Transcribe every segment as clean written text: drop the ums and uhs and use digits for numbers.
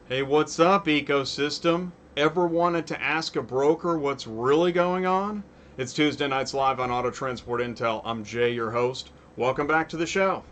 Hey, what's up, ecosystem? Ever wanted to ask a broker what's really going on? It's Tuesday nights live on Auto Transport Intel. I'm Jay, your host. Welcome back to the show.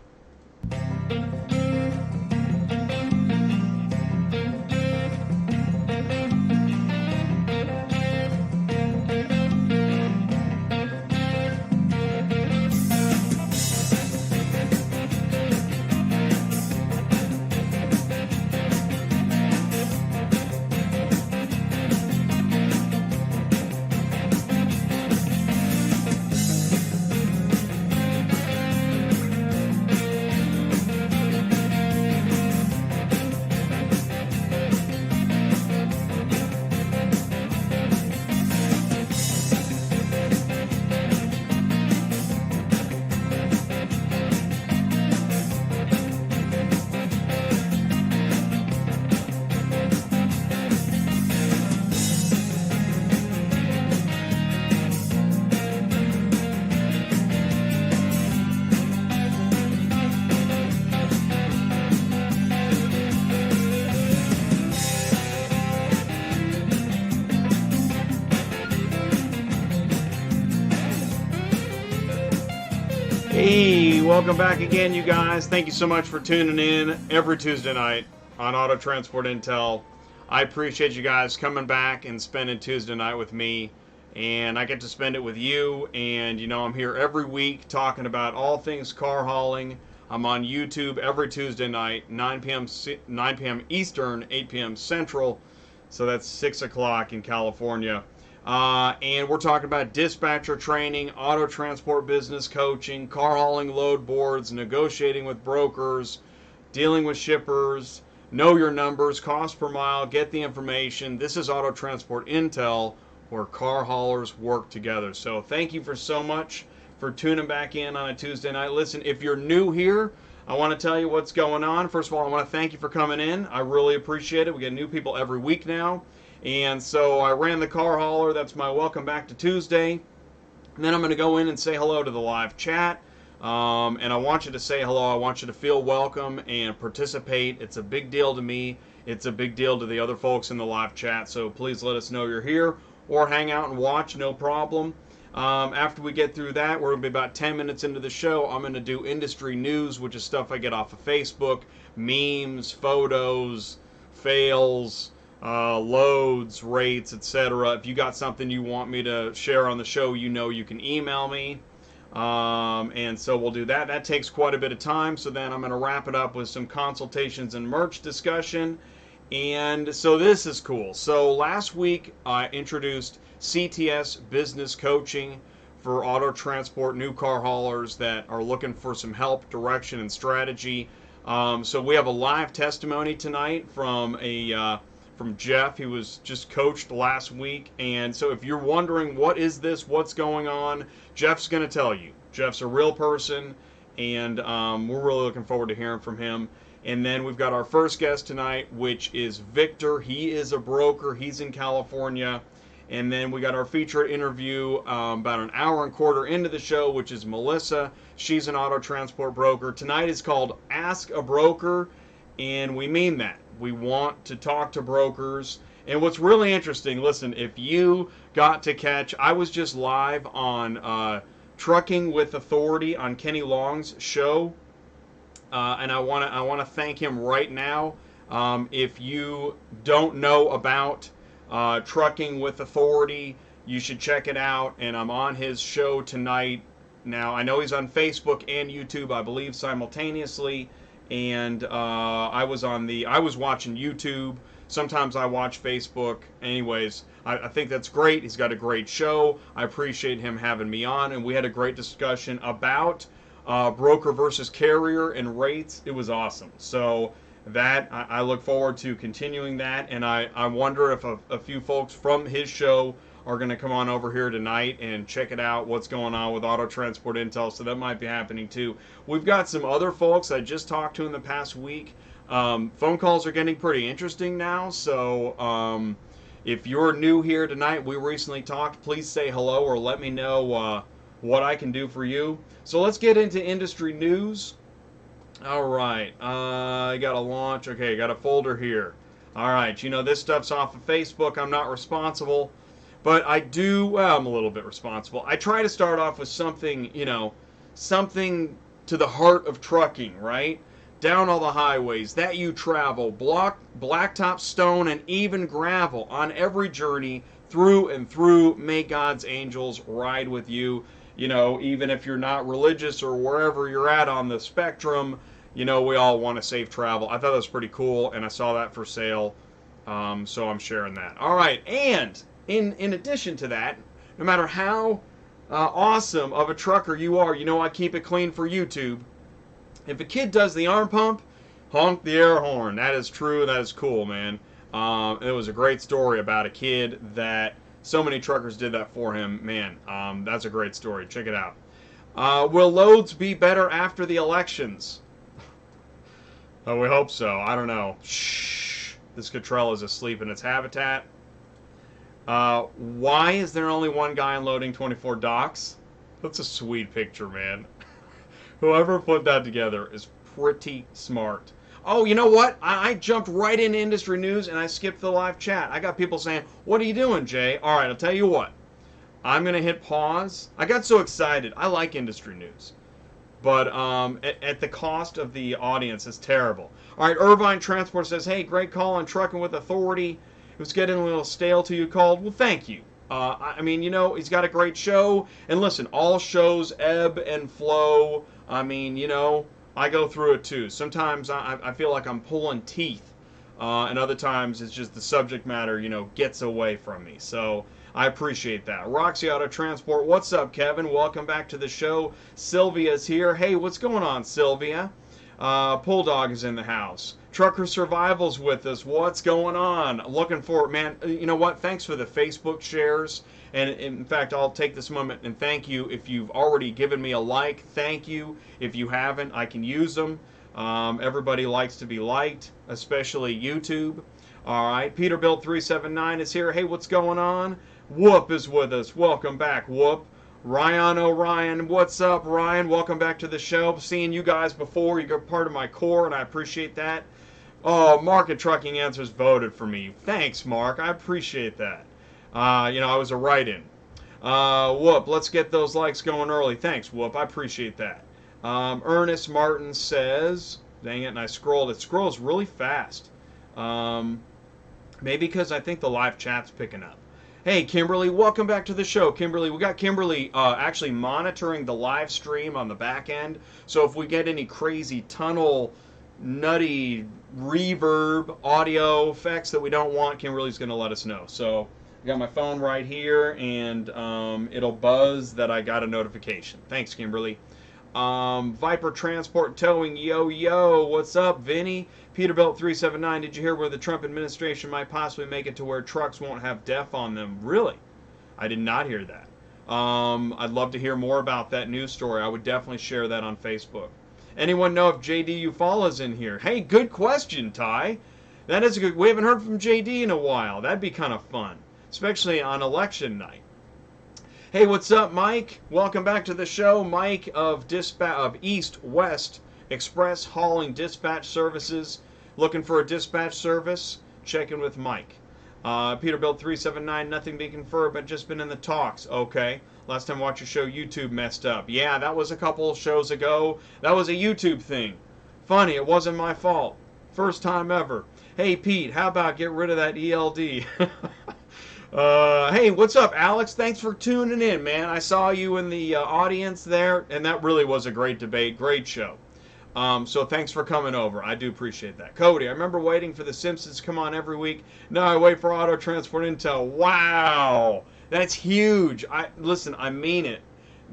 Hey, welcome back again, you guys. Thank you so much for tuning in every Tuesday night on Auto Transport Intel. I appreciate you guys coming back and spending Tuesday night with me, and I get to spend it with you. And I'm here every week talking about all things car hauling. I'm on YouTube every Tuesday night, 9 p.m. Eastern, 8 p.m. Central, so that's 6 o'clock in California. And we're talking about dispatcher training, auto transport business coaching, car hauling load boards, negotiating with brokers, dealing with shippers, know your numbers, cost per mile, get the information. This is Auto Transport Intel, where car haulers work together. So thank you for so much for tuning back in on a Tuesday night. Listen, if you're new here, I want to tell you what's going on. First of all, I want to thank you for coming in. I really appreciate it. We get new people every week now. And so I ran the car hauler. That's my welcome back to Tuesday. And then I'm going to go in and say hello to the live chat. And I want you to say hello. I want you to feel welcome and participate. It's a big deal to me. It's a big deal to the other folks in the live chat. So please let us know you're here or hang out and watch. No problem. After we get through that, we're going to be about 10 minutes into the show. I'm going to do industry news, which is stuff I get off of Facebook, memes, photos, fails, loads, rates, etc. If you got something you want me to share on the show, you can email me. And so we'll do that. That takes quite a bit of time. So then I'm going to wrap it up with some consultations and merch discussion. And so this is cool. So last week I introduced CTS Business Coaching for auto transport new car haulers that are looking for some help, direction, and strategy. So we have a live testimony tonight from Jeff. He was just coached last week. And so if you're wondering what is this, what's going on, Jeff's going to tell you. Jeff's a real person, and we're really looking forward to hearing from him. And then we've got our first guest tonight, which is Victor. He is a broker. He's in California. And then we got our featured interview about an hour and a quarter into the show, which is Melissa. She's an auto transport broker. Tonight is called Ask a Broker, and we mean that. We want to talk to brokers. And what's really interesting, listen, if you got to catch, I was just live on Trucking with Authority on Kenny Long's show. And I want to thank him right now. If you don't know about Trucking with Authority, you should check it out. And I'm on his show tonight. Now, I know he's on Facebook and YouTube, I believe, simultaneously. And I was watching YouTube. Sometimes I watch Facebook. Anyways, I think that's great. He's got a great show. I appreciate him having me on. And we had a great discussion about broker versus carrier and rates. It was awesome. So that I look forward to continuing that. And I wonder if a few folks from his show are going to come on over here tonight and check it out, what's going on with Auto Transport Intel. So that might be happening too. We've got some other folks I just talked to in the past week. Phone calls are getting pretty interesting now. So if you're new here tonight, we recently talked, please say hello or let me know what I can do for you. So let's get into industry news. All right, I got a launch. Okay, I got a folder here. All right, you know, this stuff's off of Facebook. I'm not responsible, but I do, well, I'm a little bit responsible. I try to start off with something, you know, something to the heart of trucking, right? Down all the highways that you travel, blacktop, stone, and even gravel on every journey through and through. May God's angels ride with you. You know, even if you're not religious or wherever you're at on the spectrum, you know, we all want to safe travel. I thought that was pretty cool, and I saw that for sale, so I'm sharing that. All right, and in addition to that, no matter how awesome of a trucker you are, you know I keep it clean for YouTube. If a kid does the arm pump, honk the air horn. That is true. That is cool, man. It was a great story about a kid that so many truckers did that for him. Man, that's a great story. Check it out. Will loads be better after the elections? Oh, we hope so. I don't know. Shh. This Cottrell is asleep in its habitat. Why is there only one guy unloading 24 docks? That's a sweet picture, man. Whoever put that together is pretty smart. Oh, you know what? I jumped right into industry news and I skipped the live chat. I got people saying, "What are you doing, Jay?" All right, I'll tell you what. I'm going to hit pause. I got so excited. I like industry news. But at the cost of the audience, it's terrible. All right, Irvine Transport says, "Hey, great call on Trucking with Authority. It was getting a little stale till you called." Well, thank you. I mean, you know, he's got a great show. And listen, all shows ebb and flow. I mean, you know, I go through it too. Sometimes I feel like I'm pulling teeth. And other times it's just the subject matter, you know, gets away from me. So I appreciate that. Roxy Auto Transport, what's up, Kevin? Welcome back to the show. Sylvia's here. Hey, what's going on, Sylvia? Bulldog is in the house. Trucker Survival's with us. What's going on? Looking for, man, you know what? Thanks for the Facebook shares. And in fact, I'll take this moment and thank you. If you've already given me a like, thank you. If you haven't, I can use them. Everybody likes to be liked, especially YouTube. All right, Peterbilt 379 is here. Hey, what's going on? Whoop is with us. Welcome back, Whoop. Ryan O'Ryan, what's up, Ryan? Welcome back to the show. Seeing you guys before. You're part of my core, and I appreciate that. Oh, Market Trucking Answers voted for me. Thanks, Mark. I appreciate that. You know, I was a write-in. Whoop, let's get those likes going early. Thanks, Whoop. I appreciate that. Ernest Martin says, dang it, and I scrolled. It scrolls really fast. Maybe because I think the live chat's picking up. Hey, Kimberly, welcome back to the show. Kimberly, we got Kimberly actually monitoring the live stream on the back end. So if we get any crazy tunnel, nutty reverb, audio effects that we don't want, Kimberly's going to let us know. So I got my phone right here, and it'll buzz that I got a notification. Thanks, Kimberly. Viper Transport Towing, yo, what's up, Vinny? Peterbilt 379, did you hear where the Trump administration might possibly make it to where trucks won't have DEF on them? Really? I did not hear that. I'd love to hear more about that news story. I would definitely share that on Facebook. Anyone know if JD Eufaula's in here? Hey, good question, Ty. That is a good. We haven't heard from JD in a while. That'd be kind of fun, especially on election night. Hey, what's up, Mike? Welcome back to the show. Mike of East West Express Hauling Dispatch Services. Looking for a dispatch service? Check in with Mike. Peterbilt 379, nothing being confirmed, but just been in the talks. Okay. Last time I watched your show, YouTube messed up. Yeah, that was a couple of shows ago. That was a YouTube thing. Funny, it wasn't my fault. First time ever. Hey, Pete, how about get rid of that ELD? Hey, what's up, Alex? Thanks for tuning in, man. I saw you in the audience there, and that really was a great debate. Great show. So thanks for coming over. I do appreciate that. Cody, I remember waiting for The Simpsons to come on every week. Now I wait for Auto Transport Intel. Wow! That's huge. Listen, I mean it.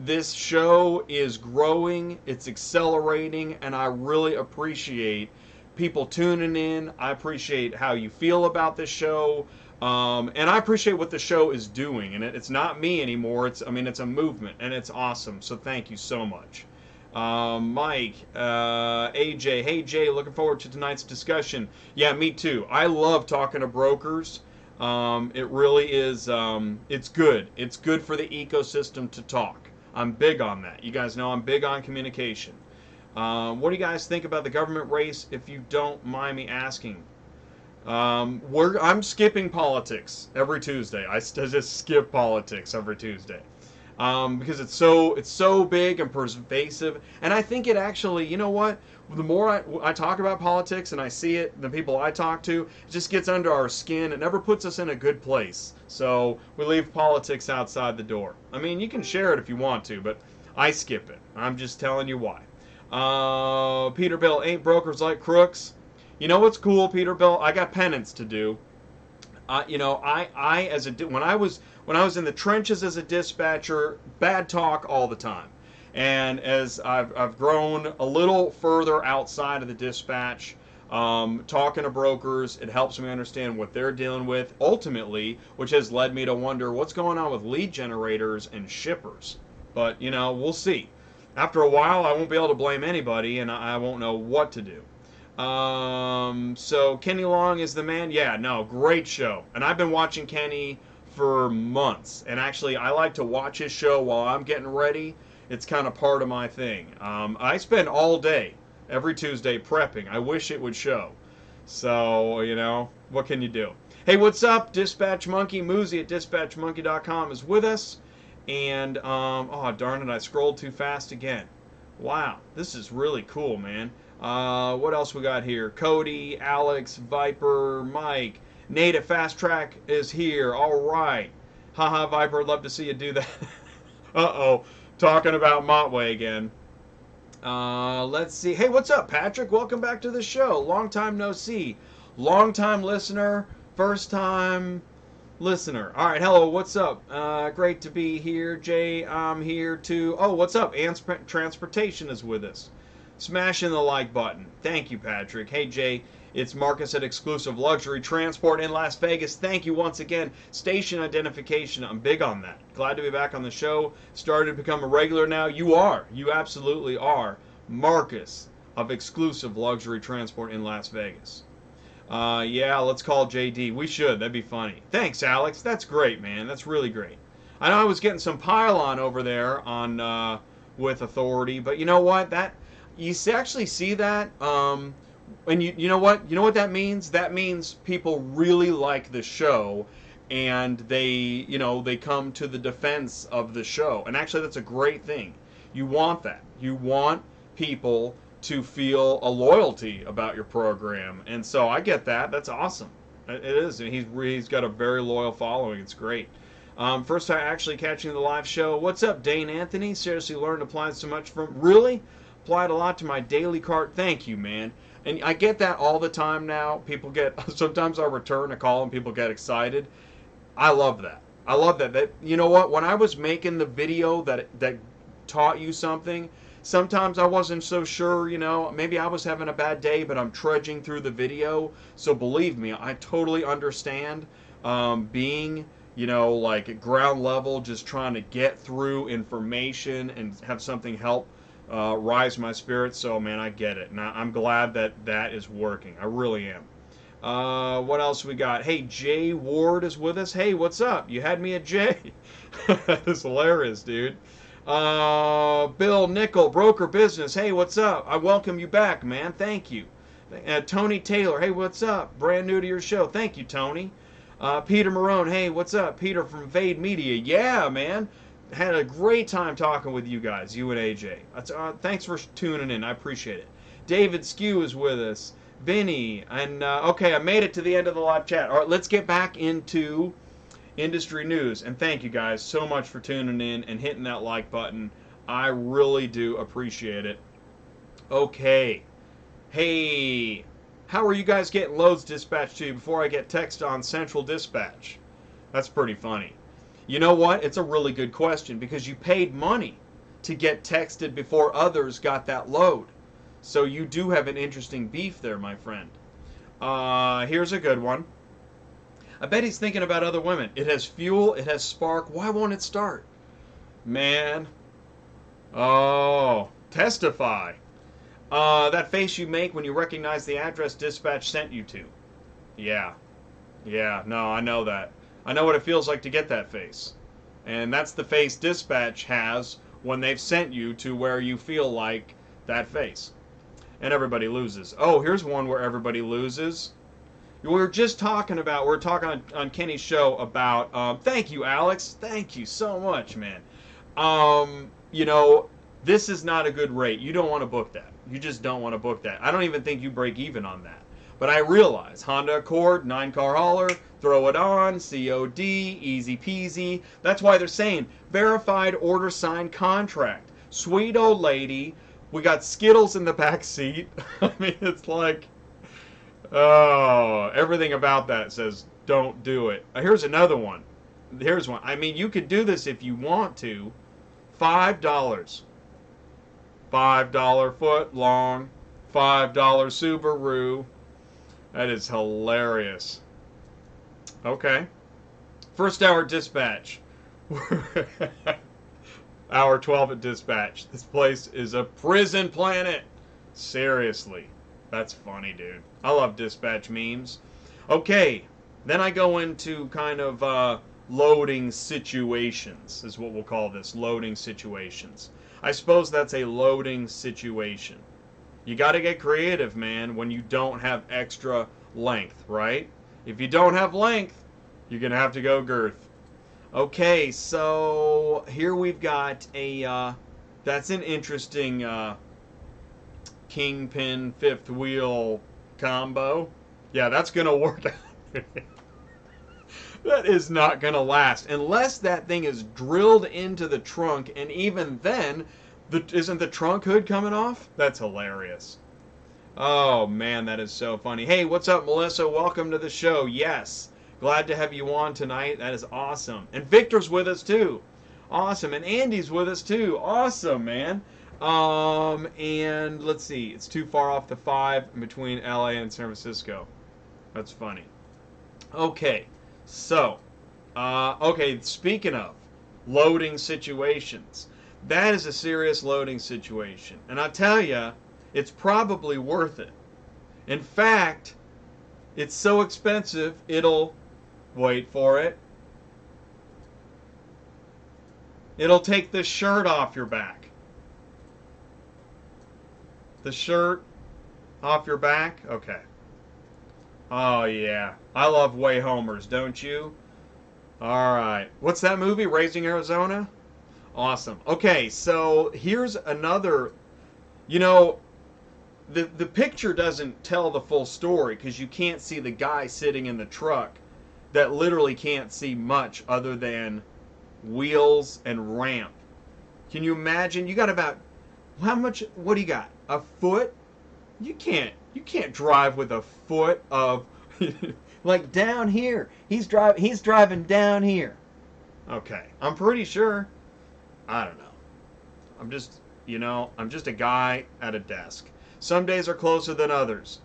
This show is growing. It's accelerating, and I really appreciate people tuning in. I appreciate how you feel about this show. And I appreciate what the show is doing. And it's not me anymore. It's a movement, and it's awesome. So thank you so much. Mike, AJ, hey Jay, looking forward to tonight's discussion. Yeah, me too. I love talking to brokers. It really is, it's good. It's good for the ecosystem to talk. I'm big on that. You guys know I'm big on communication. What do you guys think about the government race, if you don't mind me asking? I'm skipping politics every Tuesday. I just skip politics every Tuesday. Because it's so big and pervasive, and I think it actually, you know what? The more I talk about politics and I see it, the people I talk to, it just gets under our skin. It never puts us in a good place. So we leave politics outside the door. I mean, you can share it if you want to, but I skip it. I'm just telling you why. Peterbilt, ain't brokers like crooks? You know what's cool, Peterbilt? I got penance to do. I as a when I was in the trenches as a dispatcher, bad talk all the time. And as I've grown a little further outside of the dispatch, talking to brokers, it helps me understand what they're dealing with ultimately, which has led me to wonder what's going on with lead generators and shippers. But, we'll see. After a while, I won't be able to blame anybody, and I won't know what to do. So Kenny Long is the man. Yeah, no, great show. And I've been watching Kenny for months. And actually, I like to watch his show while I'm getting ready. It's kind of part of my thing. I spend all day, every Tuesday, prepping. I wish it would show. So, what can you do? Hey, what's up? Dispatch Monkey. Muzi at dispatchmonkey.com is with us. And, oh, darn it, I scrolled too fast again. Wow, this is really cool, man. What else we got here? Cody, Alex, Viper, Mike. Nate at Fast Track is here. All right. Haha, Viper, I'd love to see you do that. Uh-oh. Talking about Montway again. Let's see. Hey, what's up, Patrick? Welcome back to the show. Long time no see. Long time listener. First time listener. All right, hello, what's up? Great to be here. Jay, I'm here too. Oh, what's up? Transportation is with us. Smashing the like button. Thank you, Patrick. Hey, Jay, it's Marcus at Exclusive Luxury Transport in Las Vegas. Thank you once again. Station identification, I'm big on that. Glad to be back on the show. Started to become a regular now. You are. You absolutely are. Marcus of Exclusive Luxury Transport in Las Vegas. Yeah, let's call JD. We should. That'd be funny. Thanks, Alex. That's great, man. That's really great. I know I was getting some pile-on over there on with Authority, but you know what? Actually see that, and you know what that means? That means people really like the show, and they come to the defense of the show. And actually, that's a great thing. You want that. You want people to feel a loyalty about your program, and so I get that. That's awesome. It is. He's got a very loyal following. It's great. First time actually catching the live show. What's up, Dane Anthony? Seriously learned applied so much from really. Applied a lot to my daily cart. Thank you, man. And I get that all the time now. Sometimes I'll return a call and people get excited. I love that. I love that. You know what? When I was making the video that taught you something, sometimes I wasn't so sure, maybe I was having a bad day, but I'm trudging through the video. So believe me, I totally understand being, like at ground level, just trying to get through information and have something help rise my spirits. So man, I get it. Now I'm glad that is working. I really am. What else we got? Hey, Jay Ward is with us. Hey, what's up? You had me at Jay. That's hilarious, dude. Bill Nickel, Broker Business. Hey, what's up? I welcome you back, man. Thank you. Tony Taylor. Hey, what's up? Brand new to your show. Thank you, Tony. Peter Marone. Hey, what's up? Peter from Vade Media. Yeah, man. Had a great time talking with you guys, you and AJ. Thanks for tuning in. I appreciate it. David Skew is with us. Vinny. And, okay, I made it to the end of the live chat. All right, let's get back into industry news. And thank you guys so much for tuning in and hitting that like button. I really do appreciate it. Okay. Hey, how are you guys getting loads dispatched to you before I get text on Central Dispatch? That's pretty funny. You know what? It's a really good question because you paid money to get texted before others got that load. So you do have an interesting beef there, my friend. Here's a good one. I bet he's thinking about other women. It has fuel. It has spark. Why won't it start? Man. Oh, testify. That face you make when you recognize the address dispatch sent you to. Yeah. Yeah, no, I know that. I know what it feels like to get that face. And that's the face dispatch has when they've sent you to where you feel like that face. And everybody loses. Oh, here's one where everybody loses. We're just talking about, we're talking on Kenny's show about, thank you, Alex. Thank you so much, man. You know, this is not a good rate. You don't want to book that. You just don't want to book that. I don't even think you break even on that. But I realize Honda Accord, 9-car hauler, throw it on, COD, easy peasy. That's why they're saying verified order signed contract. Sweet old lady. We got Skittles in the back seat. I mean, it's like, oh, everything about that says don't do it. Here's another one. Here's one. I mean, you could do this if you want to. $5. $5 foot long. $5 Subaru. That is hilarious. Okay. First hour dispatch. Hour 12 at dispatch. This place is a prison planet. Seriously. That's funny, dude. I love dispatch memes. Okay. Then I go into kind of loading situations, is what we'll call this. Loading situations. I suppose that's a loading situation. You got to get creative, man, when you don't have extra length, right? If you don't have length, you're going to have to go girth. Okay, so here we've got a, that's an interesting kingpin fifth wheel combo. Yeah, that's going to work out. That is not going to last unless that thing is drilled into the trunk, and even then, isn't the trunk hood coming off? That's hilarious. Oh, man, that is so funny. Hey, what's up, Melissa? Welcome to the show. Yes, glad to have you on tonight. That is awesome. And Victor's with us, too. Awesome. And Andy's with us, too. Awesome, man. And let's see. It's too far off the 5 between LA and San Francisco. That's funny. Okay. So, okay, speaking of loading situations, that is a serious loading situation. And I tell you, it's probably worth it. In fact, it's so expensive, it'll, wait for it, it'll take the shirt off your back. The shirt off your back? Okay. Oh, yeah. I love way homers, don't you? All right. What's that movie? Raising Arizona? Awesome. Okay, so here's another, you know, the picture doesn't tell the full story because you can't see the guy sitting in the truck that literally can't see much other than wheels and ramp. Can you imagine? You got about, how much, what do you got? A foot? You can't drive with a foot of like down here. He's driving down here. Okay, I'm pretty sure. I don't know. I'm just, you know, I'm just a guy at a desk. Some days are closer than others.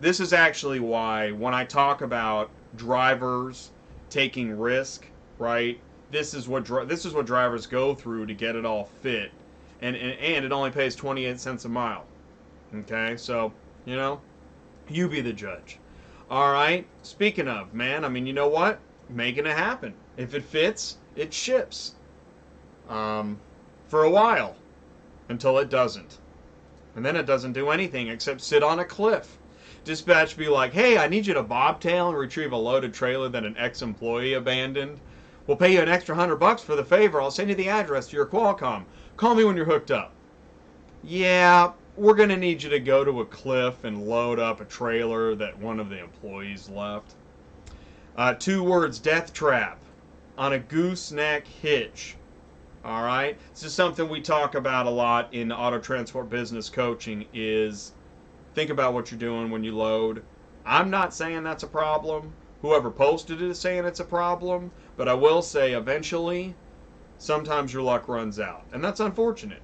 This is actually why when I talk about drivers taking risk, right? This is what drivers go through to get it all fit, and it only pays 28 cents a mile. Okay, so, you know, you be the judge. All right, speaking of, man, I mean, you know what? Making it happen. If it fits, it ships. For a while, until it doesn't. And then it doesn't do anything except sit on a cliff. Dispatch be like, hey, I need you to bobtail and retrieve a loaded trailer that an ex-employee abandoned. We'll pay you an extra $100 for the favor. I'll send you the address to your Qualcomm. Call me when you're hooked up. Yeah, we're going to need you to go to a cliff and load up a trailer that one of the employees left. 2 words, death trap, on a gooseneck hitch. All right, this is something we talk about a lot in auto transport business coaching is think about what you're doing when you load. I'm not saying that's a problem. Whoever posted it is saying it's a problem, but I will say eventually, sometimes your luck runs out, and that's unfortunate.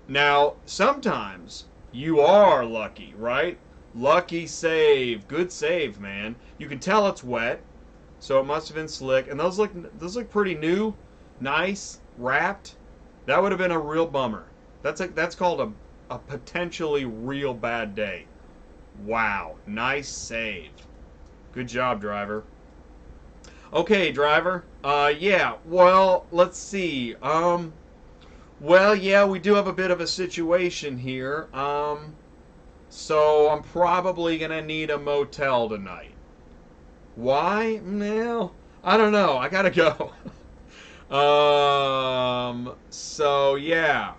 Now, sometimes you are lucky, right? Lucky save, good save, man. You can tell it's wet, so it must have been slick, and those look pretty new, nice, wrapped. That would have been a real bummer. That's called a potentially real bad day. Wow, nice save. Good job, driver. Okay, driver. Yeah, well, let's see. Well, yeah, we do have a bit of a situation here. So I'm probably going to need a motel tonight. Why? No, I don't know. I gotta go. So yeah.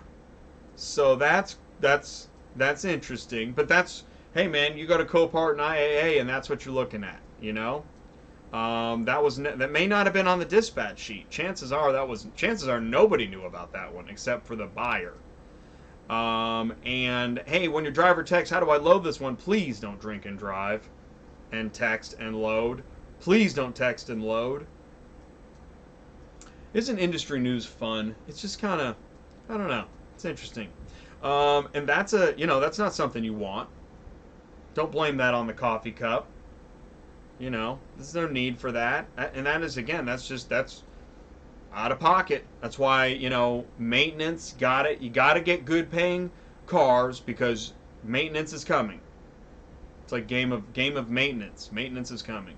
So that's interesting. But that's hey man, you go to Copart and IAA, and that's what you're looking at. You know. That may not have been on the dispatch sheet. Chances are nobody knew about that one except for the buyer. And hey, when your driver texts, how do I load this one? Please don't drink and drive, and text and load. Please don't text and load. Isn't industry news fun? It's just kind of, I don't know. It's interesting. And that's not something you want. Don't blame that on the coffee cup. There's no need for that. And that is, again, that's out of pocket. That's why, maintenance, you got to get good paying cars because maintenance is coming. It's like game of maintenance. Maintenance is coming.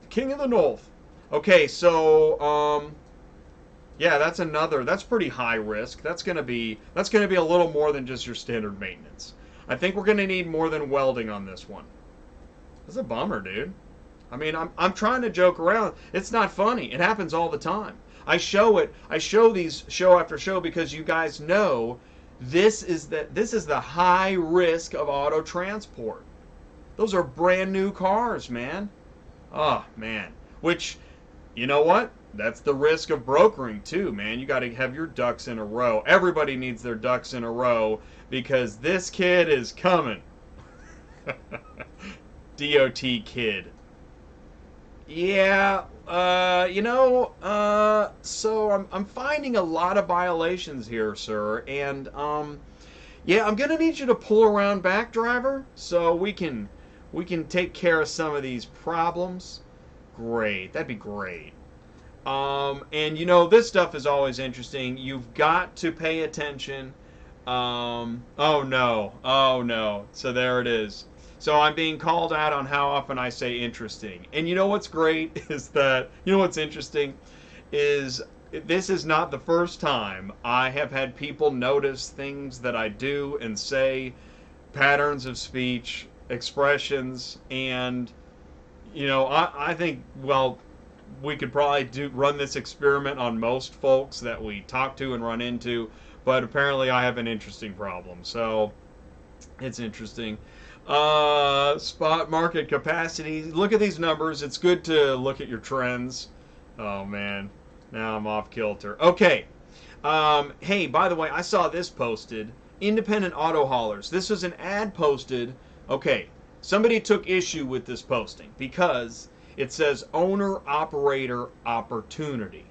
King of the North. Okay, so yeah, that's pretty high risk. That's gonna be a little more than just your standard maintenance. I think we're gonna need more than welding on this one. That's a bummer, dude. I mean, I'm trying to joke around. It's not funny. It happens all the time. I show these show after show because you guys know this is the high risk of auto transport. Those are brand new cars, man. Oh, man. Which, you know what? That's the risk of brokering too, man. You got to have your ducks in a row. Everybody needs their ducks in a row because this kid is coming. DOT kid. Yeah, so I'm finding a lot of violations here, sir, and yeah, I'm gonna need you to pull around back, driver, so we can take care of some of these problems. Great, that'd be great. And this stuff is always interesting. You've got to pay attention. Oh no. So there it is. So I'm being called out on how often I say interesting. And you know what's great is that, what's interesting is this is not the first time I have had people notice things that I do and say, patterns of speech, expressions, and, I think, well, we could probably run this experiment on most folks that we talk to and run into, but apparently I have an interesting problem. So it's interesting. Spot market capacity. Look at these numbers. It's good to look at your trends. Oh man, now I'm off kilter. Okay. Hey, by the way, I saw this posted. Independent auto haulers. This was an ad posted. Okay, somebody took issue with this posting because it says owner operator opportunity,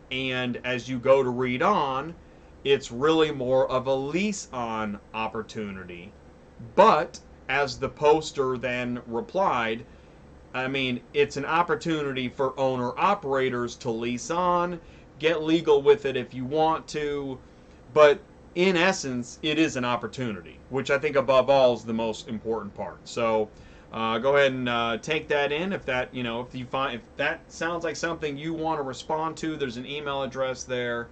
and as you go to read on, it's really more of a lease on opportunity, but as the poster then replied, I mean, it's an opportunity for owner-operators to lease on, get legal with it if you want to, but in essence, it is an opportunity, which I think above all is the most important part. So go ahead and take that in. If that, if that sounds like something you want to respond to, there's an email address there.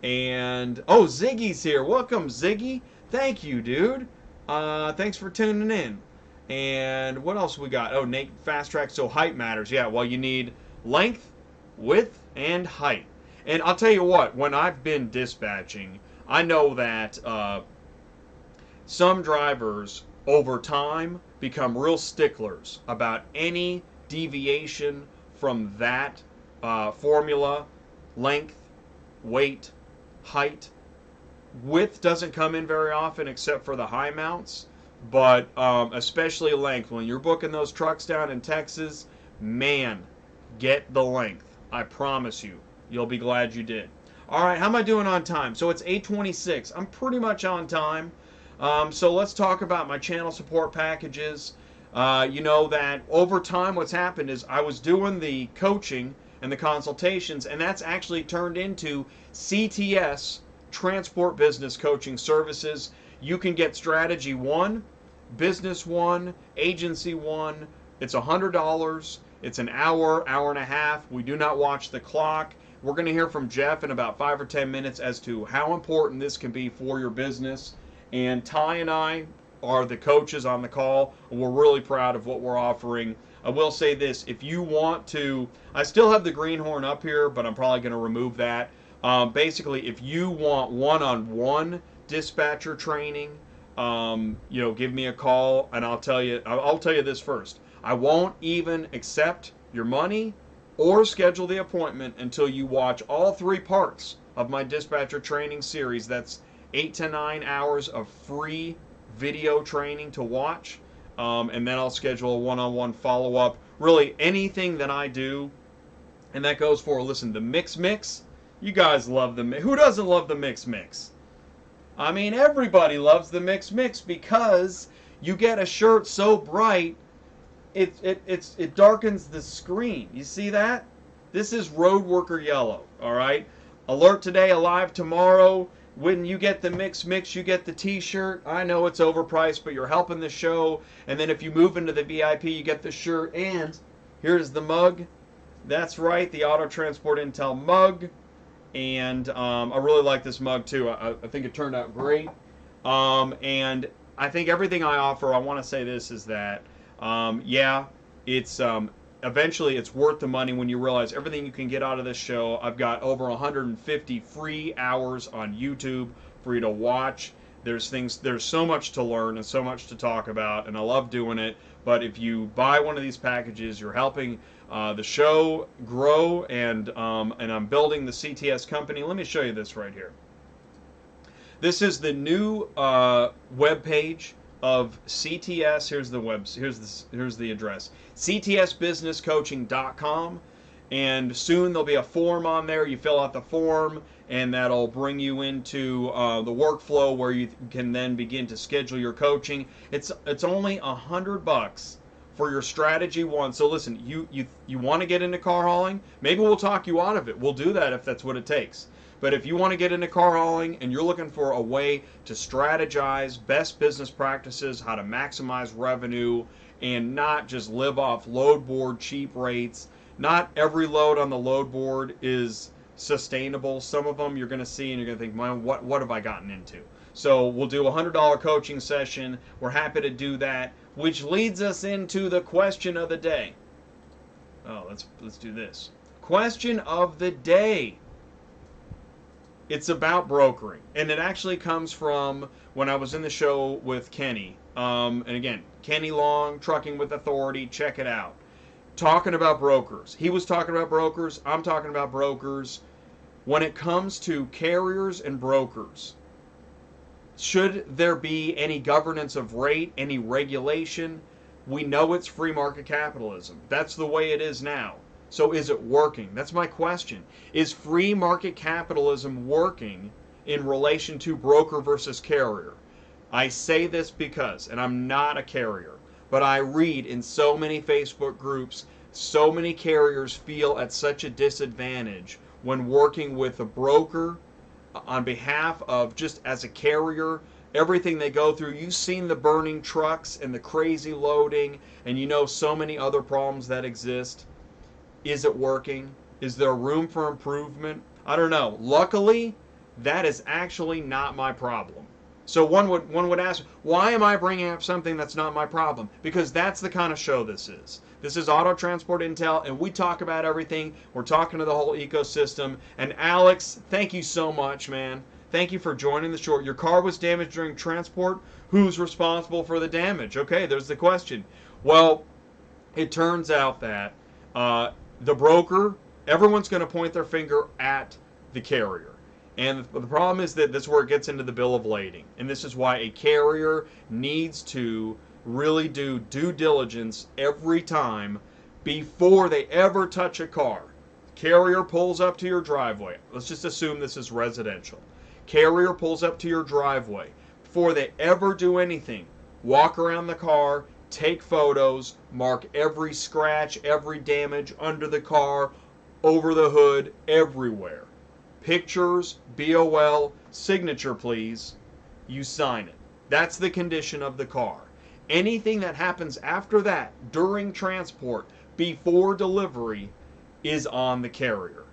And, oh, Ziggy's here. Welcome, Ziggy. Thank you, dude. Thanks for tuning in. And what else we got? Oh, Nate, fast track. So height matters. Yeah, well, you need length, width, and height. And I'll tell you what, when I've been dispatching, I know that some drivers over time become real sticklers about any deviation from that formula, length, weight, height. Width doesn't come in very often except for the high mounts, but especially length. When you're booking those trucks down in Texas, man, get the length. I promise you. You'll be glad you did. All right, how am I doing on time? So it's 8:26. I'm pretty much on time. So let's talk about my channel support packages. You know that over time what's happened is I was doing the coaching and the consultations, and that's actually turned into CTS, Transport Business Coaching Services. You can get Strategy 1, Business 1, Agency 1. It's $100. It's an hour, hour and a half. We do not watch the clock. We're going to hear from Jeff in about 5 or 10 minutes as to how important this can be for your business. And Ty and I are the coaches on the call. And we're really proud of what we're offering. I will say this, if you want to, I still have the greenhorn up here, but I'm probably going to remove that. Basically, if you want one-on-one dispatcher training, give me a call, and I'll tell you this first. I won't even accept your money or schedule the appointment until you watch all 3 parts of my dispatcher training series. That's 8 to 9 hours of free video training to watch. And then I'll schedule a one-on-one follow-up. Really, anything that I do, and that goes for, listen, the mix. You guys love the mix. Who doesn't love the mix? I mean, everybody loves the mix because you get a shirt so bright, it darkens the screen. You see that? This is Road Worker Yellow, all right? Alert today, alive tomorrow. When you get the mix, you get the t-shirt. I know it's overpriced, but you're helping the show. And then if you move into the VIP, you get the shirt. And here's the mug. That's right, the Auto Transport Intel mug. And I really like this mug, too. I think it turned out great. And I think everything I offer, I want to say this, is that, it's eventually it's worth the money when you realize everything you can get out of this show. I've got over 150 free hours on YouTube for you to watch. There's so much to learn and so much to talk about, and I love doing it. But if you buy one of these packages, you're helping the show grow, and I'm building the CTS company. Let me show you this right here. This is the new web page of CTS. Here's the address, ctsbusinesscoaching.com, and soon there'll be a form on there. You fill out the form, and that'll bring you into the workflow where you can then begin to schedule your coaching. It's only $100 for your strategy one. So listen, you want to get into car hauling? Maybe we'll talk you out of it. We'll do that if that's what it takes. But if you want to get into car hauling and you're looking for a way to strategize best business practices, how to maximize revenue, and not just live off load board cheap rates. Not every load on the load board is sustainable. Some of them you're going to see and you're going to think, man, what have I gotten into? So we'll do a $100 coaching session. We're happy to do that, which leads us into the question of the day. Oh, let's do this. Question of the day. It's about brokering, and it actually comes from when I was in the show with Kenny. And again, Kenny Long, Trucking with Authority, check it out. Talking about brokers. He was talking about brokers. I'm talking about brokers. When it comes to carriers and brokers, should there be any governance of rate, any regulation? We know it's free market capitalism. That's the way it is now. So is it working? That's my question. Is free market capitalism working in relation to broker versus carrier? I say this because, and I'm not a carrier, but I read in so many Facebook groups, so many carriers feel at such a disadvantage when working with a broker on behalf of, just as a carrier, everything they go through. You've seen the burning trucks and the crazy loading, and you know so many other problems that exist. Is it working? Is there room for improvement? I don't know. Luckily, that is actually not my problem. So one would ask, why am I bringing up something that's not my problem? Because that's the kind of show this is. This is Auto Transport Intel, and we talk about everything. We're talking to the whole ecosystem. And Alex, thank you so much, man. Thank you for joining the show. Your car was damaged during transport. Who's responsible for the damage? Okay, there's the question. Well, it turns out that the broker, everyone's going to point their finger at the carrier. And the problem is that this is where it gets into the bill of lading. And this is why a carrier needs to really do due diligence every time before they ever touch a car. Carrier pulls up to your driveway. Let's just assume this is residential. Carrier pulls up to your driveway. Before they ever do anything, walk around the car, take photos, mark every scratch, every damage under the car, over the hood, everywhere. Pictures, BOL, signature please, you sign it. That's the condition of the car. Anything that happens after that, during transport, before delivery, is on the carrier.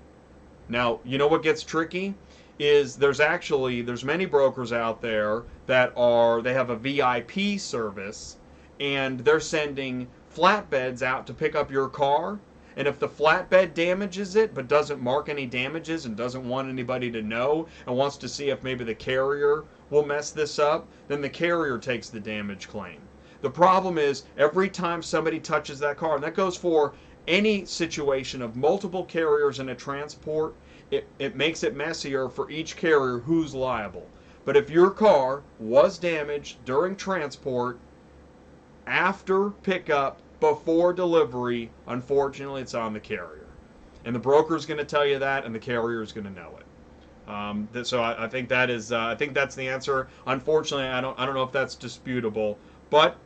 Now, you know what gets tricky? Is there's many brokers out there that they have a VIP service, and they're sending flatbeds out to pick up your car, and if the flatbed damages it but doesn't mark any damages and doesn't want anybody to know and wants to see if maybe the carrier will mess this up, then the carrier takes the damage claim. The problem is every time somebody touches that car, and that goes for any situation of multiple carriers in a transport, it makes it messier for each carrier who's liable. But if your car was damaged during transport, after pickup, before delivery, unfortunately, it's on the carrier. And the broker's going to tell you that, and the carrier's going to know it. So I think that is, I think that's the answer. Unfortunately, I don't know if that's disputable. But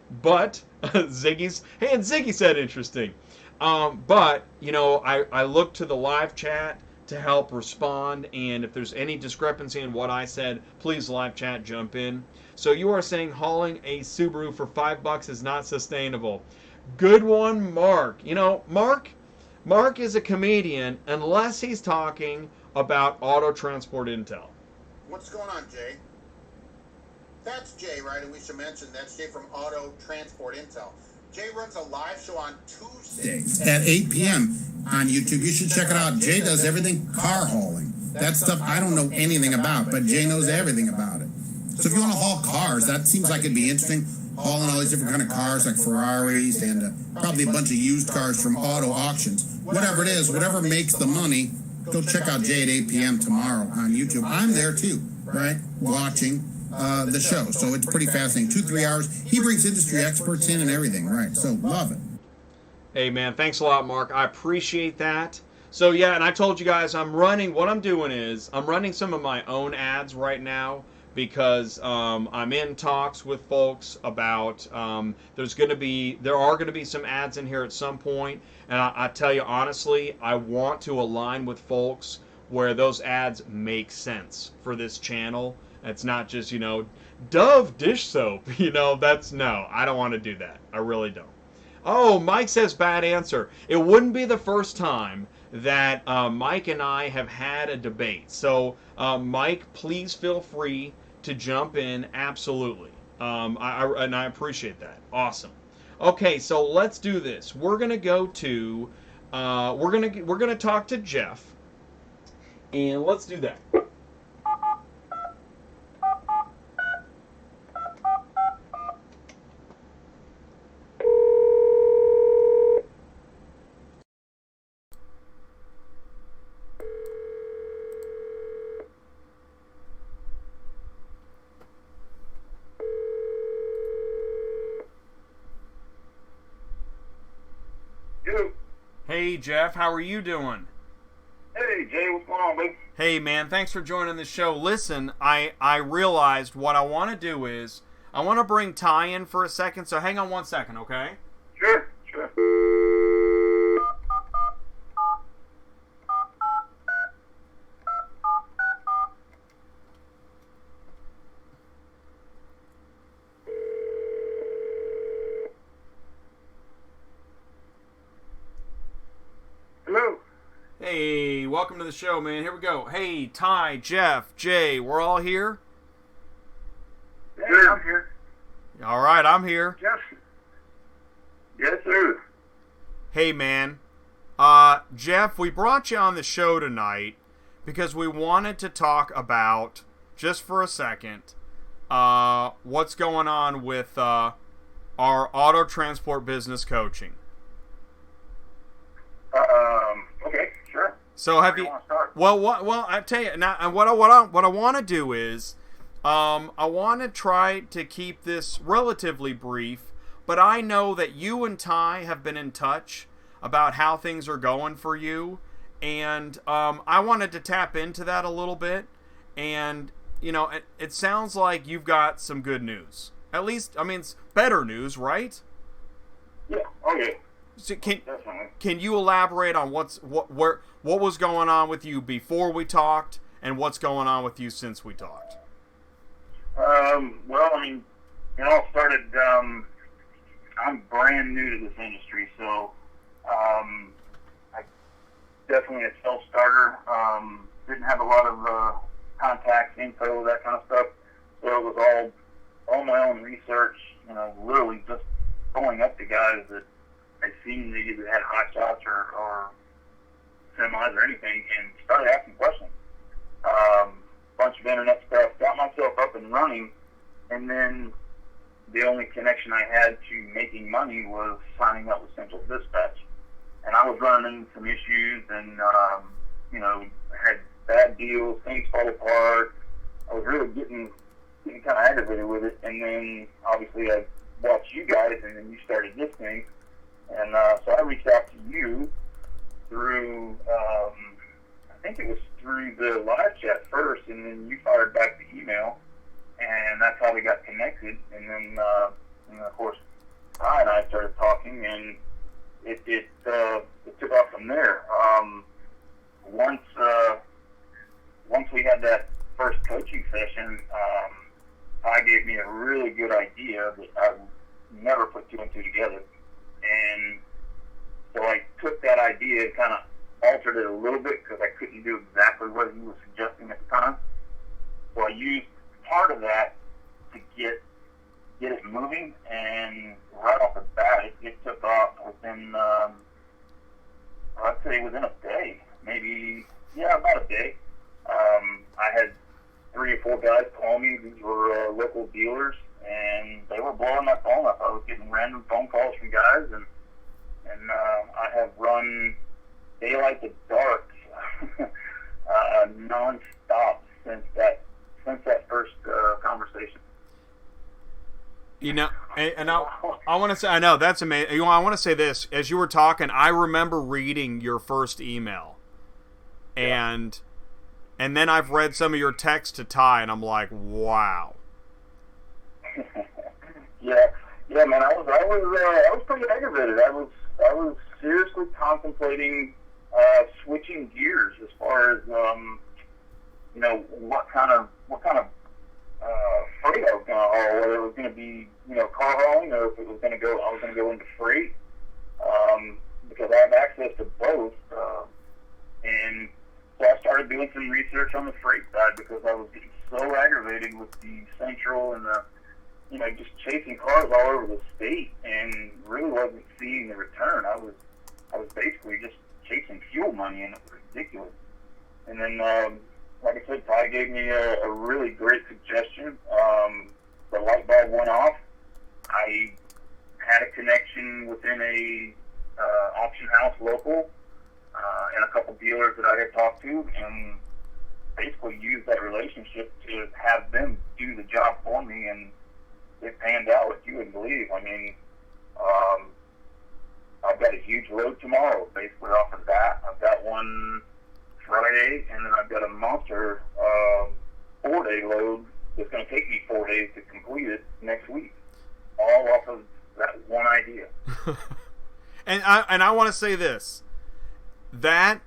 Ziggy's, hey, and Ziggy said interesting. But I look to the live chat to help respond, and if there's any discrepancy in what I said, please live chat jump in. So you are saying hauling a Subaru for $5 is not sustainable. Good one, Mark. Mark is a comedian unless he's talking about Auto Transport Intel. What's going on, Jay? That's Jay, right? And we should mention that's Jay from Auto Transport Intel. Jay runs a live show on Tuesdays at 8 p.m. on YouTube. You should check it out. Jay does everything car hauling. That stuff I don't know anything about, but Jay knows everything about it. So if you want to haul cars, that seems like it'd be interesting. Hauling all these different kind of cars like Ferraris and probably a bunch of used cars from auto auctions. Whatever it is, whatever makes the money, go check out Jay at 8 p.m. tomorrow on YouTube. I'm there too, right? Watching the show. So it's pretty fascinating. 2-3 hours. He brings industry experts in and everything, right? So love it. Hey, man, thanks a lot, Mark. I appreciate that. So, yeah, and I told you guys what I'm doing is I'm running some of my own ads right now because I'm in talks with folks about there are going to be some ads in here at some point. And I tell you, honestly, I want to align with folks where those ads make sense for this channel. It's not just, Dove dish soap, I don't want to do that. I really don't. Oh, Mike says bad answer. It wouldn't be the first time that Mike and I have had a debate. So, Mike, please feel free to jump in. Absolutely. I appreciate that. Awesome. Okay, so let's do this. We're gonna go to we're gonna talk to Jeff, and let's do that. Hey, Jeff, how are you doing? Hey, Jay, what's going on, babe? Hey, man, thanks for joining the show. Listen, I realized what I want to do is I want to bring Ty in for a second, so hang on 1 second, okay? Sure. Hello. Hey, welcome to the show, man. Here we go. Hey, Ty, Jeff, Jay, we're all here? Hey, I'm here. All right, I'm here. Jeff. Yes, sir. Hey, man. Jeff, we brought you on the show tonight because we wanted to talk about, just for a second, what's going on with our auto transport business coaching. Okay, sure. So have you? Well, I tell you now. And what I want to do is, I want to try to keep this relatively brief. But I know that you and Ty have been in touch about how things are going for you, and I wanted to tap into that a little bit. And it sounds like you've got some good news. At least, I mean, it's better news, right? Yeah. Okay. So can you elaborate on what was going on with you before we talked and what's going on with you since we talked? Well, I mean, it all started. I'm brand new to this industry, so I definitely a self-starter. Didn't have a lot of contacts, info, that kind of stuff. So it was all my own research. Literally just going up to guys that I'd seen Ziggy that had hot shots or semis or anything, and started asking questions. Bunch of internet stuff, got myself up and running, and then the only connection I had to making money was signing up with Central Dispatch. And I was running into some issues and, had bad deals, things fall apart. I was really getting kind of aggravated with it. And then, obviously, I watched you guys, and then you started this thing. And so I reached out to you through, I think it was through the live chat first, and then you fired back the email. And that's how we got connected. And then, of course, Ty and I started talking, and it took off from there. Once we had that first coaching session, Ty gave me a really good idea that I never put two and two together. And so I took that idea and kind of altered it a little bit because I couldn't do exactly what he was suggesting at the time. So I used part of that to get it moving, and right off the bat, it took off within, I'd say within a day, about a day. I had 3 or 4 guys call me. These were local dealers, and they were blowing my phone up. I was getting random phone calls from guys, and I have run daylight to dark non-stop since that first conversation. And I want to say, I know that's amazing. I want to say this: as you were talking, I remember reading your first email, and then I've read some of your text to Ty, and I'm like, wow. yeah, man. I was pretty aggravated. I was seriously contemplating switching gears as far as what kind of freight I was going to haul, whether it was going to be, car hauling, or if I was going to go into freight, because I have access to both. And so I started doing some research on the freight side because I was getting so aggravated with the Central and the, just chasing cars all over the state and really wasn't seeing the return. I was basically just chasing fuel money, and it was ridiculous. And then, like I said, Ty gave me a really great suggestion. The light bulb went off. I had a connection within a auction house local and a couple dealers that I had talked to, and basically used that relationship to have them do the job for me, and it panned out like you wouldn't believe. I mean, I've got a huge load tomorrow, basically off of that. I've got one Friday, and then I've got a monster 4-day load that's going to take me 4 days to complete it next week, all off of that one idea. And I want to say this. That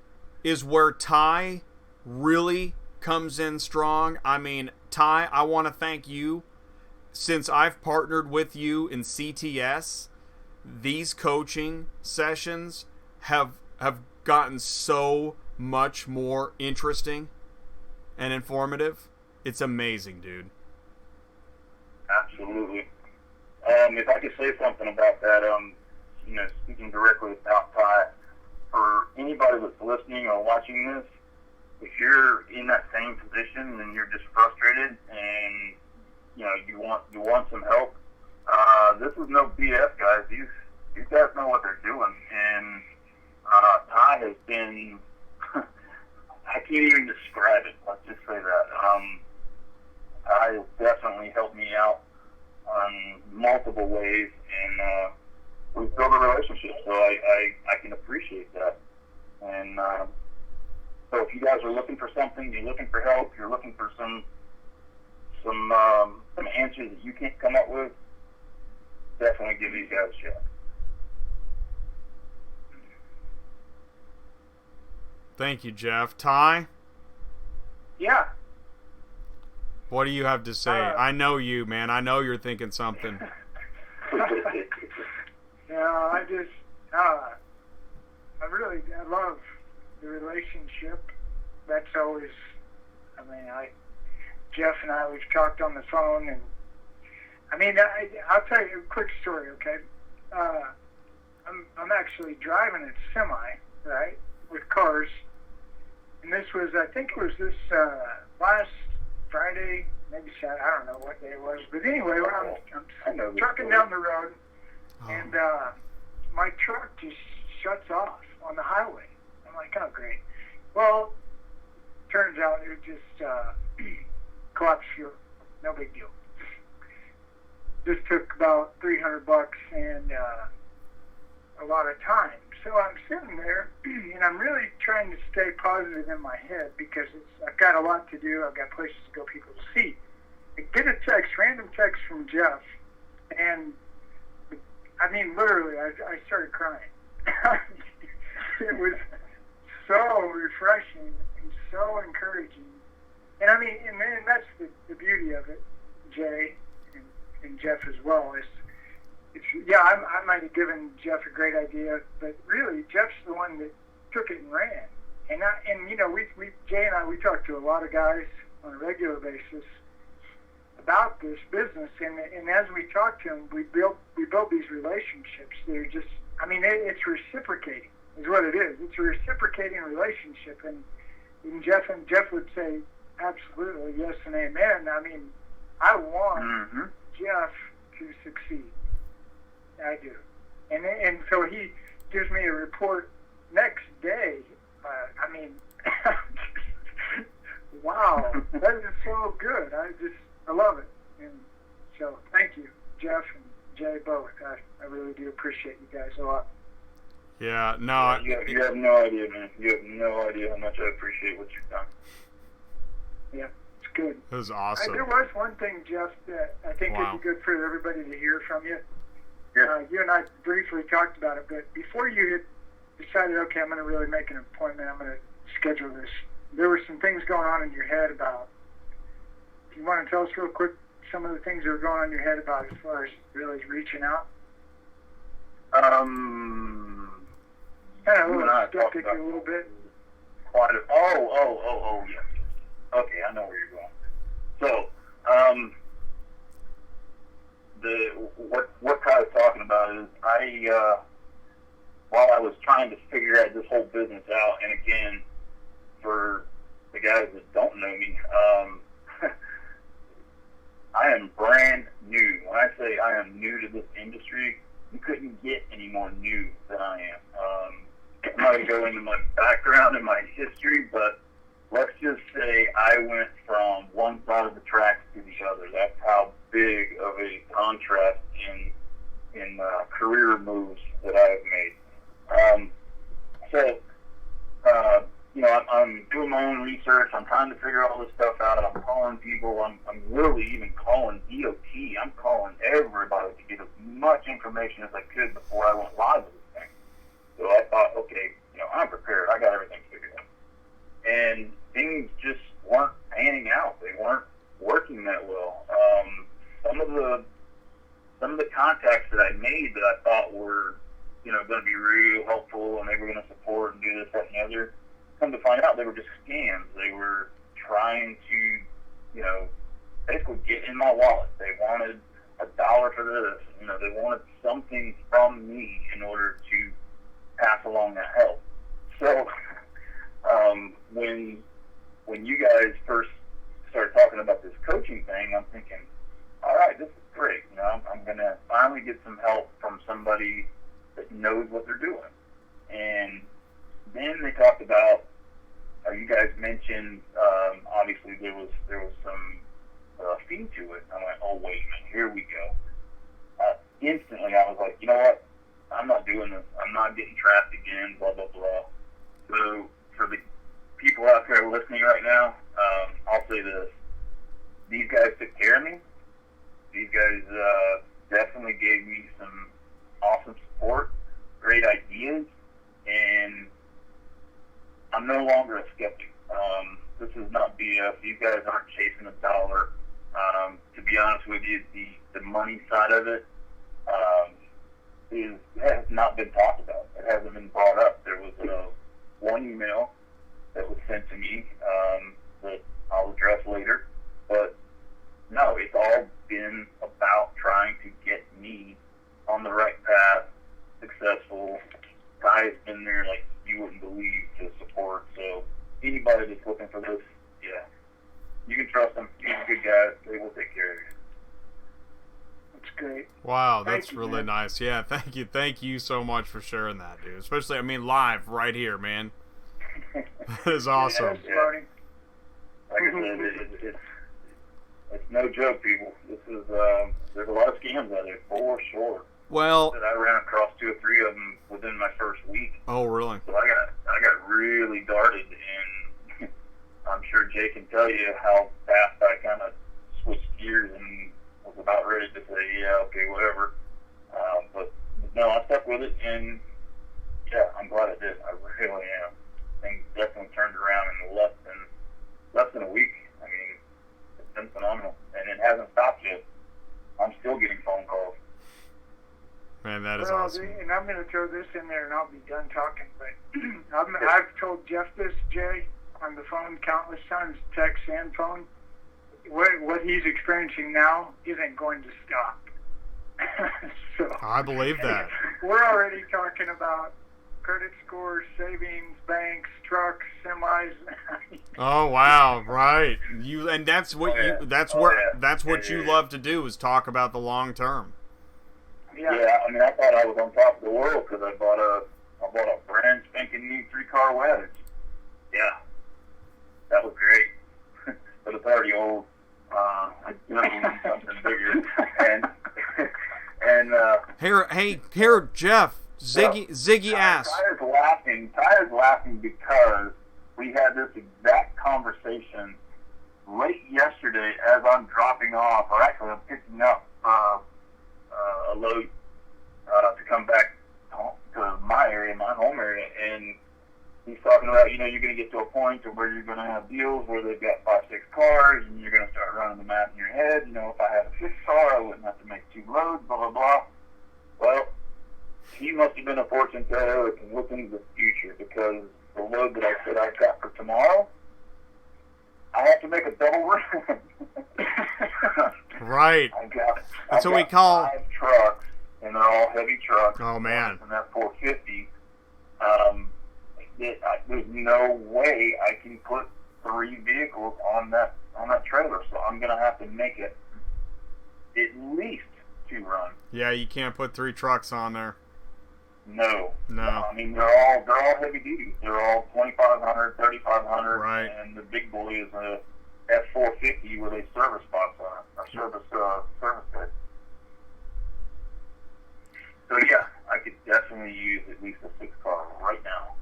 is where Ty really comes in strong. I mean, Ty, I want to thank you. Since I've partnered with you in CTS, these coaching sessions have gotten so much more interesting and informative. It's amazing, dude. Absolutely. If I could say something about that, speaking directly about Ty, for anybody that's listening or watching this, if you're in that same position and you're just frustrated and you want some help, this is no BS, guys. These guys know what they're doing, and Ty has been I can't even describe it. Let's just say that. Ty has definitely helped me out on multiple ways, and we've built a relationship, so I can appreciate that. And so if you guys are looking for something, you're looking for help, you're looking for some answers that you can't come up with, definitely give these guys a shot. Thank you, Jeff. Ty? Yeah. What do you have to say? I know you, man. I know you're thinking something. I love the relationship. That's always, Jeff and I, we've talked on the phone, and I'll tell you a quick story, okay? I'm actually driving a semi, right, with cars. And this was, I think it was this last Friday, maybe Saturday, I don't know what day it was. But anyway, when I'm trucking down the road, and my truck just shuts off on the highway. I'm like, oh, great. Well, turns out it was just collapsed fuel. No big deal. Just took about $300 and a lot of time. So I'm sitting there, and I'm really trying to stay positive in my head because I've got a lot to do. I've got places to go, people to see. I get a text, random text from Jeff, and I mean, literally, I started crying. It was so refreshing and so encouraging. And I mean, and that's the beauty of it, Jay and Jeff as well. I might have given Jeff a great idea, but really, Jeff's the one that took it and ran. And you know, Jay and I talk to a lot of guys on a regular basis about this business, and as we talk to them, we build these relationships. They're just, I mean, it's reciprocating, is what it is. It's a reciprocating relationship, and Jeff would say, absolutely, yes and amen. I mean, I want Jeff to succeed. I do. And so he gives me a report next day. I mean, wow, that is so good. I love it. And so thank you, Jeff and Jay both. I really do appreciate you guys a lot. Yeah, no. You have no idea, man. You have no idea how much I appreciate what you've done. Yeah, it's good. It was awesome. There was one thing, Jeff, that I think would be good for everybody to hear from you. Yeah. You and I briefly talked about it, but before you had decided, okay, I'm going to really make an appointment, I'm going to schedule this, there were some things going on in your head about, do you want to tell us real quick some of the things that were going on in your head about as far as really reaching out? Kind of a little skeptic a little bit. Yes. Okay, I know where you're going. So, what Ty was talking about is while I was trying to figure out this whole business out, and again, for the guys that don't know me, I am brand new. When I say I am new to this industry, you couldn't get any more new than I am. I'm not going to go into my background and my history, but let's just say I went from one side of the tracks to the other. That's how big of a contrast in career moves that I have made. You know, I'm doing my own research. I'm trying to figure all this stuff out. I'm calling people. I'm literally even calling DOT. I'm calling everybody to get as much information as I could before I went live with this thing. So I thought, okay, you know, I'm prepared. I got everything figured out. And things just weren't panning out. They weren't working that well. Some of the contacts that I made that I thought were, you know, going to be real helpful and they were going to support and do this, that, and the other, come to find out they were just scams. They were trying to, you know, basically get in my wallet. They wanted $1 for this. You know, they wanted something from me in order to pass along that help. So when you guys first started talking about this coaching thing, I'm thinking, all right, this is great. You know, I'm going to finally get some help from somebody that knows what they're doing. And then they talked about, you guys mentioned, obviously there was some fee to it. I went, oh, wait a minute, here we go. Instantly, I was like, you know what? I'm not doing this. I'm not getting trapped again, blah, blah, blah. So for the people out there listening right now, I'll say this. These guys took care of me. These guys definitely gave me some awesome support, great ideas, and I'm no longer a skeptic. This is not BS. These guys aren't chasing a dollar. To be honest with you, the money side of it has not been talked about. It hasn't been brought up. There was one email that was sent to me that I'll address later, but no, it's all been about trying to get me on the right path successful. Ty has been there like you wouldn't believe to support. So anybody that's looking for this, yeah, you can trust them. He's a good guy. They will take care of you. That's great. Wow, Thank that's you, really man. nice. Yeah, thank you. Thank you so much for sharing that, dude. Especially, I mean, live right here, man. That is awesome. Testimony. Like I said, it's no joke, people. This is there's a lot of scams out there for sure. Well, That I ran across 2 or 3 of them within my first week. oh, really? So I got really darted, and I'm sure Jay can tell you how fast I kind of switched gears and was about ready to say, yeah, okay, whatever. But no, I stuck with it, and yeah, I'm glad I did. I really am. Things definitely turned around in less than a week. I mean, it's been phenomenal, and it hasn't stopped yet. I'm still getting phone calls. Man, that is Well, awesome. and I'm going to throw this in there, and I'll be done talking. But I've told Jeff this, Jay, on the phone countless times, text and phone. What he's experiencing now isn't going to stop. So I believe that. we're already talking about credit scores, savings, banks, trucks, semis. Oh wow, right. And that's what Oh, yeah. that's Oh, what yeah. that's what Yeah, you yeah. love to do is talk about the long term. Yeah, I mean, I thought I was on top of the world because I bought a brand spanking new 3-car wedge. Yeah, that was great, but it's already old. I definitely need something bigger. And Here, Jeff. Ziggy asked. Tyler's laughing because we had this exact conversation late yesterday as I'm dropping off, or actually I'm picking up a load to come back home, to my area, my home area, and he's talking about, you're going to get to a point to where you're going to have deals where they've got 5, 6 cars, and you're going to start running the math in your head. If I had a 5th car, I wouldn't have to make 2 loads, blah, blah, blah. Well, he must have been a fortune teller that can look into the future, because the load that I said I got for tomorrow, I have to make a double run. Right. That's what we call 5 trucks, and they're all heavy trucks. Oh man. And that 450. There's no way I can put 3 vehicles on that trailer, so I'm gonna have to make it at least 2 runs. Yeah, you can't put 3 trucks on there. No. No. I mean, they're all heavy duty. They're all 2,500, 3,500, Right. And the big boy is a F450 with a service box on it, a service bed. So yeah, I could definitely use at least a 6 car right now.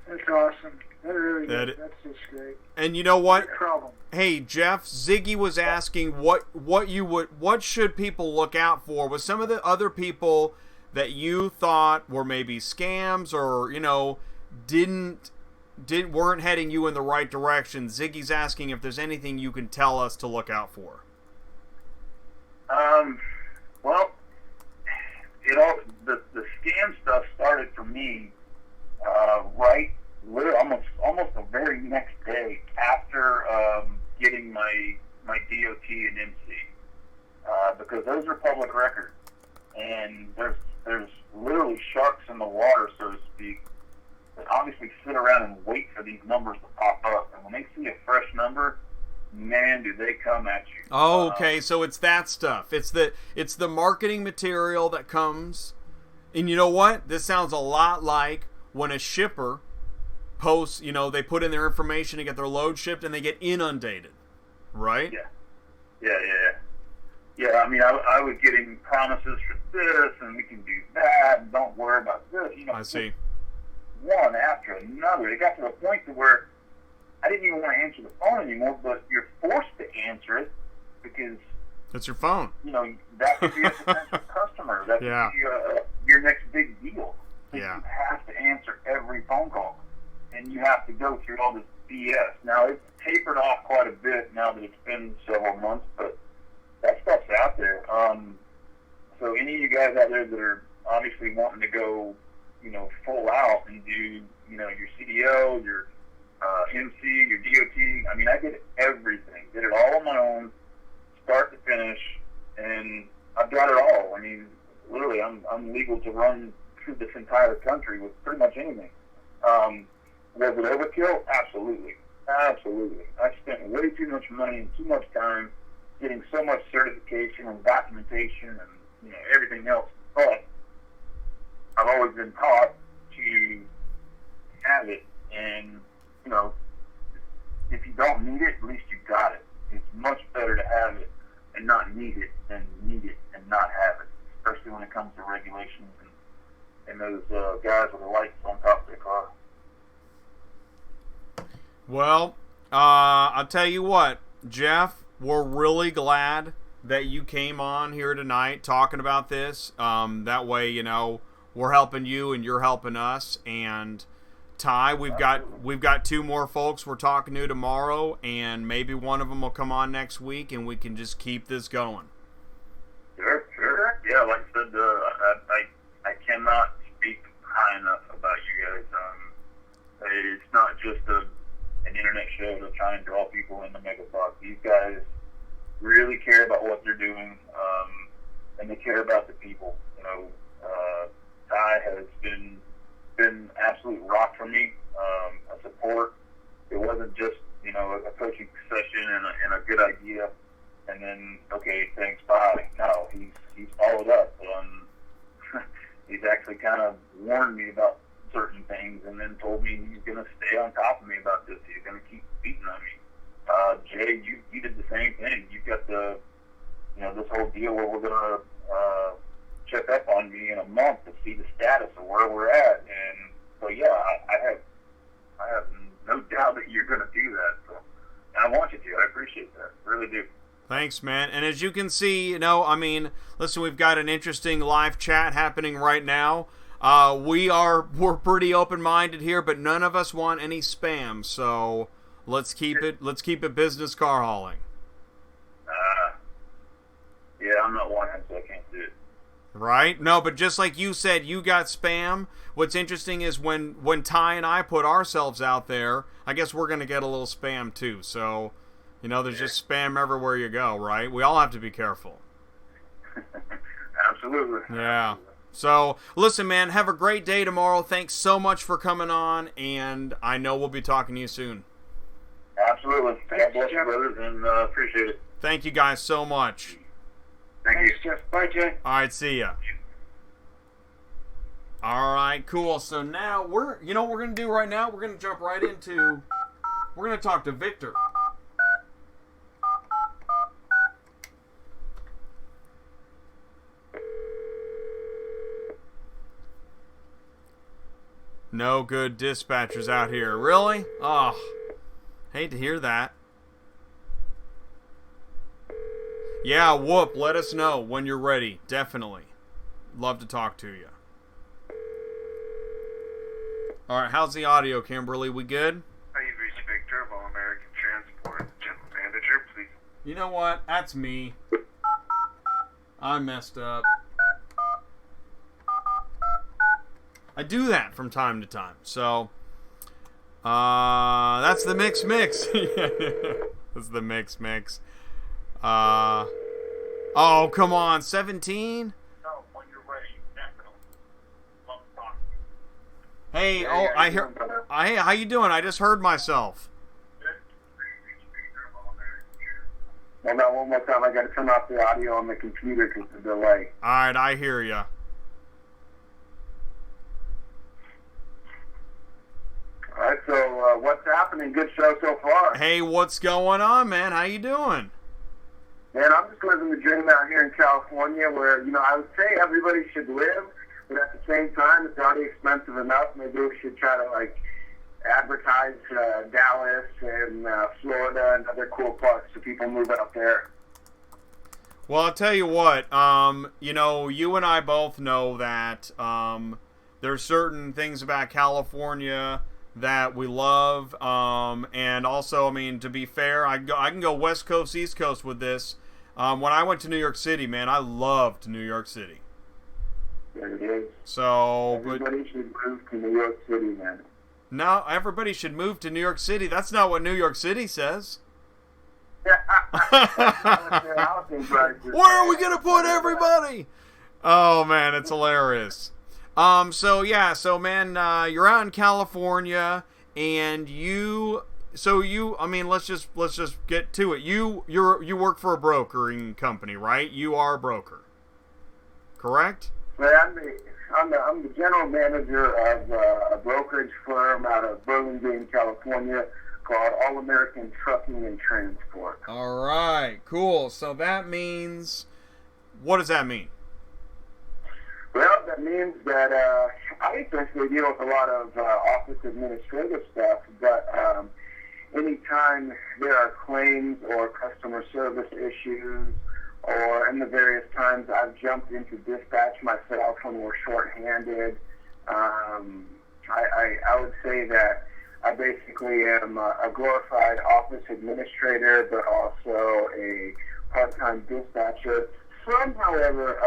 That's awesome. That really That- is. That's just great. And you know what? No problem. Hey Jeff, Ziggy was asking what should people look out for with some of the other people that you thought were maybe scams or weren't heading you in the right direction. Ziggy's asking if there's anything you can tell us to look out for. Well, the scam stuff started for me almost the very next day after getting my DOT and MC, because those are public record, and there's literally sharks in the water, so to speak, that obviously sit around and wait for these numbers to pop up, and when they see a fresh number, man, do they come at you. Oh, okay, so it's that stuff. It's the marketing material that comes. And you know what? This sounds a lot like when a shipper posts, they put in their information to get their load shipped and they get inundated. Right? Yeah, I mean, I was getting promises for this, and we can do that, and don't worry about this. I see. One after another. It got to the point to where I didn't even want to answer the phone anymore, but you're forced to answer it because It's your phone. That could be a potential customer. That could be your next big deal. So Yeah. you have to answer every phone call, and you have to go through all this BS. Now, it's tapered off quite a bit now that it's been several months, but that stuff's out there. So any of you guys out there that are obviously wanting to go, full out and do, your CDO, your MC, your DOT. I mean, I did everything. Did it all on my own, start to finish, and I've got it all. I mean, literally, I'm legal to run through this entire country with pretty much anything. Was it overkill? Absolutely. Absolutely. I spent way too much money and too much time getting so much certification and documentation and everything else. But I've always been taught to have it, and if you don't need it, at least you got it. It's much better to have it and not need it than need it and not have it, especially when it comes to regulations and those guys with the lights on top of their car. Well, I'll tell you what, Jeff, we're really glad that you came on here tonight talking about this. That way, we're helping you and you're helping us. And Ty, we've got 2 more folks we're talking to tomorrow, and maybe one of them will come on next week, and we can just keep this going. Sure. Yeah, like I said, I cannot speak high enough about you guys. It's not just an internet show to try and draw people into Megabox. These guys really care about what they're doing, and they care about the people. Ty has been absolute rock for me, a support. It wasn't just a coaching session and a good idea, and then okay, thanks, bye. No, he's followed up. He's actually kind of warned me about certain things, and then told me he's going to stay on top of me about this. He's going to keep beating on me. Jay, you did the same thing. You've got this whole deal where we're going to check up on me in a month to see the status of where we're at. And so, yeah, I have no doubt that you're going to do that. So, and I want you to. I appreciate that. Really do. Thanks, man. And as you can see, listen, we've got an interesting live chat happening right now. We're pretty open-minded here, but none of us want any spam. So let's keep it business car hauling. Yeah, I'm not watching, so I can't do it. Right? No, but just like you said, you got spam. What's interesting is when Ty and I put ourselves out there, I guess we're going to get a little spam too. So, there's just spam everywhere you go, right? We all have to be careful. Absolutely. Yeah. Absolutely. So, listen, man, have a great day tomorrow. Thanks so much for coming on, and I know we'll be talking to you soon. Absolutely. God bless you, brothers, and appreciate it. Thank you guys so much. Thanks, Jeff. Bye, Jay. All right, see ya. All right, cool. So now what we're going to do right now? We're going to jump right into, we're going to talk to Victor. No good dispatchers out here. Really? Oh, hate to hear that. Yeah, whoop. Let us know when you're ready. Definitely. Love to talk to you. All right, how's the audio, Kimberly? We good? Hi, you've reached Victor of All American Transport, General Manager. Please. You know what? That's me. I messed up. I do that from time to time. So, that's the mix. That's the mix. Oh, come on. 17? No, when you're ready, definitely. Hey, Yeah, I hear. Hey, how you doing? I just heard myself. Well, now one more time, I got to turn off the audio on the computer because of the delay. All right, I hear you. All right, so what's happening? Good show so far. Hey, what's going on, man? How you doing? Man, I'm just living the dream out here in California where, I would say everybody should live, but at the same time, it's already expensive enough. Maybe we should try to, advertise Dallas and Florida and other cool parts so people move out there. Well, I'll tell you what, you and I both know that there's certain things about California that we love, and also, to be fair, I can go West Coast, East Coast with this. When I went to New York City, man, I loved New York City. There it is. So, everybody should move to New York City, man. No, everybody should move to New York City. That's not what New York City says. Where are we going to put everybody? Oh man, it's hilarious. So man, you're out in California, and I mean, let's just get to it. You work for a brokering company, right? You are a broker, correct? Well, I'm the general manager of a brokerage firm out of Burlingame, California, called All American Trucking and Transport. All right, cool. So that means, what does that mean? Well, that means that I essentially deal with a lot of office administrative stuff, but anytime there are claims or customer service issues, or in the various times I've jumped into dispatch myself when we're shorthanded, I would say that I basically am a glorified office administrator, but also a part-time dispatcher. Some, however,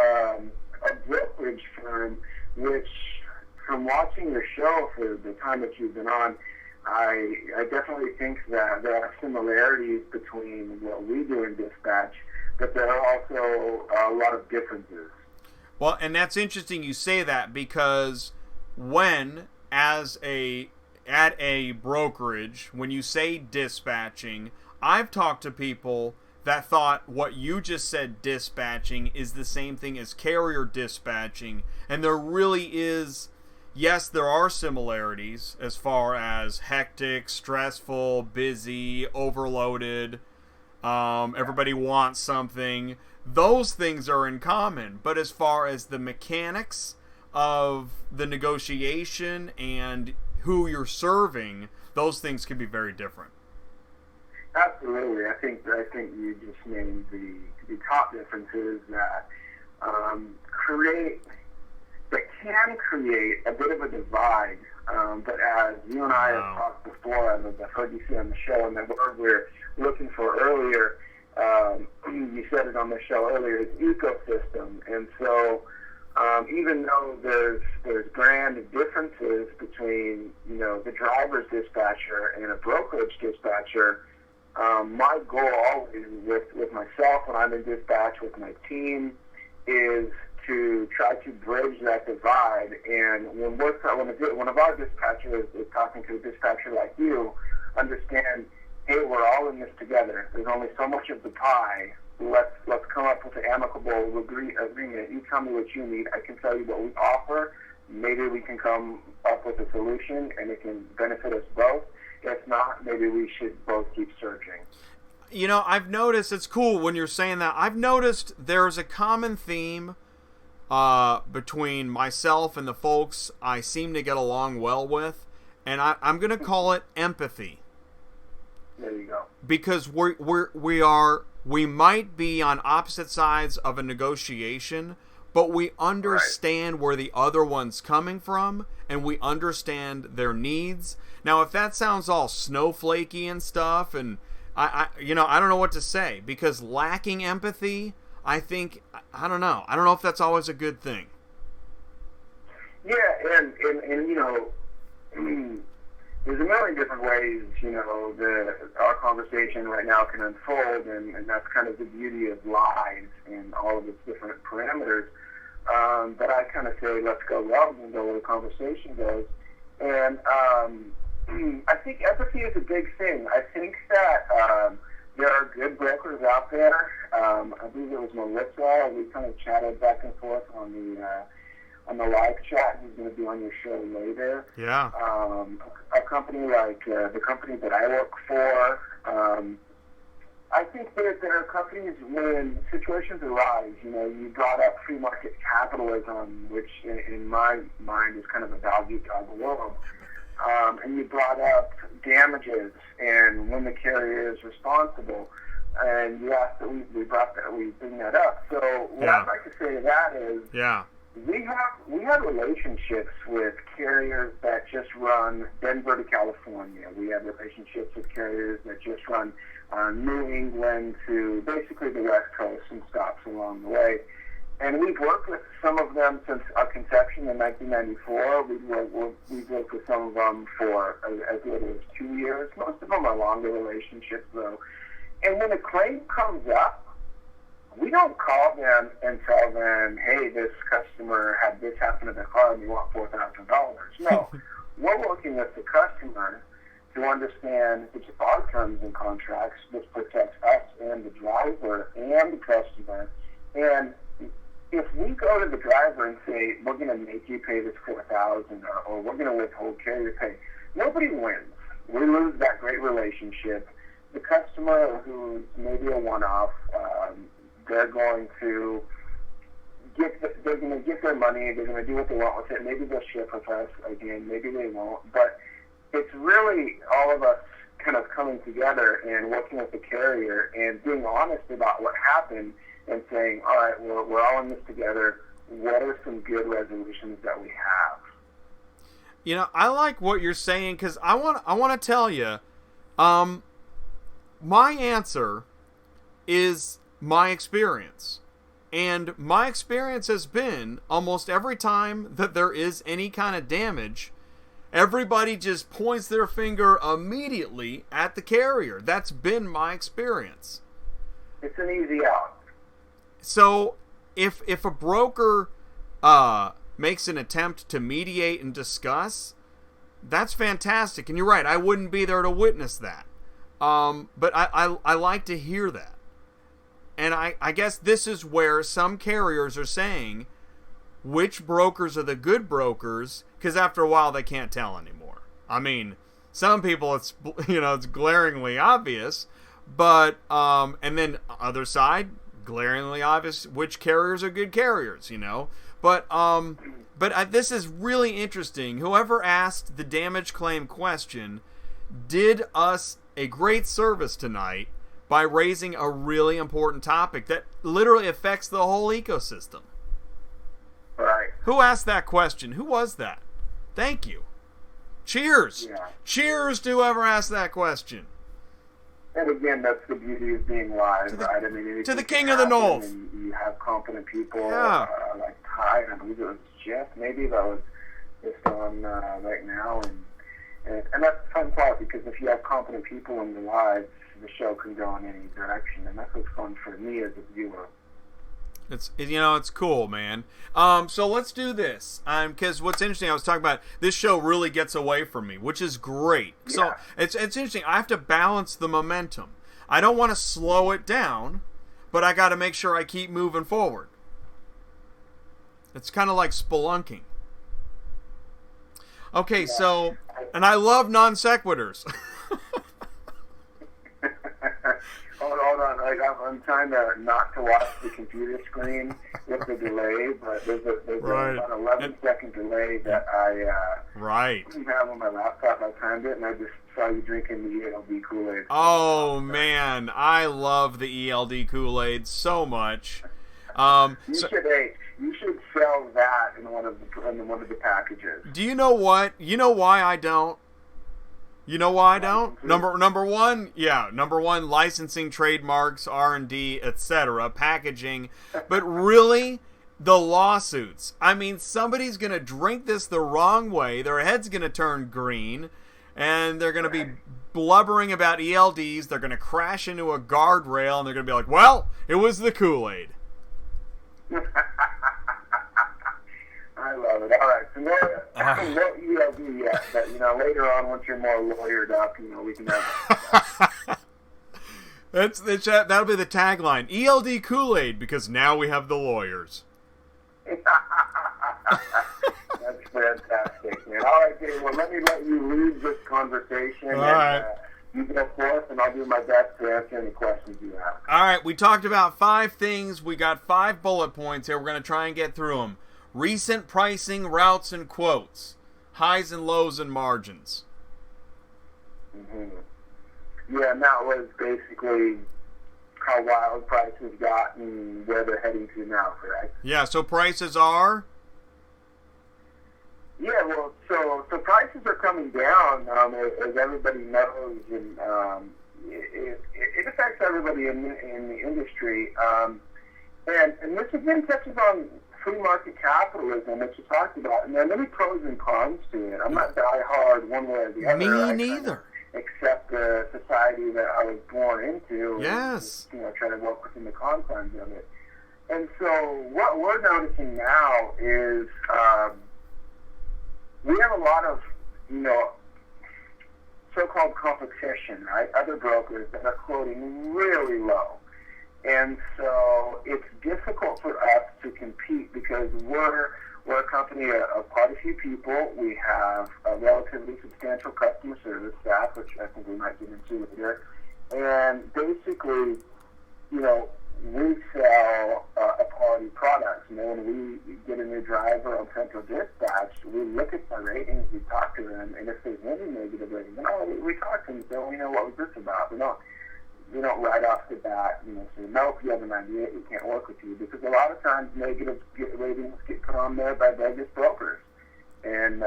a brokerage firm, which from watching your show for the time that you've been on, I definitely think that there are similarities between what we do in dispatch, but there are also a lot of differences. Well, and that's interesting you say that, because when, at a brokerage, when you say dispatching, I've talked to people that thought what you just said, dispatching, is the same thing as carrier dispatching. And there really is, yes, there are similarities as far as hectic, stressful, busy, overloaded, everybody wants something. Those things are in common. But as far as the mechanics of the negotiation and who you're serving, those things can be very different. Absolutely. I think you just named the top differences that can create a bit of a divide. But as you and I have talked before, and I've heard you say on the show, and the word we're looking for earlier, you said it on the show earlier, is ecosystem. And so even though there's grand differences between, the driver's dispatcher and a brokerage dispatcher, my goal always with myself when I'm in dispatch with my team is to try to bridge that divide. And when one of our dispatchers is talking to a dispatcher like you, understand, hey, we're all in this together. There's only so much of the pie. Let's come up with an amicable agreement. You tell me what you need. I can tell you what we offer. Maybe we can come up with a solution, and it can benefit us both. If not, maybe we should both keep searching. I've noticed, it's cool when you're saying that. I've noticed there's a common theme between myself and the folks I seem to get along well with, and I'm going to call it empathy. There you go. Because we might be on opposite sides of a negotiation, but we understand where the other one's coming from, and we understand their needs. Now, if that sounds all snowflakey and stuff, and I don't know what to say, because lacking empathy, I don't know if that's always a good thing. Yeah, and there's a million different ways, our conversation right now can unfold, and that's kind of the beauty of live and all of its different parameters. But I kind of say, let's go love and go where the conversation goes. And I think empathy is a big thing. I think that there are good brokers out there. I believe it was Melissa. We kind of chatted back and forth on the live chat. Who's going to be on your show later? Yeah. A company like the company that I work for. I think that there are companies when situations arise. You brought up free market capitalism, which in my mind is kind of a dog-eat-dog world. And you brought up damages and when the carrier is responsible. And you asked that we bring that up. So what I'd like to say to that is, we have relationships with carriers that just run Denver to California. We have relationships with carriers that just run New England to basically the West Coast and stops along the way. And we've worked with some of them since our conception in 1994. We've worked with some of them for as little as 2 years. Most of them are longer relationships, though. And when a claim comes up, we don't call them and tell them, hey, this customer had this happen to their car and you want $4,000. No, we're working with the customer to understand which of our terms and contracts, which protects us and the driver and the customer. And if we go to the driver and say, we're going to make you pay this $4,000 or we're going to withhold carrier pay, nobody wins. We lose that great relationship. The customer who's maybe a one-off, they're going to get their money. They're going to do what they want with it. Maybe they'll ship with us again. Maybe they won't. But it's really all of us kind of coming together and working with the carrier and being honest about what happened and saying, all right, we're all in this together. What are some good resolutions that we have? You know, I like what you're saying because I want to tell you, my answer is my experience. And my experience has been almost every time that there is any kind of damage, everybody just points their finger immediately at the carrier. That's been my experience. It's an easy out. So if a broker makes an attempt to mediate and discuss, that's fantastic. And you're right, I wouldn't be there to witness that. But I like to hear that. And I guess this is where some carriers are saying which brokers are the good brokers, because after a while they can't tell anymore. I mean, some people it's glaringly obvious, but and then other side, glaringly obvious which carriers are good carriers, But this is really interesting. Whoever asked the damage claim question did us a great service tonight by raising a really important topic that literally affects the whole ecosystem. Right. Who asked that question? Who was that? Thank you. Cheers. Yeah. Cheers to whoever asked that question. And again, that's the beauty of being live, right? I mean, to the king of the north. You have competent people like Ty, and I believe it was Jeff, maybe that was just on right now, and that's the fun part, because if you have competent people in the live, the show can go in any direction, and that's what's fun for me as a viewer. It's cool, man. So let's do this. Because what's interesting, I was talking about, this show really gets away from me, which is great. Yeah. So it's interesting. I have to balance the momentum. I don't want to slow it down, but I got to make sure I keep moving forward. It's kind of like spelunking. Okay, so, and I love non sequiturs. Hold on. I'm trying not to watch the computer screen with the delay, but there's about an 11-second delay that I didn't have on my laptop. I timed it, and I just saw you drinking the ELD Kool-Aid. Oh, man. I love the ELD Kool-Aid so much. You should sell that in one of the packages. Do you know what? You know why I don't? You know why I don't? Number one, licensing, trademarks, R&D, etc., packaging. But really, the lawsuits. I mean, somebody's going to drink this the wrong way. Their head's going to turn green, and they're going to be blubbering about ELDs. They're going to crash into a guardrail, and they're going to be like, well, it was the Kool-Aid. I love it. All right, so no ELD yet, but later on, once you're more lawyered up, we can have. That'll be the tagline: ELD Kool-Aid, because now we have the lawyers. That's fantastic, man. All right, Dave. Well, let you lead this conversation. All right. You go forth, and I'll do my best to answer any questions you have. All right. We talked about 5 things. We got 5 bullet points here. We're going to try and get through them. Recent pricing, routes, and quotes. Highs and lows and margins. Mm-hmm. Yeah, and that was basically how wild prices got and where they're heading to now, correct? Yeah, so prices are? Yeah, well, so prices are coming down, as everybody knows, and it affects everybody in the industry. And this again touches on free market capitalism, which you talked about, and there are many pros and cons to it. I'm not die hard one way or the other. Me neither. Accept the society that I was born into. Yes. And, try to work within the confines of it. And so what we're noticing now is we have a lot of, so-called competition, right? Other brokers that are quoting really low. And so it's difficult for us to compete because we're a company of quite a few people. We have a relatively substantial customer service staff, which I think we might get into later. And basically, we sell a quality product. When we get a new driver on Central Dispatch, we look at the ratings, we talk to them, and if there's any negative ratings, we talk to them and say, what was this about? We don't right off the bat, say, nope, you have an idea, we can't work with you, because a lot of times negative ratings get put on there by Vegas brokers. And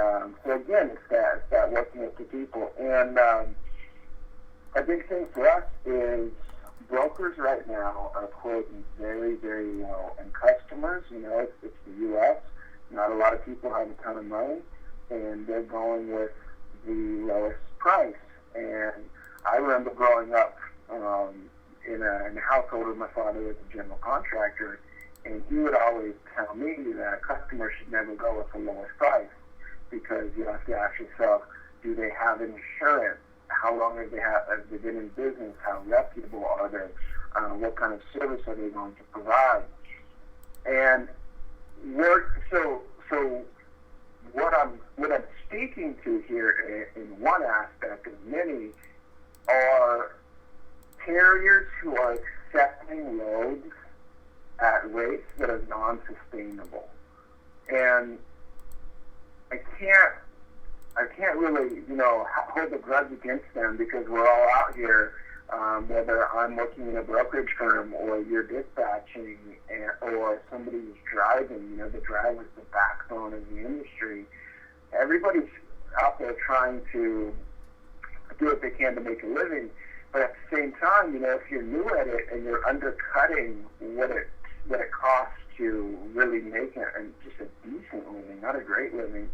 so again, it's that working with the people. And a big thing for us is brokers right now are quoting very, very low. And customers, it's the U.S., not a lot of people have a ton of money, and they're going with the lowest price. And I remember growing up in a household where my father was a general contractor, and he would always tell me that customers should never go with the lowest price because you have to ask yourself, do they have insurance? How long have they been in business? How reputable are they? What kind of service are they going to provide? And so what I'm speaking to here in one aspect of many are carriers who are accepting loads at rates that are non-sustainable. And I can't really, hold a grudge against them because we're all out here, whether I'm working in a brokerage firm or you're dispatching or somebody who's driving, the driver's the backbone of the industry. Everybody's out there trying to do what they can to make a living. But at the same time, if you're new at it and you're undercutting what it costs to really make just a decent living, not a great living,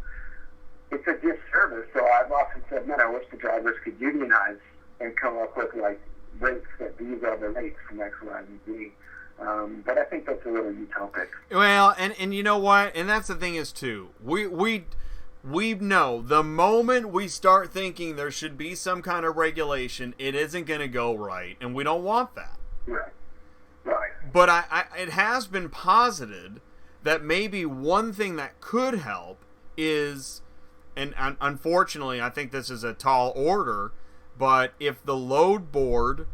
it's a disservice. So I've often said, man, I wish the drivers could unionize and come up with rates that these are the rates from X, Y, and Z. But I think that's a little utopic. Well, and you know what? And that's the thing is too. We know the moment we start thinking there should be some kind of regulation, it isn't going to go right, and we don't want that. Right. But it has been posited that maybe one thing that could help is, and unfortunately, I think this is a tall order, but if the load board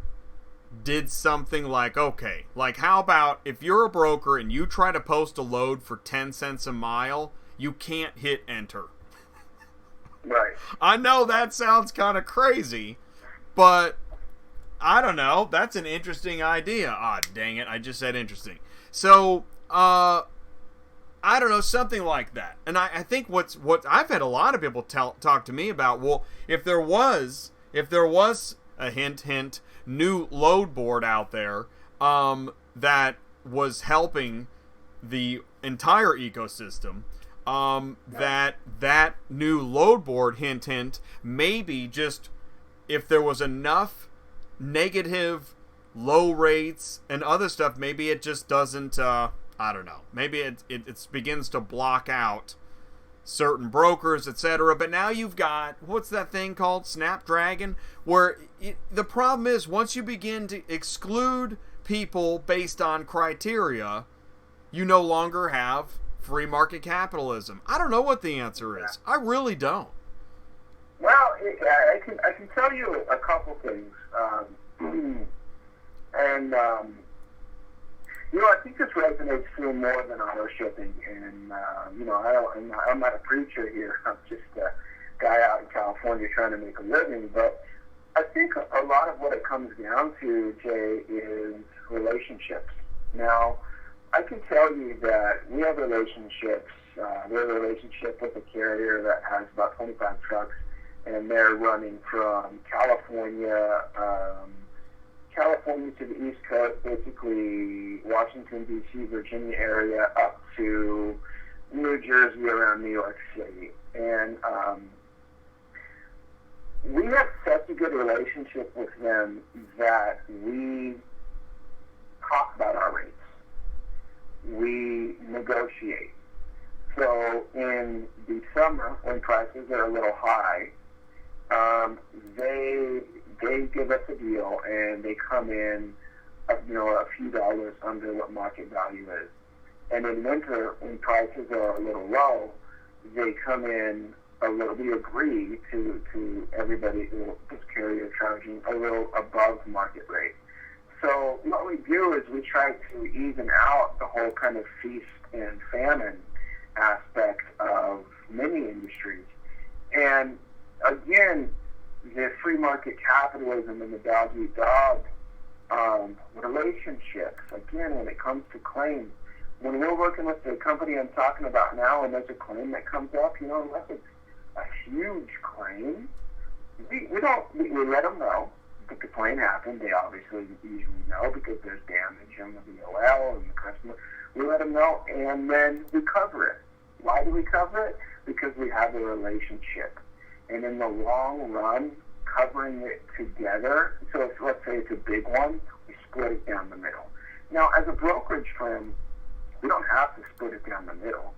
did something like, okay, like how about if you're a broker and you try to post a load for 10 cents a mile, you can't hit enter. Right. I know that sounds kind of crazy, but I don't know. That's an interesting idea. Ah, dang it. I just said interesting. So, I don't know, something like that. And I think what I've had a lot of people talk to me about, well, if there was a hint, new load board out there, that was helping the entire ecosystem, that new load board, hint, maybe just if there was enough negative low rates and other stuff, maybe it just doesn't, I don't know, maybe it begins to block out certain brokers, etc. But now you've got, what's that thing called, Snapdragon, where the problem is once you begin to exclude people based on criteria, you no longer have free market capitalism. I don't know what the answer is. I really don't. Well, I can tell you a couple things, and I think this resonates through more than auto shipping. And I'm not a preacher here. I'm just a guy out in California trying to make a living. But I think a lot of what it comes down to, Jay, is relationships. Now, I can tell you that we have relationships. We have a relationship with a carrier that has about 25 trucks, and they're running from California to the East Coast, basically Washington, D.C., Virginia area, up to New Jersey, around New York City. And we have such a good relationship with them that we talk about our rates. We negotiate. So in the summer, when prices are a little high, they give us a deal, and they come in, a few dollars under what market value is. And in winter, when prices are a little low, they come in a little. We agree to everybody, this carrier charging a little above market rate. So what we do is we try to even out the whole kind of feast and famine aspect of many industries. And again, the free market capitalism and the dog-eat-dog relationships, again, when it comes to claims, when we're working with the company I'm talking about now and there's a claim that comes up, unless it's a huge claim, we let them know that the claim happened. They obviously usually know because there's damage on the BOL and the customer. We let them know, and then we cover it. Why do we cover it? Because we have a relationship. And in the long run, covering it together, so if, let's say it's a big one, we split it down the middle. Now, as a brokerage firm, we don't have to split it down the middle.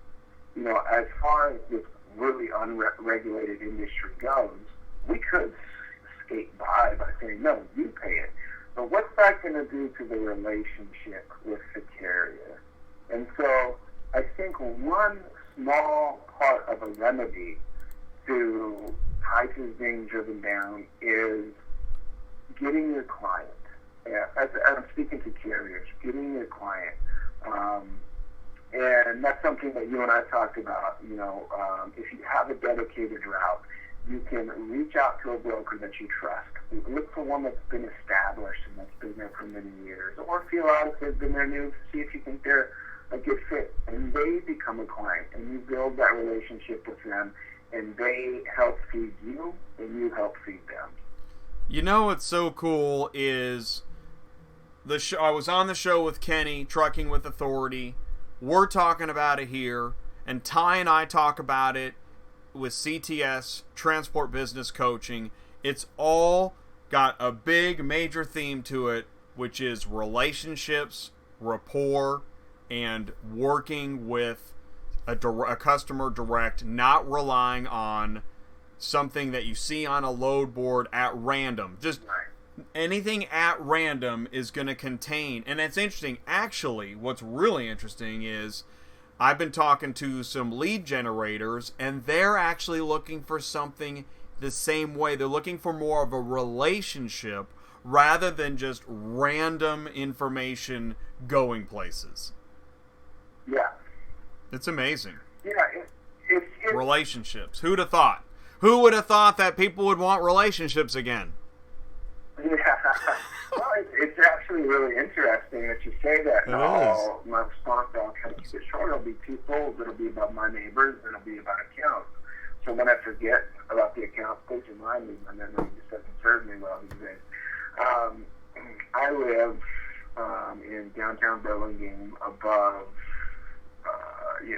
As far as this really unregulated industry goes, we could skate by saying, no, you pay it. But what's that going to do to the relationship with the carrier? And so I think one small part of a remedy to prices being driven down is getting your client, as I'm speaking to carriers, getting your client, and that's something that you and I talked about. If you have a dedicated route, you can reach out to a broker that you trust. Look for one that's been established and that's been there for many years, or feel out if they've been there new, see if you think they're a good fit, and they become a client, and you build that relationship with them, and they help feed you, and you help feed them. What's so cool is I was on the show with Kenny, Trucking with Authority. We're talking about it here, and Ty and I talk about it with CTS, Transport Business Coaching. It's all got a big major theme to it, which is relationships, rapport, and working with a customer direct, not relying on something that you see on a load board at random. Just anything at random is going to contain, and it's interesting. Actually, what's really interesting is I've been talking to some lead generators, and they're actually looking for something the same way. They're looking for more of a relationship rather than just random information going places. Yeah. It's amazing. Yeah, it's relationships. Who'd have thought? Who would have thought that people would want relationships again? Yeah. Well, it's actually really interesting that you say that. My response, I'll try to keep it short. It'll be twofold. It'll be about my neighbors, and it'll be about accounts. So when I forget about the accounts, please remind me. My memory just doesn't serve me well these days. I live in downtown Burlingame above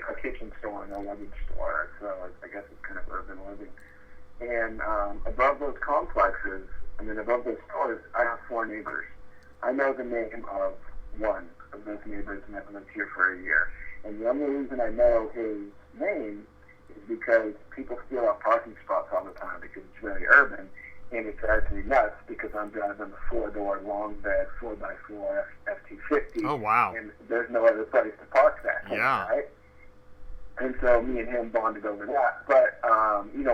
a kitchen store and a luggage store, so I guess it's kind of urban living. And above those complexes, above those stores, I have 4 neighbors. I know the name of one of those neighbors, and I've lived here for a year. And the only reason I know his name is because people steal our parking spots all the time because it's very urban, and it drives me nuts because I'm driving a 4-door long bed 4x4 F-250. Oh, wow. And there's no other place to park that. Yeah. Right? And so me and him bonded over that. But,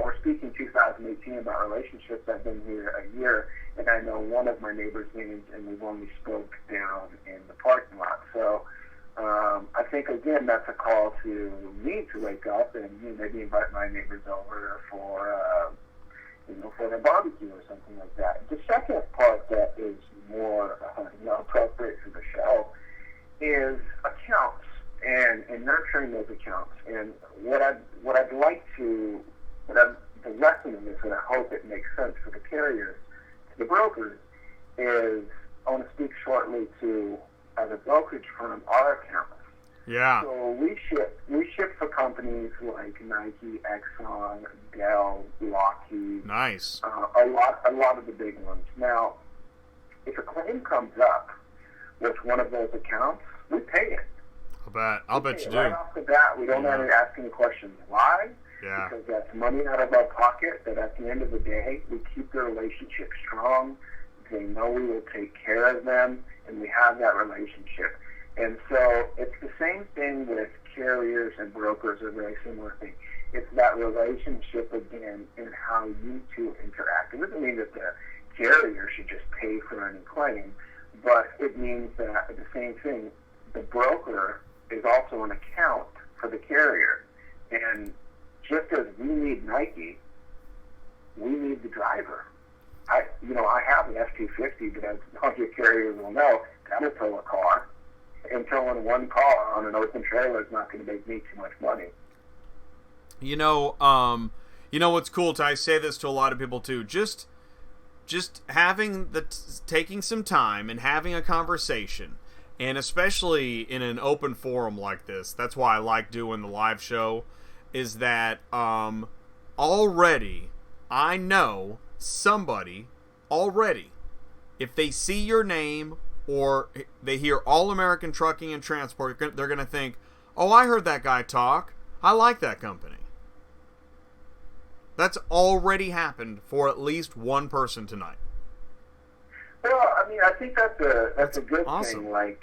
we're speaking 2018 about relationships. I've been here a year, and I know one of my neighbors' names, and we've only spoke down in the parking lot. So I think, again, that's a call to me to wake up and maybe invite my neighbors over for a barbecue or something like that. The second part that is more appropriate for the show is accounts and nurturing those accounts. And the lesson in this, and I hope it makes sense for the carriers, to the brokers, is I want to speak shortly to, as a brokerage firm, our accounts. Yeah. So we ship for companies like Nike, Exxon, Dell, Lockheed. Nice. a lot of the big ones. Now, if a claim comes up with one of those accounts, we pay it. I'll bet you do. Right off the bat, we don't ask any questions. Why? Yeah. Because that's money out of our pocket, that at the end of the day, we keep the relationship strong. They know we will take care of them, and we have that relationship. And so it's the same thing with carriers and brokers, a very similar thing. It's that relationship again in how you two interact. It doesn't mean that the carrier should just pay for any claim, but it means that the same thing, the broker is also an account for the carrier. And just as we need Nike, we need the driver. I have an F-250, but as all your carriers will know, that'll tow a car. And towing one car on an open trailer is not going to make me too much money. You know what's cool? I say this to a lot of people too. Just having taking some time and having a conversation, and especially in an open forum like this. That's why I like doing the live show. Is that already I know somebody already, if they see your name or they hear All American Trucking and Transport, they're going to think, oh, I heard that guy talk. I like that company. That's already happened for at least one person tonight. Well, I mean, I think that's a good awesome thing. Like,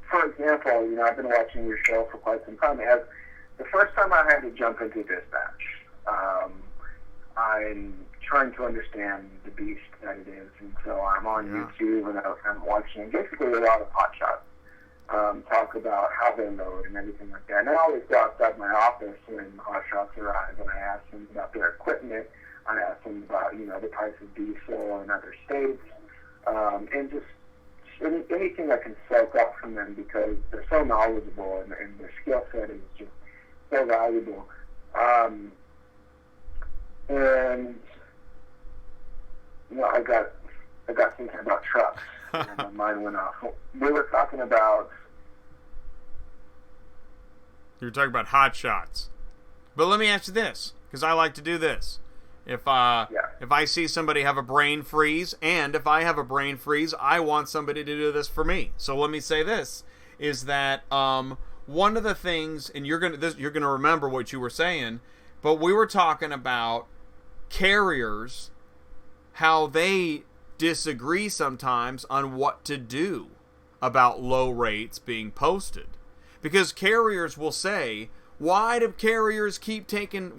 for example, I've been watching your show for quite some time. The first time I had to jump into dispatch, I'm trying to understand the beast that it is, and so I'm on YouTube and I'm watching basically a lot of hotshots talk about how they load and everything like that. And I always go outside my office when hotshots arrive and I ask them about their equipment. I ask them about the price of diesel in other states, and just anything I can soak up from them because they're so knowledgeable and their skill set is just so valuable. And I got thinking about trucks, and my mind went off. We were talking about. You were talking about hot shots, but let me ask you this, because I like to do this. If I see somebody have a brain freeze, and if I have a brain freeze, I want somebody to do this for me. So let me say this: is that one of the things, and you're gonna remember what you were saying, but we were talking about carriers, how they disagree sometimes on what to do about low rates being posted. Because carriers will say, why do other carriers keep taking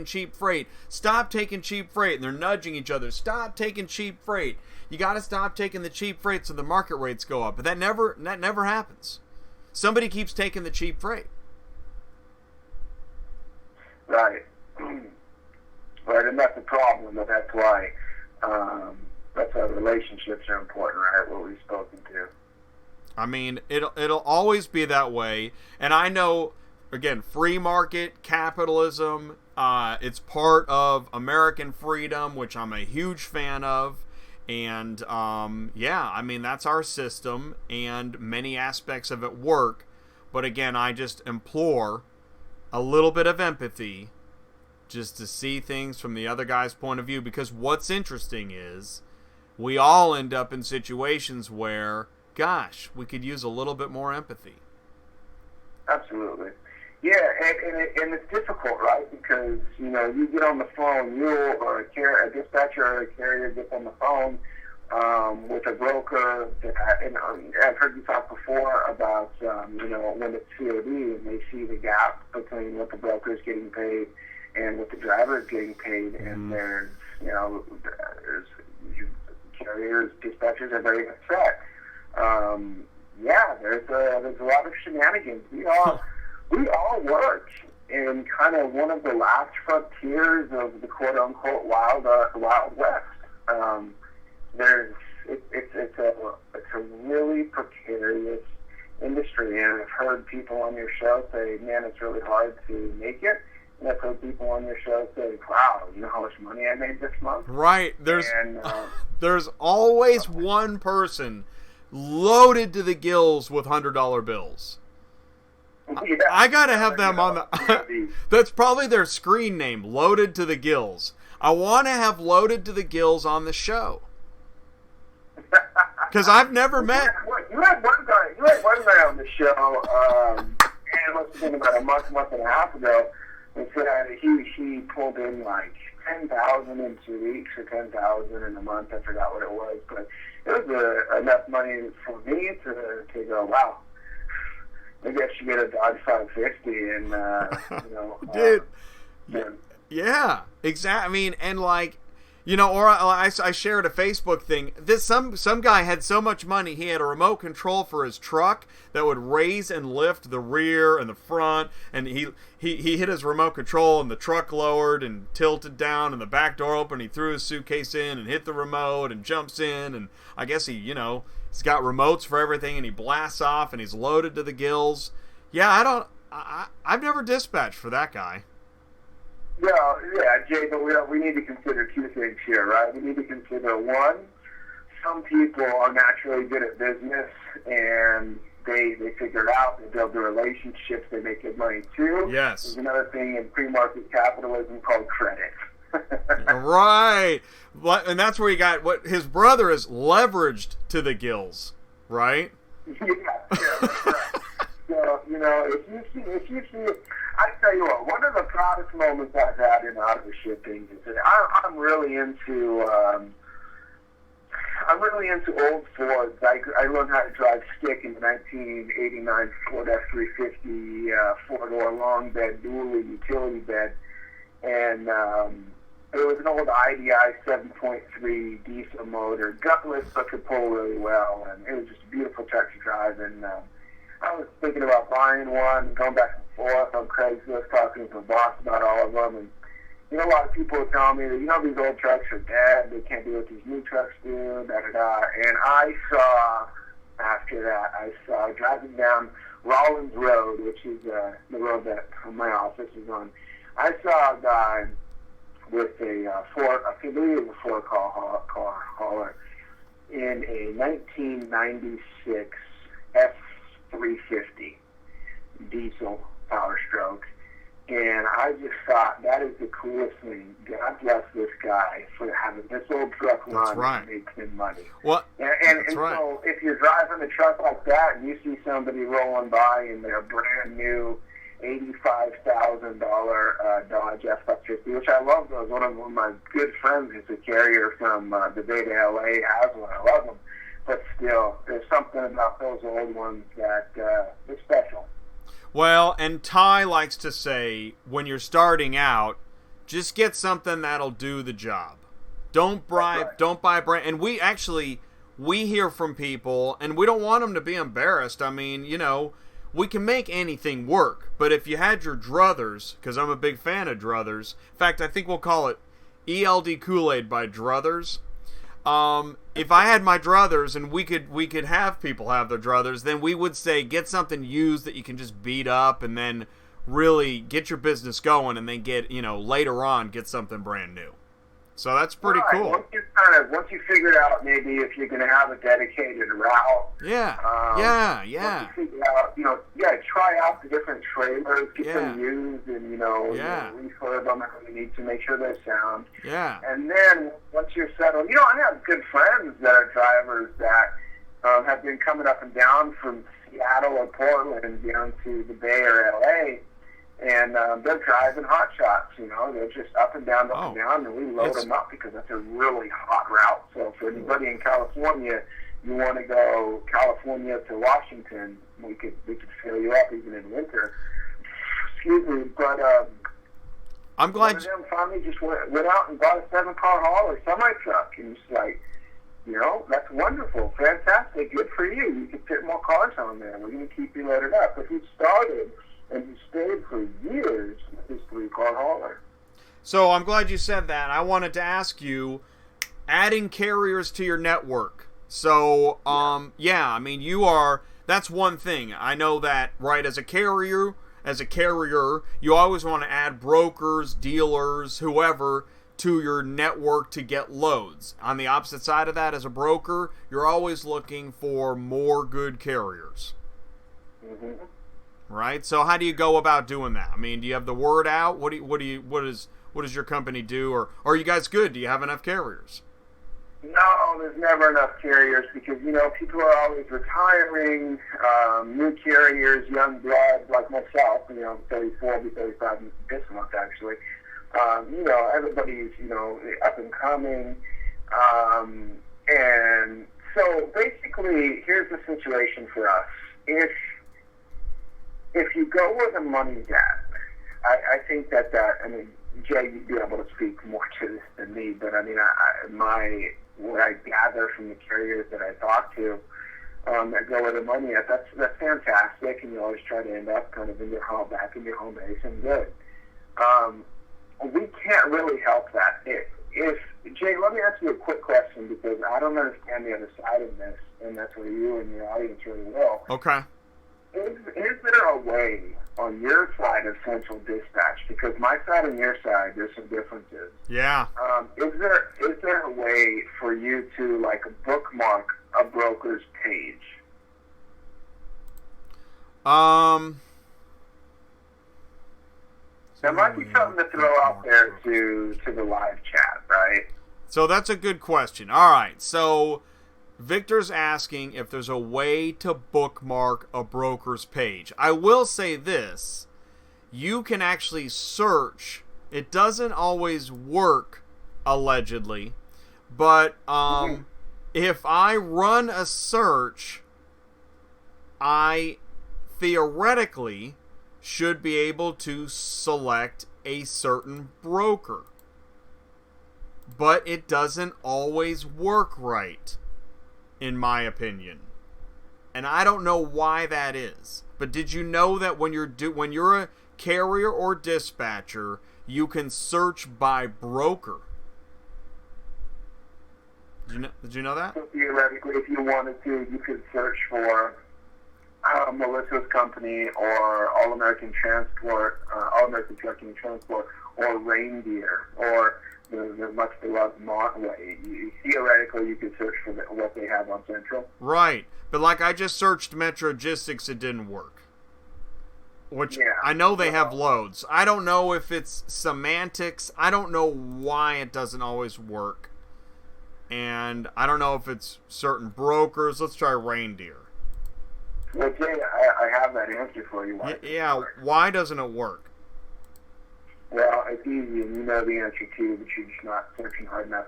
cheap freight? Stop taking cheap freight. And they're nudging each other. Stop taking cheap freight. You got to stop taking the cheap freight so the market rates go up. But that never happens. Somebody keeps taking the cheap freight. Right. Right, and that's the problem, but that's why relationships are important, right? What we've spoken to. I mean, it'll always be that way, and I know, again, free market capitalism. It's part of American freedom, which I'm a huge fan of, and I mean that's our system, and many aspects of it work. But again, I just implore a little bit of empathy, just to see things from the other guy's point of view, because what's interesting is we all end up in situations where, gosh, we could use a little bit more empathy. Absolutely. Yeah, and it's difficult, right? Because, you get on the phone, or a dispatcher or a carrier gets on the phone with a broker, and I've heard you talk before about, when it's COD and they see the gap between what the broker is getting paid and what the driver is getting paid, and there's carriers, dispatchers are very upset. There's a lot of shenanigans. We all work in kind of one of the last frontiers of the quote unquote wild west. It's a really precarious industry, and I've heard people on your show say, man, it's really hard to make it. And I've heard people on your show say, wow, you know how much money I made this month? Right. There's always one person loaded to the gills with $100 bills. Yeah. I gotta have them on the. That's probably their screen name, Loaded to the Gills. I want to have Loaded to the Gills on the show. Because I've never met. You had one guy on the show. It must have been about a month and a half ago. And said he pulled in like 10,000 in 2 weeks or 10,000 in a month. I forgot what it was, but it was enough money for me to go, wow. Maybe I should get a Dodge 550 and dude. Yeah, exactly. I mean, and like, or I shared a Facebook thing. Some guy had so much money, he had a remote control for his truck that would raise and lift the rear and the front, and he hit his remote control and the truck lowered and tilted down and the back door opened. He threw his suitcase in and hit the remote and jumps in, and I guess he's got remotes for everything, and he blasts off and he's loaded to the gills. Yeah, I've never dispatched for that guy. Yeah, Jay, but we need to consider two things here, right? We need to consider, one, some people are naturally good at business, and they figure it out, they build the relationships, they make good money too. Yes. There's another thing in pre-market capitalism called credit. Right. And that's where you got what his brother is leveraged to the gills, right? Yeah, that's right. So, if you see it, I tell you what, one of the proudest moments I've had in auto shipping is that I'm really into old Fords. I learned how to drive stick in the 1989 Ford F350 four-door long bed dually utility bed, and it was an old IDI 7.3 diesel motor, gutless but could pull really well, and it was just a beautiful truck to drive. And I was thinking about buying one, going back and forth on Craigslist, talking to my boss about all of them. And, a lot of people were telling me that, these old trucks are dead. They can't do what these new trucks do, da-da-da. And after that, driving down Rollins Road, which is the road that my office is on, I saw a guy with a four-car hauler in a 1996 F350 diesel Power Stroke, and I just thought that is the coolest thing. God bless this guy for having this old truck run and make him money. Well, and so if you're driving a truck like that and you see somebody rolling by in their brand new $85,000 Dodge F-550, which I love those. One of my good friends is a carrier from the Bay to LA, has one. I love them. But still, there's something about those old ones that is special. Well, and Ty likes to say, when you're starting out, just get something that'll do the job. Don't bribe, don't buy brand. And we hear from people, and we don't want them to be embarrassed. I mean, we can make anything work. But if you had your druthers, because I'm a big fan of druthers. In fact, I think we'll call it ELD Kool-Aid by druthers. If I had my druthers and we could have people have their druthers, then we would say get something used that you can just beat up and then really get your business going, and then get, later on get something brand new. So that's pretty cool. Once you figured out maybe if you're going to have a dedicated route. Yeah. Once you figure out, try out the different trailers, get them used, and refurb them if you need to, make sure they're sound. Yeah. And then once you're settled, I have good friends that are drivers that have been coming up and down from Seattle or Portland down to the Bay or LA. And they're driving hot shots, they're just up and down, and we load them up because that's a really hot route. So for anybody in California, you want to go California to Washington, we could fill you up even in winter. Excuse me, but I'm glad one of them finally just went out and bought a 7-car hauler semi-truck, and it's like, that's wonderful, fantastic, good for you. You can fit more cars on there. We're going to keep you loaded up. But he started and he stayed for years with his 3-car hauler. So I'm glad you said that. I wanted to ask you, adding carriers to your network. So, I mean, that's one thing. I know that, right, as a carrier, you always want to add brokers, dealers, whoever, to your network to get loads. On the opposite side of that, as a broker, you're always looking for more good carriers. Mm-hmm. right? So how do you go about doing that? I mean, do you have the word out? What does your company do, or are you guys good? Do you have enough carriers? No, there's never enough carriers because, people are always retiring, new carriers, young blood like myself, I'm 34, I'll be 35 this month actually. Everybody's, up and coming. And so basically, here's the situation for us. If you go where the money's at, I think that, Jay, you'd be able to speak more to this than me, but what I gather from the carriers that I talk to that go where the money at, that's fantastic, and you always try to end up kind of back in your home base and good. We can't really help that. Jay, let me ask you a quick question because I don't understand the other side of this, and that's where you and your audience really will. Okay. Is there a way on your side of central dispatch, because my side and your side, there's some differences. Yeah. Is there a way for you to bookmark a broker's page? That might be something to throw out there to the live chat, right? So that's a good question. All right. So Victor's asking if there's a way to bookmark a broker's page. I will say this. You can actually search. It doesn't always work, allegedly. But if I run a search, I theoretically should be able to select a certain broker. But it doesn't always work right, in my opinion. And I don't know why that is. But did you know that when you're a carrier or dispatcher, you can search by broker? Did you know that? So theoretically, if you wanted to, you could search for Melissa's company or All American Transport, All American Trucking and Transport, or Reindeer, or the much beloved Montway. Theoretically, you could search for what they have on Central. Right, but I just searched Metrogistics, it didn't work. Which I know they have loads. I don't know if it's semantics. I don't know why it doesn't always work. And I don't know if it's certain brokers. Let's try Reindeer. Well, Jay, I have that answer for you. Why doesn't it work? Well, it's easy, and you know the answer too, but you're just not searching hard enough.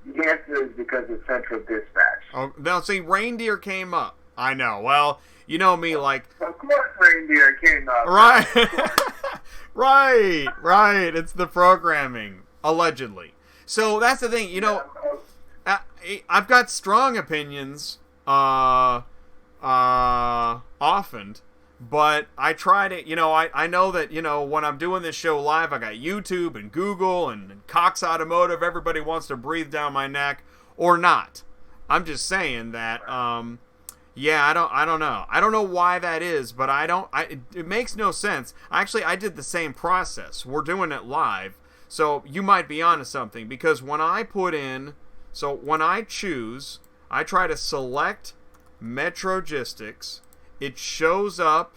The answer is because it's Central Dispatch. Oh, now see, Reindeer came up. I know. Well, you know me, Of course Reindeer came up. Right. right. It's the programming, allegedly. So that's the thing, I've got strong opinions, often, but I try to, I know that, when I'm doing this show live, I got YouTube and Google and Cox Automotive. Everybody wants to breathe down my neck, or not. I'm just saying that, I don't know. I don't know why that is, but it makes no sense. Actually, I did the same process. We're doing it live, so you might be onto something, because when I choose, I try to select Metrogistics. It shows up.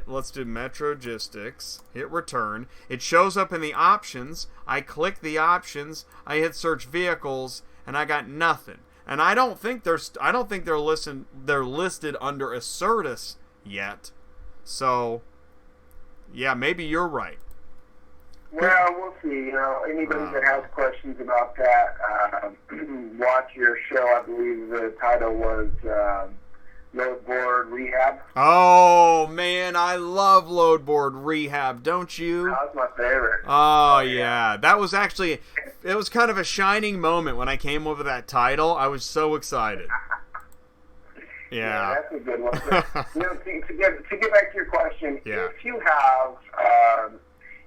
Let's do Metrogistics. Hit return. It shows up in the options. I click the options. I hit search vehicles, and I got nothing. And I don't think they're listed under Assertus yet. So, yeah, maybe you're right. Well, we'll see. Anybody that has questions about that, watch your show. I believe the title was Load Board Rehab. Oh, man, I love Load Board Rehab, don't you? That's my favorite. Oh, yeah. That was actually, it was kind of a shining moment when I came over that title. I was so excited. Yeah. That's a good one. To get back to your question, if you have...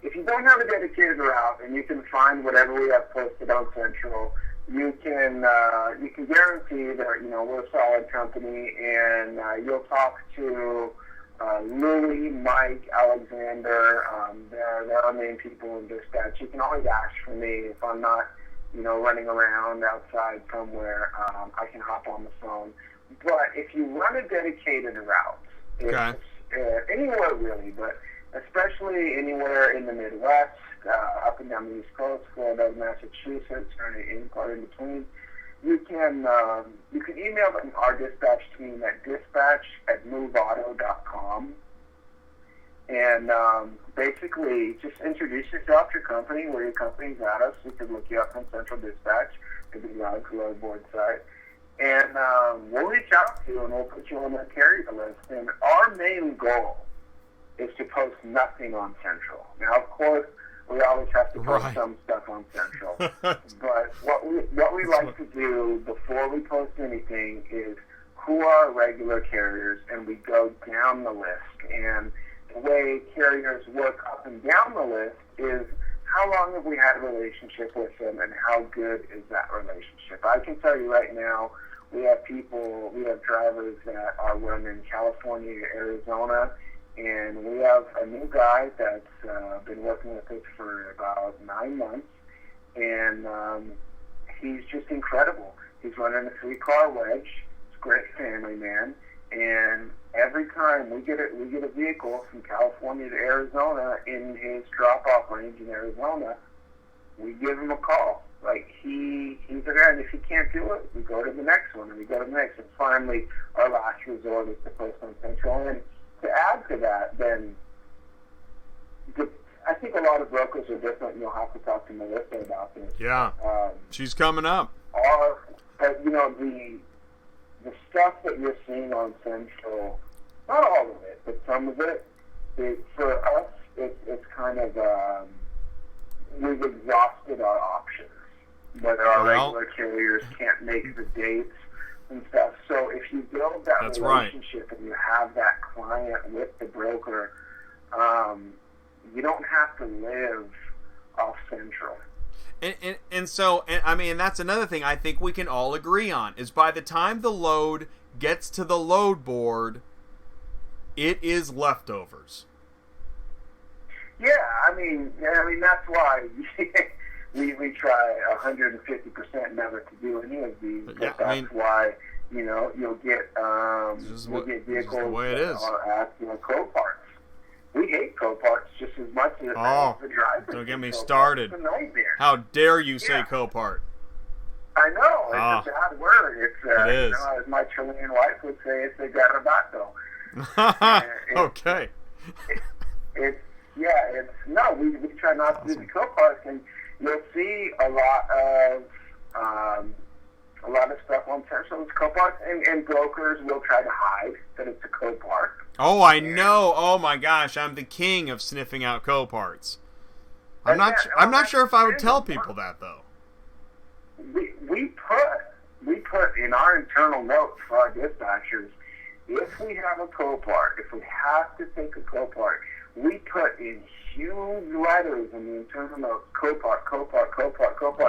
if you don't have a dedicated route and you can find whatever we have posted on Central, you can guarantee that we're a solid company, and you'll talk to Louie, Mike, Alexander. They're our main people in dispatch. You can always ask for me if I'm not running around outside somewhere. I can hop on the phone. But if you run a dedicated route, It's, anywhere really, but especially anywhere in the Midwest, up and down the East Coast, Florida, Massachusetts, or any part in between. You can email our dispatch team at dispatch@moveauto.com, and basically just introduce yourself, your company, where your company's at us. We can look you up on Central Dispatch, maybe on the board site, and we'll reach out to you and we'll put you on the carrier list. And our main goal is to post nothing on Central. Now, of course, we always have to post some stuff on Central. But what we like to do before we post anything is who are our regular carriers, and we go down the list. And the way carriers work up and down the list is how long have we had a relationship with them, and how good is that relationship? I can tell you right now, we have drivers that are running California, Arizona, and we have a new guy that's been working with us for about 9 months, and he's just incredible. He's running a 3-car wedge. He's a great family man, and every time we get a vehicle from California to Arizona in his drop-off range in Arizona, we give him a call. Like, he's there, and if he can't do it, we go to the next one, and we go to the next. And finally, our last resort is to post on Central. And to add to that, then, I think a lot of brokers are different, and you'll have to talk to Melissa about this. Yeah, she's coming up. The stuff that you're seeing on Central, not all of it, but some of it, for us, it's kind of, we've exhausted our options, whether our regular carriers can't make the dates and stuff. So if you build that relationship and you have that client with the broker, you don't have to live off Central. And so I mean, that's another thing I think we can all agree on, is by the time the load gets to the load board, it is leftovers. Yeah, I mean that's why we try 150% never to do any of these. Yeah, that's why you'll get vehicles the way it is. At Copart. We hate Copart just as much as the drivers. Don't get me started. It's a nightmare. How dare you say Copart? I know, it's a bad word. It is. As my Chilean wife would say, it's a garabato. Okay. We try not to do the Coparts, and you'll see a lot of stuff on Central with Coparts, and brokers will try to hide that it's a Copart. Oh, I know. Oh my gosh, I'm the king of sniffing out Coparts. I'm not sure if I would tell people that though. We put in our internal notes for our dispatchers, if we have a Copart, if we have to take a Copart, we put in huge letters in the internal notes, Copart.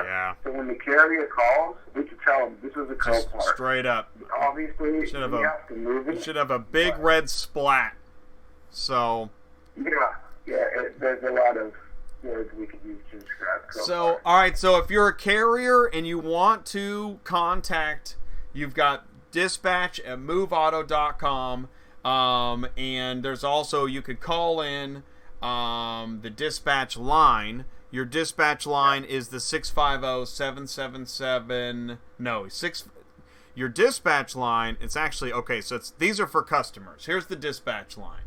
Yeah. So when the carrier calls, we can tell them this is a Copart. Straight up. Obviously, we have to move it. You should have a big red splat. So. There's a lot of words we could use to describe Copart. So, all right. So if you're a carrier and you want to contact, you've got dispatch@moveauto.com. And there's also, you could call in the dispatch line. Your dispatch line is the 650-777. Your dispatch line, it's actually, okay, so these are for customers. Here's the dispatch line.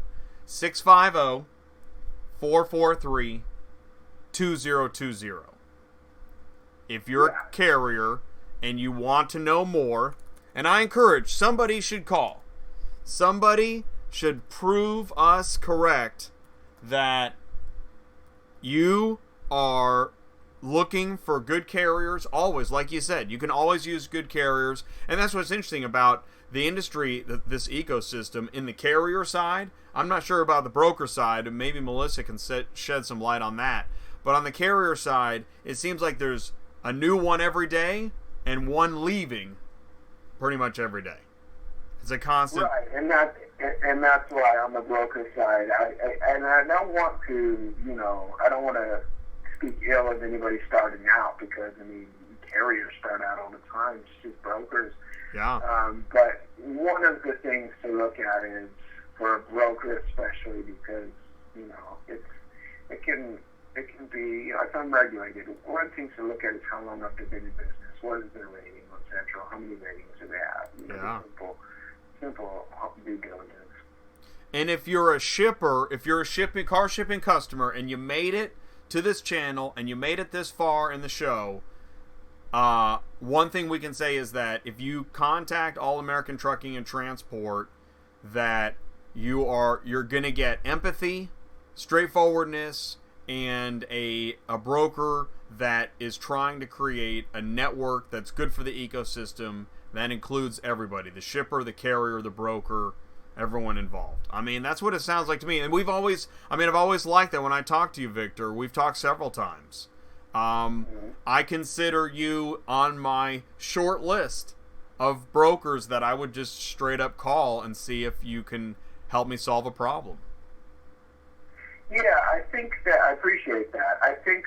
650-443-2020. If you're a carrier and you want to know more, and I encourage, somebody should call. Somebody should prove us correct that you are looking for good carriers. Always, like you said, you can always use good carriers. And that's what's interesting about the industry, this ecosystem. In the carrier side, I'm not sure about the broker side, and maybe Melissa can shed some light on that. But on the carrier side, it seems like there's a new one every day and one leaving pretty much every day. It's a constant. Right, and that's why on the broker side, I don't want to, I don't want to speak ill of anybody starting out, because carriers start out all the time, it's just brokers. Yeah. But one of the things to look at is for a broker especially, because it can be, it's unregulated. One thing to look at is how long have they been in business, what is their rating on Central, how many ratings do they have? Yeah. Simple due diligence. And if you're a shipper, if you're a car shipping customer, and you made it to this channel and you made it this far in the show, one thing we can say is that if you contact All American Trucking and Transport, that you're gonna get empathy, straightforwardness, and a broker that is trying to create a network that's good for the ecosystem that includes everybody: the shipper, the carrier, the broker, everyone involved. I mean, that's what it sounds like to me. And I've always liked that when I talk to you, Victor. We've talked several times. I consider you on my short list of brokers that I would just straight up call and see if you can help me solve a problem. Yeah, I think that I appreciate that. I think,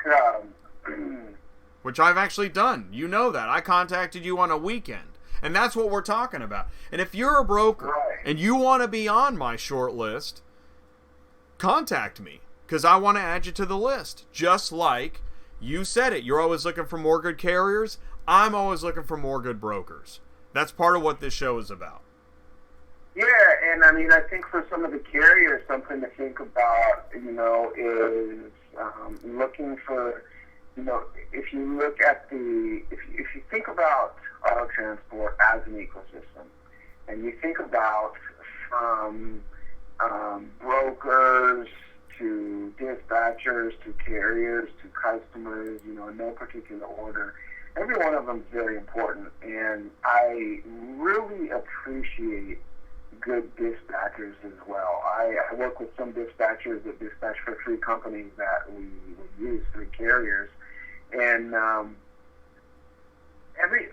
which I've actually done. You know that. I contacted you on a weekend. And that's what we're talking about. And if you're a broker and you want to be on my short list, contact me, because I want to add you to the list. Just like you said it. You're always looking for more good carriers. I'm always looking for more good brokers. That's part of what this show is about. Yeah, and I mean, I think for some of the carriers, something to think about, is looking for, if you look at if you think about auto transport as an ecosystem, and you think about from brokers to dispatchers to carriers to customers, in no particular order, every one of them is very important, and I really appreciate good dispatchers as well. I work with some dispatchers that dispatch for 3 companies that we use, 3 carriers, and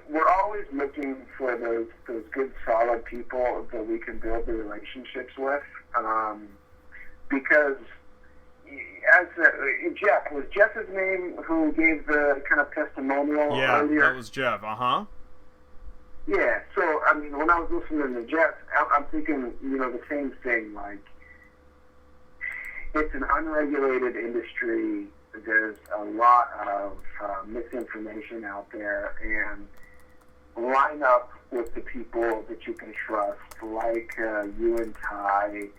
we're always looking for those good, solid people that we can build the relationships with, because as Jeff, was Jeff his name who gave the kind of testimonial earlier? Yeah, that was Jeff. Yeah, so, I mean, when I was listening to Jeff, I'm thinking, the same thing. Like, it's an unregulated industry. There's a lot of misinformation out there, and line up with the people that you can trust, like you and Ty,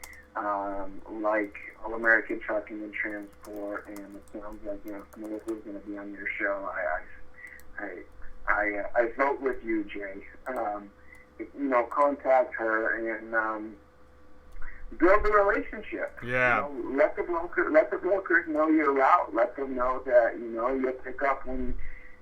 like All American Trucking and Transport, and it sounds like, Melissa's going to be on your show. I vote with you, Jay. Contact her and build a relationship. Yeah. Let the brokers know your route. Let them know that you'll pick up when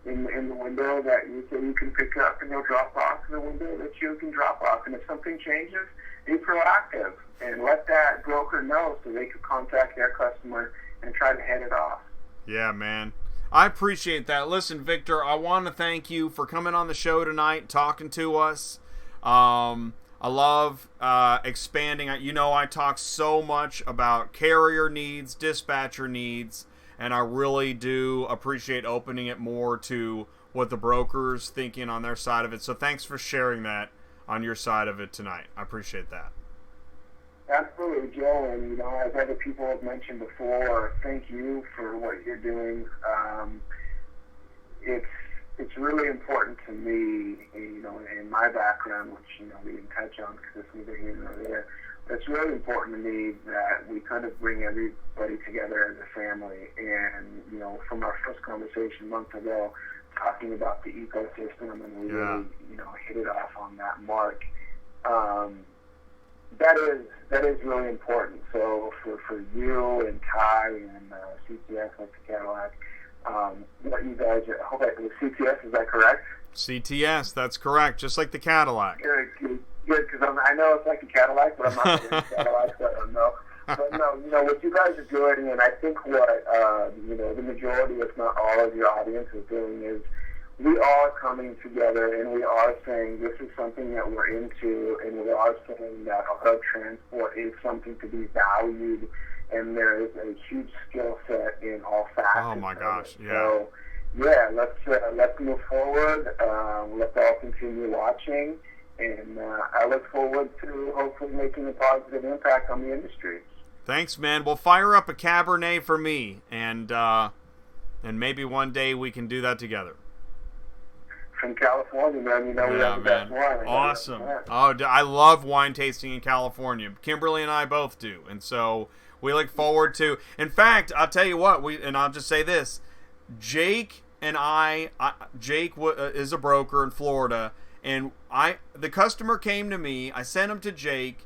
in the window that you say you can pick up, and they'll drop off in the window that you can drop off. And if something changes, be proactive and let that broker know so they can contact their customer and try to head it off. Yeah, man. I appreciate that. Listen, Victor, I want to thank you for coming on the show tonight, talking to us. I love expanding. I talk so much about carrier needs, dispatcher needs, and I really do appreciate opening it more to what the broker's thinking on their side of it. So thanks for sharing that on your side of it tonight. I appreciate that. Absolutely, Joe, and as other people have mentioned before, thank you for what you're doing. It's really important to me, in my background, which we didn't touch on because it's neither here nor there. But it's really important to me that we kind of bring everybody together as a family. And from our first conversation months ago, talking about the ecosystem, and we really hit it off on that mark. That is really important. So for you and Ty and CTS, like the Cadillac, what you guys are, I hope the CTS, is that correct? CTS, that's correct, just like the Cadillac. Good, because I know it's like a Cadillac, but I'm not going to Cadillac, so I don't know. But no, what you guys are doing, and I think what the majority, if not all of your audience is doing, is we are coming together and we are saying this is something that we're into, and we are saying that auto transport is something to be valued, and there is a huge skill set in all facets. Oh my gosh, yeah. So, yeah, let's move forward. Let's all continue watching, And I look forward to hopefully making a positive impact on the industry. Thanks, man. Well, fire up a Cabernet for me, and maybe one day we can do that together. From California, man, we have the best wine. Awesome. Oh, I love wine tasting in California. Kimberly and I both do, and so we look forward to. In fact, I'll tell you what. I'll just say this: Jake and Jake is a broker in Florida, and the customer came to me. I sent him to Jake,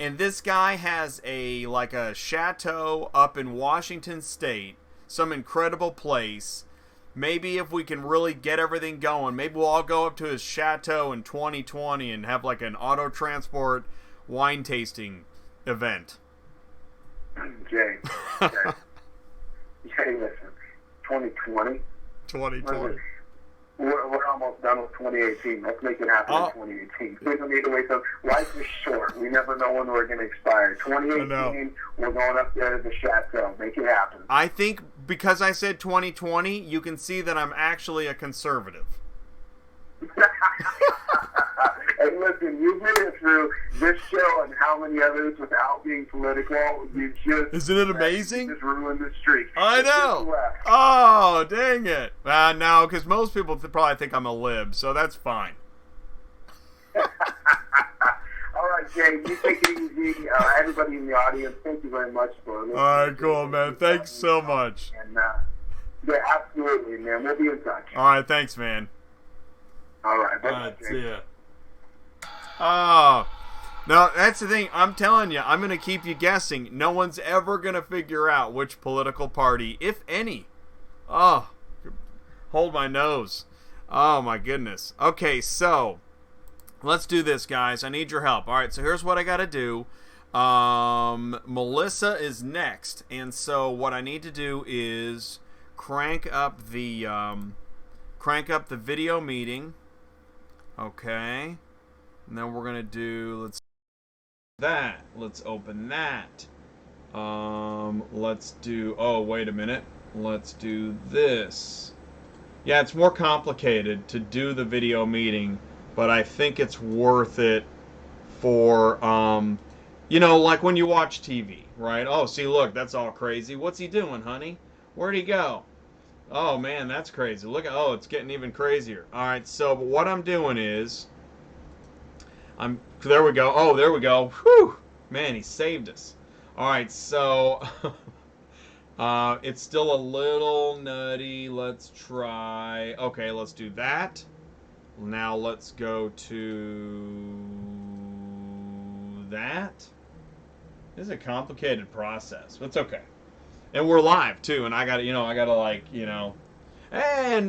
and this guy has a chateau up in Washington State, some incredible place. Maybe if we can really get everything going, maybe we'll all go up to his chateau in 2020 and have like an auto transport wine tasting event. Jay, listen, 2020. 2020. We're almost done with 2018. Let's make it happen in 2018. We don't need to wait till life is short. We never know when we're going to expire. 2018, we're going up there to the chateau. Make it happen. I think because I said 2020, you can see that I'm actually a conservative. Hey, listen, you've made it through this show and how many others without being political. You just Isn't it amazing? You just ruined the streak. I know. Oh, dang it. No, because most people probably think I'm a lib, so that's fine. All right, Jay, you take it easy. Everybody in the audience, thank you very much for listening. All right, cool, man. Thanks so much. And yeah, absolutely, man. We'll be in touch. All right, thanks, man. All right. All right, see ya. Oh, no, that's the thing. I'm telling you, I'm going to keep you guessing. No one's ever going to figure out which political party, if any. Oh, hold my nose. Oh, my goodness. Okay, so let's do this, guys. I need your help. All right, so here's what I got to do. Melissa is next, and so what I need to do is crank up the video meeting. Okay. And then we're gonna do let's open that. Let's do wait a minute. Let's do this. Yeah, it's more complicated to do the video meeting, but I think it's worth it for like when you watch TV, right? Oh, see, look, that's all crazy. What's he doing, honey? Where'd he go? Oh man, that's crazy. Look at it's getting even crazier. All right, so but what I'm doing is there we go. Oh, there we go. Whew! Man, he saved us. All right, so it's still a little nutty. Let's try. Okay, let's do that. Now let's go to that. This is a complicated process, but it's okay. And we're live too, and I gotta and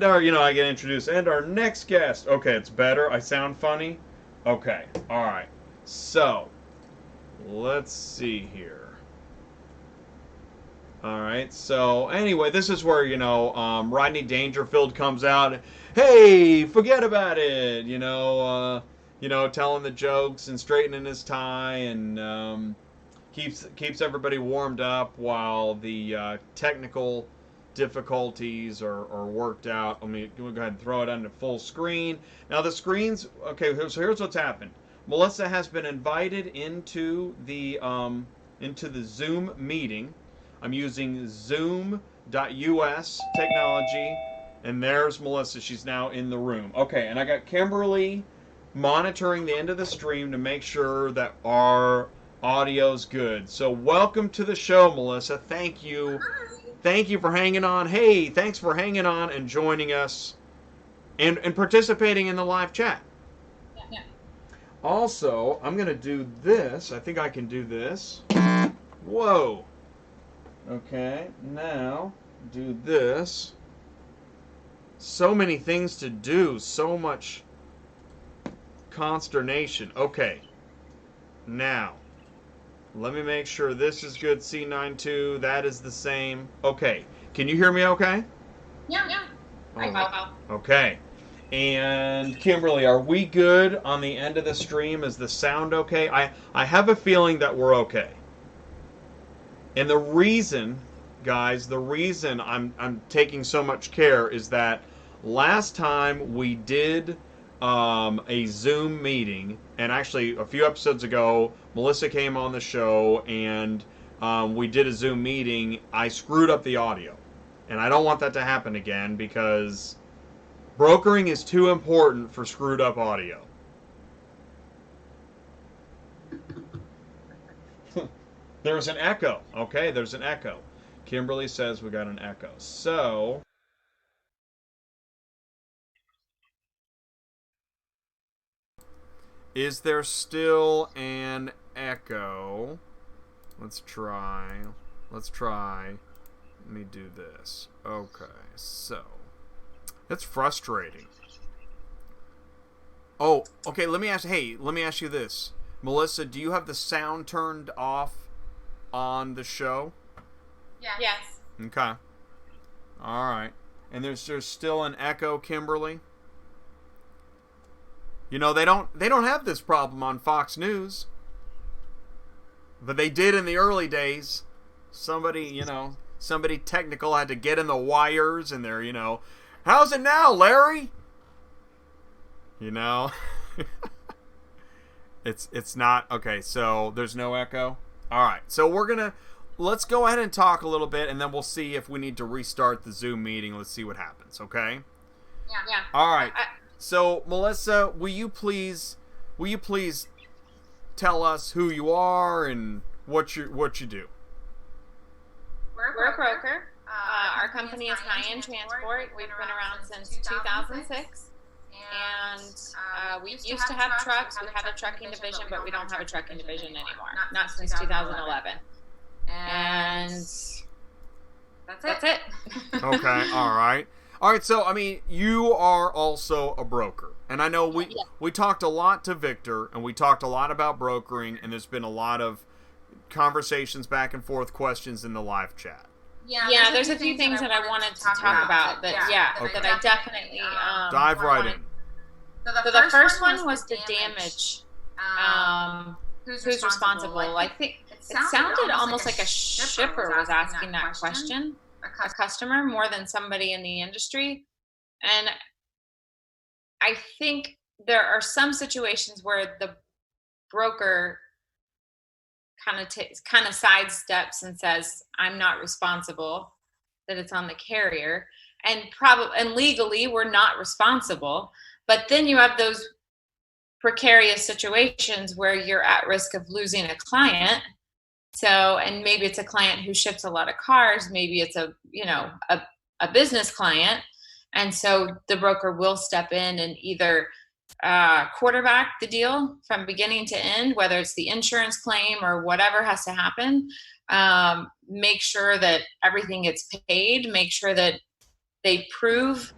I get introduced, and our next guest. Okay, it's better. I sound funny. Okay, all right. So, let's see here. All right. So anyway, this is where Rodney Dangerfield comes out. Hey, forget about it. Telling the jokes and straightening his tie and keeps everybody warmed up while the technical difficulties are worked out. Let me go ahead and throw it onto full screen. Now the screens, okay, so here's what's happened. Melissa has been invited into the Zoom meeting. I'm using zoom.us technology, and there's Melissa. She's now in the room. Okay, and I got Kimberly monitoring the end of the stream to make sure that our audio's good. So welcome to the show, Melissa. Thank you. Thank you for hanging on. Hey, thanks for hanging on and joining us and participating in the live chat. Yeah. Also, I'm going to do this. I think I can do this. Whoa. Okay, now do this. So many things to do. So much consternation. Okay. Now, let me make sure this is good. C92, that is the same. Okay. Can you hear me okay? Yeah. Okay. And Kimberly, are we good on the end of the stream? Is the sound okay? I have a feeling that we're okay. And the reason, guys, I'm taking so much care is that last time we did a Zoom meeting, and actually a few episodes ago, Melissa came on the show and we did a Zoom meeting. I screwed up the audio, and I don't want that to happen again because brokering is too important for screwed up audio. There's an echo. Okay, there's an echo. Kimberly says we got an echo. So, is there still an echo? Let's try. Let's try. Let me do this. Okay, so. That's frustrating. Oh, okay, let me ask you this. Melissa, do you have the sound turned off on the show? Yes. Okay. All right. And there's still an echo, Kimberly? You know, they don't have this problem on Fox News. But they did in the early days. Somebody technical had to get in the wires and they're, how's it now, Larry? It's not okay, so there's no echo. All right. So let's go ahead and talk a little bit and then we'll see if we need to restart the Zoom meeting. Let's see what happens, okay? Yeah. All right. So, Melissa, will you please tell us who you are and what you do? We're a broker. Our company is High-End Transport. We've been around since 2006. And we used to have trucks. We had a trucking division, but we don't have a trucking division anymore. Not since 2011. And that's it. Okay, all right. All right, so, you are also a broker. And I know we talked a lot to Victor, and we talked a lot about brokering, and there's been a lot of conversations back and forth, questions in the live chat. Yeah, there's a few things that I wanted to talk about that I definitely dive right in. So the first one was the damage. Who's responsible? I think it sounded almost like a shipper was asking that question, a customer, more than somebody in the industry. And I think there are some situations where the broker kind of sidesteps and says, I'm not responsible, that it's on the carrier, and legally we're not responsible. But then you have those precarious situations where you're at risk of losing a client. So, and maybe it's a client who ships a lot of cars, maybe it's a business client. And so the broker will step in and either quarterback the deal from beginning to end, whether it's the insurance claim or whatever has to happen. Make sure that everything gets paid, make sure that they prove,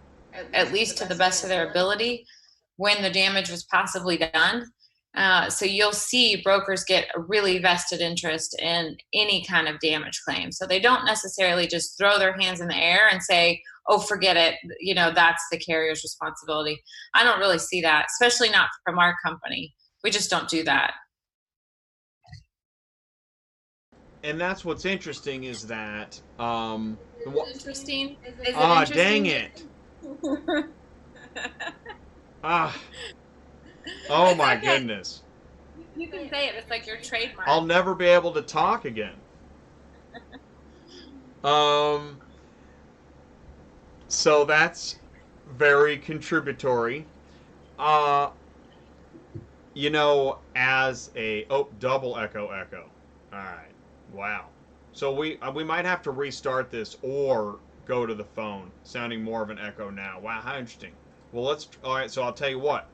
at least to the best of their ability, when the damage was possibly done. So you'll see brokers get a really vested interest in any kind of damage claim. So they don't necessarily just throw their hands in the air and say, oh, forget it, that's the carrier's responsibility. I don't really see that, especially not from our company. We just don't do that. And that's what's interesting is that Interesting. Dang it. Oh my goodness. You can say it. It's like your trademark. I'll never be able to talk again. So that's very contributory. As a double echo. All right. Wow. So we might have to restart this or go to the phone, sounding more of an echo now. Wow, how interesting. Well, all right, so I'll tell you what.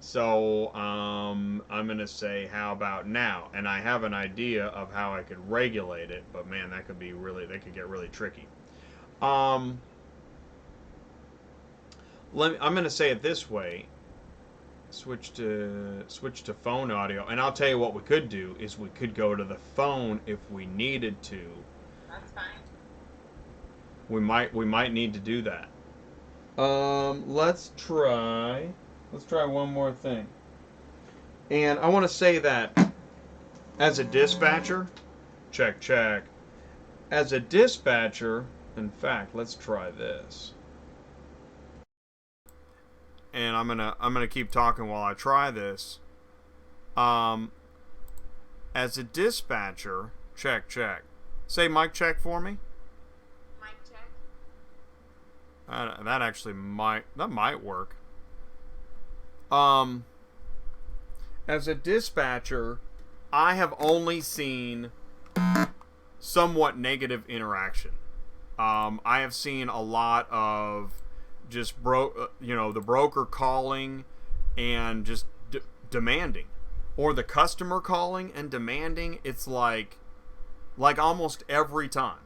So I'm going to say, how about now? And I have an idea of how I could regulate it, but man, that could get really tricky. I'm going to say it this way. Switch to phone audio, and I'll tell you what we could do is we could go to the phone if we needed to. That's fine. We might need to do that. Let's try one more thing. And I want to say that as a dispatcher, check. As a dispatcher, in fact, let's try this. And I'm gonna keep talking while I try this. As a dispatcher, check. Say mic check for me. Mic check. That actually might work. As a dispatcher, I have only seen somewhat negative interaction. I have seen a lot of just the broker calling and just demanding, or the customer calling and demanding. It's like almost every time.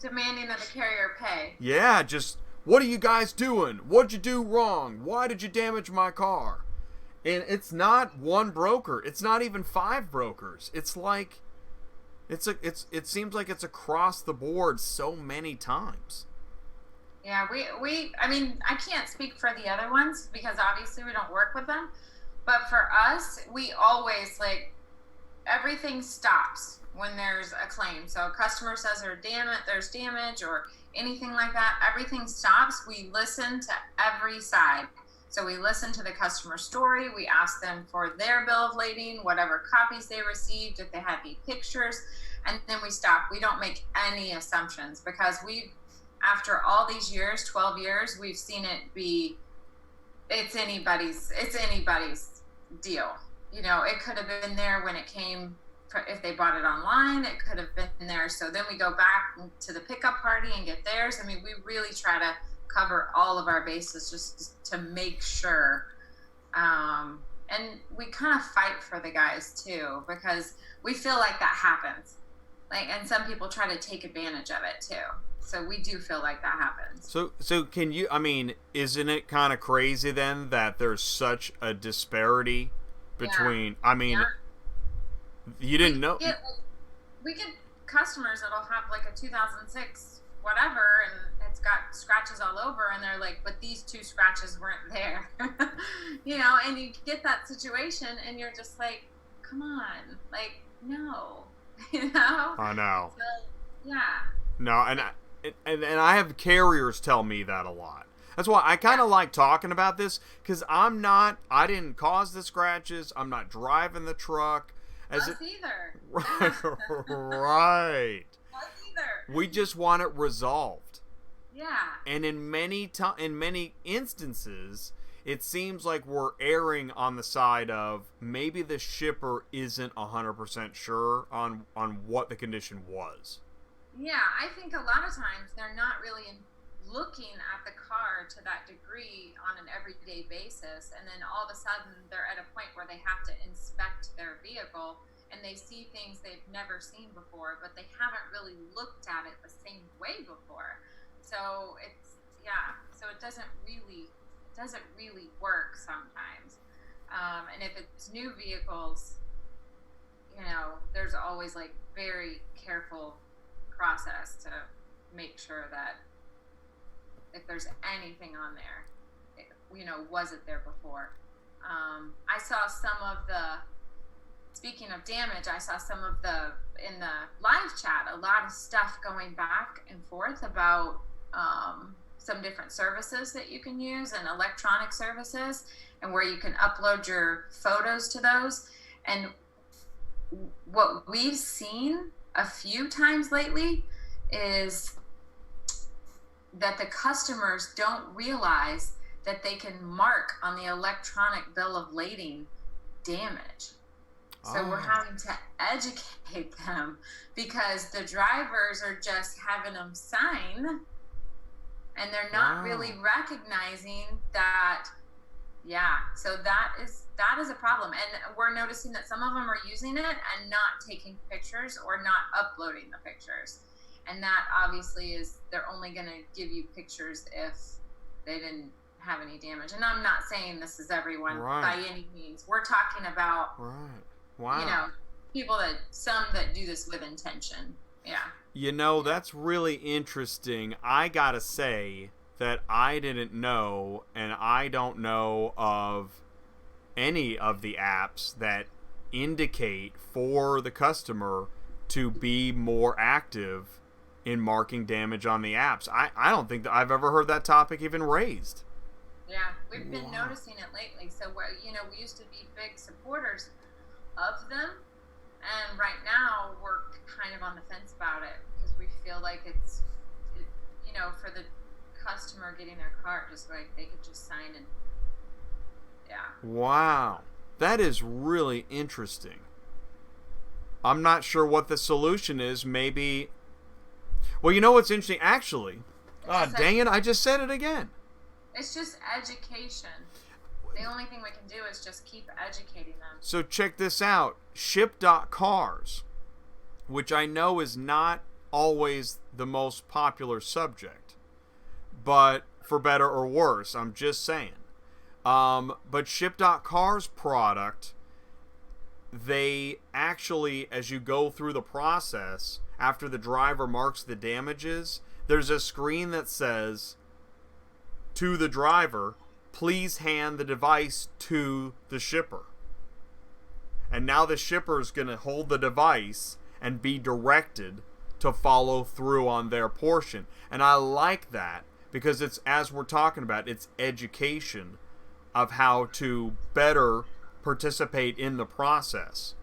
Demanding that the carrier pay. Yeah, just, what are you guys doing? What'd you do wrong? Why did you damage my car? And it's not one broker. It's not even 5 brokers. It's like, it seems like it's across the board so many times. Yeah, I mean, I can't speak for the other ones because obviously we don't work with them. But for us, we always, like, everything stops when there's a claim. So a customer says there's damage or anything like that, everything stops. We listen to every side. So we listen to the customer story. We ask them for their bill of lading, whatever copies they received, if they had any pictures, and then we stop. We don't make any assumptions because after all these years, 12 years, we've seen it be, it's anybody's deal. You know, it could have been there when it came, if they bought it online, it could have been there. So then we go back to the pickup party and get theirs. I mean, we really try to cover all of our bases just to make sure. And we kind of fight for the guys too, because we feel like that happens. And some people try to take advantage of it too. So we do feel like that happens. So can you, I mean, isn't it kind of crazy then that there's such a disparity between, I mean, you didn't know. We get customers that'll have like a 2006 whatever, and it's got scratches all over, and they're like, but these 2 scratches weren't there. You know, and you get that situation and you're just like, come on, like, no. You know? I know. So, yeah. No, and I have carriers tell me that a lot. That's why I kind of like talking about this, because I didn't cause the scratches. I'm not driving the truck. Us either. Right. Us either. We just want it resolved. Yeah. And in many instances, it seems like we're erring on the side of maybe the shipper isn't 100% sure on what the condition was. Yeah, I think a lot of times they're not really looking at the car to that degree on an everyday basis, and then all of a sudden they're at a point where they have to inspect their vehicle and they see things they've never seen before, but they haven't really looked at it the same way before. So it doesn't really work sometimes. And if it's new vehicles, you know, there's always like very careful process to make sure that if there's anything on there, was it there before? I saw some of speaking of damage, I saw some of in the live chat, a lot of stuff going back and forth about some different services that you can use and electronic services, and where you can upload your photos to those. And what we've seen a few times lately is that the customers don't realize that they can mark on the electronic bill of lading damage. So we're having to educate them, because the drivers are just having them sign, and they're not really recognizing that. Yeah, so that is a problem, and we're noticing that some of them are using it and not taking pictures or not uploading the pictures, and that obviously is, they're only going to give you pictures if they didn't have any damage. And I'm not saying this is everyone by any means. We're talking about people some that do this with intention. Yeah. That's really interesting. I gotta say that I didn't know, and I don't know of any of the apps that indicate for the customer to be more active in marking damage on the apps. I don't think that I've ever heard that topic even raised. Yeah, we've been noticing it lately. So we used to be big supporters of them, and right now we're kind of on the fence about it because we feel like it's for the customer getting their car, just like they could just sign and Wow, that is really interesting. I'm not sure what the solution is. Maybe. Well, you know what's interesting? Actually, dang it! I just said it again. It's just education. The only thing we can do is just keep educating them. So check this out. Ship.cars, which I know is not always the most popular subject, but for better or worse, I'm just saying. But ship.cars product, they actually, as you go through the process, after the driver marks the damages, there's a screen that says to the driver, please hand the device to the shipper. And now the shipper is going to hold the device and be directed to follow through on their portion. And I like that because it's, as we're talking about, it's education of how to better participate in the process.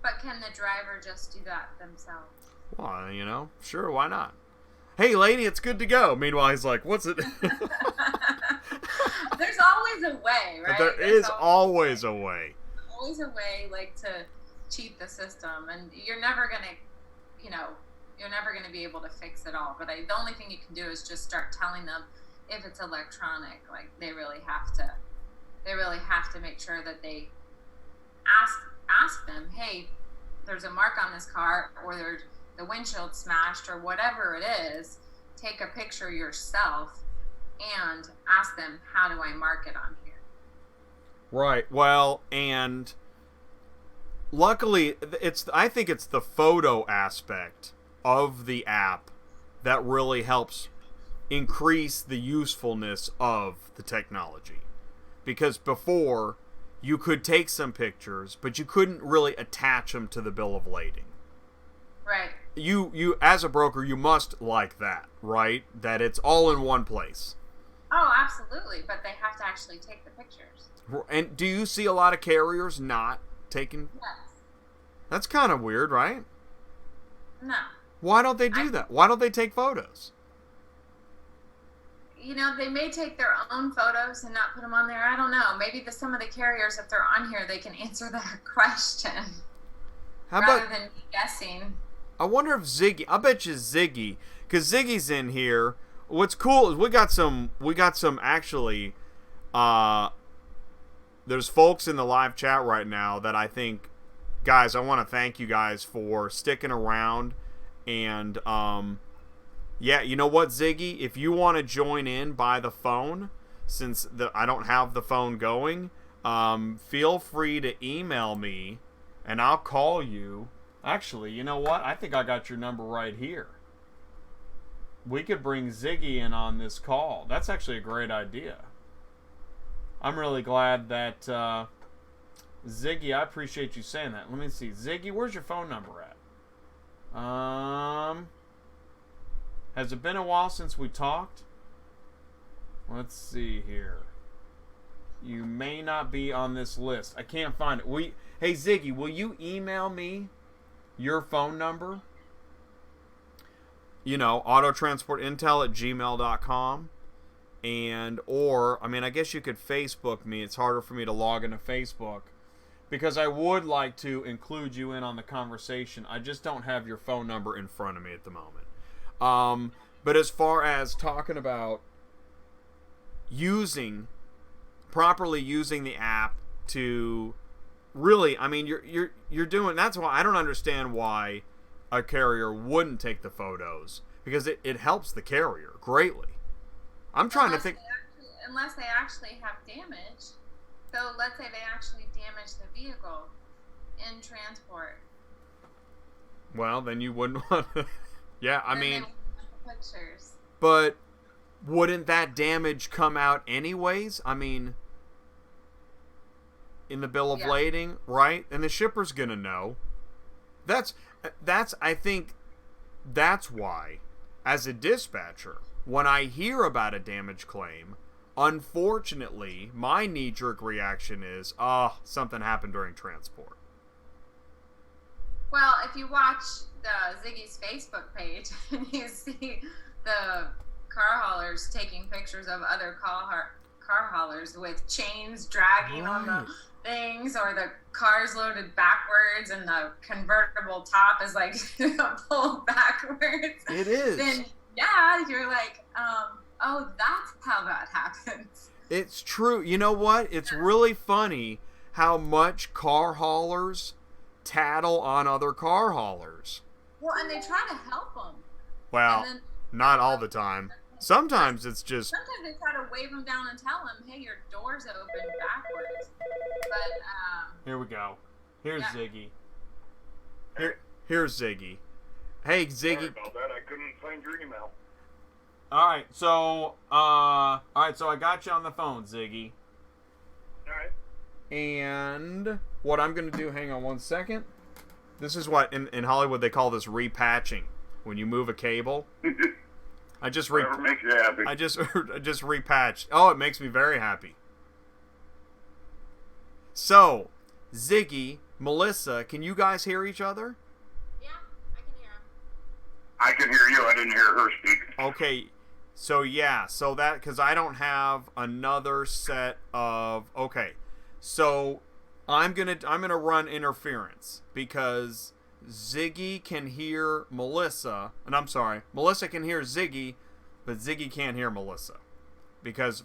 But can the driver just do that themselves? Well, sure, why not? Hey, lady, it's good to go. Meanwhile, he's like, what's it? There's always a way, right? There's always a way. Always a way, like, to cheat the system. And you're never going to, you're never going to be able to fix it all. But the only thing you can do is just start telling them if it's electronic, like, they really have to make sure that they ask them, hey, there's a mark on this car, or there's the windshield smashed, or whatever it is. Take a picture yourself and ask them, how do I mark it on here? Right. Well, and luckily, I think it's the photo aspect of the app that really helps increase the usefulness of the technology. Because before, you could take some pictures, but you couldn't really attach them to the bill of lading. Right. You as a broker, you must like that, right? That it's all in one place. Oh, absolutely. But they have to actually take the pictures. And do you see a lot of carriers not taking? Yes. That's kind of weird, right? No. Why don't they do that? Why don't they take photos? They may take their own photos and not put them on there. I don't know. Maybe some of the carriers, if they're on here, they can answer that question. Rather than me guessing. I wonder if Ziggy. I bet you Ziggy, because Ziggy's in here. What's cool is we got some actually. There's folks in the live chat right now that I think, guys, I want to thank you guys for sticking around, and yeah, you know what, Ziggy, if you want to join in by the phone, since I don't have the phone going, feel free to email me, and I'll call you. Actually, you know what? I think I got your number right here. We could bring Ziggy in on this call. That's actually a great idea. I'm really glad that Ziggy, I appreciate you saying that. Let me see. Ziggy, where's your phone number at? Has it been a while since we talked? Let's see here. You may not be on this list. I can't find it. Hey, Ziggy, will you email me your phone number? autotransportintel@gmail.com. I guess you could Facebook me. It's harder for me to log into Facebook because I would like to include you in on the conversation. I just don't have your phone number in front of me at the moment. But as far as talking about properly using the app to really, you're doing, that's why I don't understand why a carrier wouldn't take the photos, because it helps the carrier greatly. I'm trying to think. Unless they actually have damage. So let's say they actually damage the vehicle in transport. Well, then you wouldn't want to. Yeah, Pictures. But wouldn't that damage come out anyways? In the bill of lading, right? And the shipper's gonna know. I think that's why, as a dispatcher, when I hear about a damage claim, Unfortunately, my knee-jerk reaction is, something happened during transport. Well, if you watch Ziggy's Facebook page and you see the car haulers taking pictures of other car haulers with chains dragging on the things, or the cars loaded backwards and the convertible top is like pulled backwards. It is. Then yeah, you're like, oh, that's how that happens. It's true. You know what? It's really funny how much car haulers tattle on other car haulers. Well, and they try to help them. Well, not all the time. Sometimes it's just... Sometimes they try to wave them down and tell them, hey, your door's open backwards. But, Here we go. Here's Ziggy. Here's Ziggy. Hey, Ziggy. Sorry about that. I couldn't find your email. Alright, so I got you on the phone, Ziggy. Alright. And what I'm going to do, hang on one second. This is what, in Hollywood, they call this repatching. When you move a cable. I just Whatever makes you happy. I just repatched. Oh, it makes me very happy. So, Ziggy, Melissa, can you guys hear each other? Yeah, I can hear him. I can hear you. I didn't hear her speak. Okay. So yeah, so that, because I don't have another set of, okay. So I'm gonna run interference because Ziggy can hear Melissa, and I'm sorry, Melissa can hear Ziggy, but Ziggy can't hear Melissa because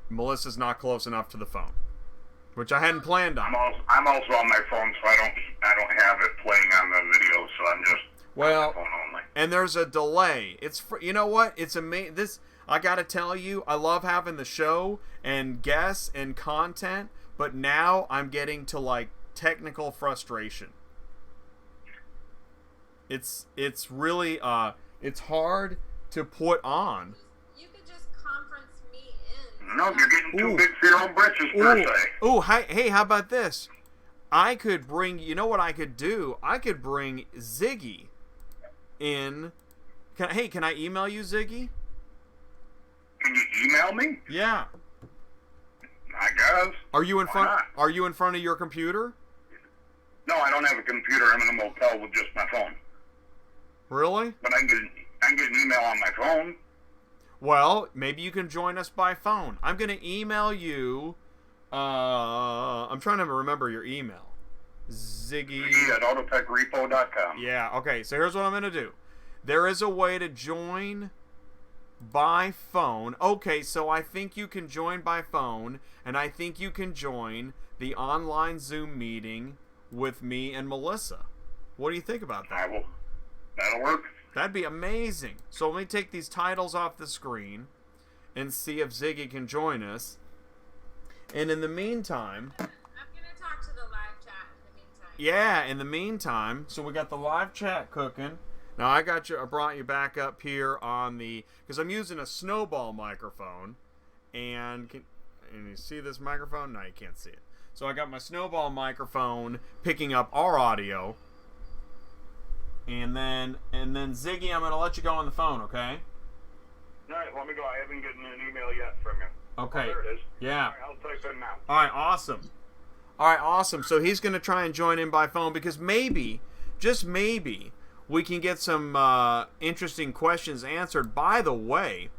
Melissa's not close enough to the phone, which I hadn't planned on. I'm also on my phone, so I don't have it playing on the video, so I'm just on my phone only. And there's a delay. You know what? It's amazing. This, I gotta tell you, I love having the show and guests and content, but now I'm getting to like technical frustration. It's really it's hard to put on. You could just conference me in. No, you're getting too big for your own britches, per se. Oh, hey, how about this? I could bring, you know what I could do? I could bring Ziggy in. Can I email you, Ziggy? Can you email me? Yeah. I guess. Are you in Why front? not? Are you in front of your computer? No, I don't have a computer. I'm in a motel with just my phone. Really? But I can get an email on my phone. Well, maybe you can join us by phone. I'm going to email you. I'm trying to remember your email. Ziggy at autotechrepo.com. Yeah, okay. So here's what I'm going to do. There is a way to join by phone. Okay, so I think you can join by phone, and I think you can join the online Zoom meeting with me and Melissa. What do you think about that? That'll work. That'd be amazing. So let me take these titles off the screen and see if Ziggy can join us. And in the meantime... I'm going to talk to the live chat in the meantime. Yeah, in the meantime, so we got the live chat cooking. Now I brought you back up here on the, because I'm using a snowball microphone, and you see this microphone? No, you can't see it. So I got my snowball microphone picking up our audio, and then Ziggy, I'm gonna let you go on the phone, okay? All right, let me go. I haven't gotten an email yet from you. Okay. Oh, there it is. Yeah. All right, I'll type in now. All right, awesome. All right, awesome. So he's gonna try and join in by phone because maybe, just maybe, we can get some interesting questions answered. By the way,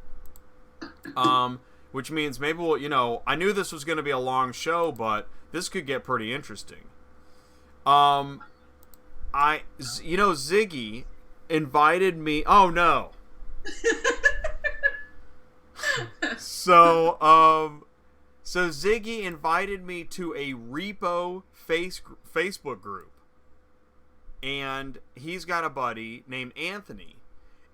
which means maybe we'll, I knew this was going to be a long show, but this could get pretty interesting. Ziggy invited me. Oh no. So Ziggy invited me to a Repo Facebook group. And he's got a buddy named Anthony.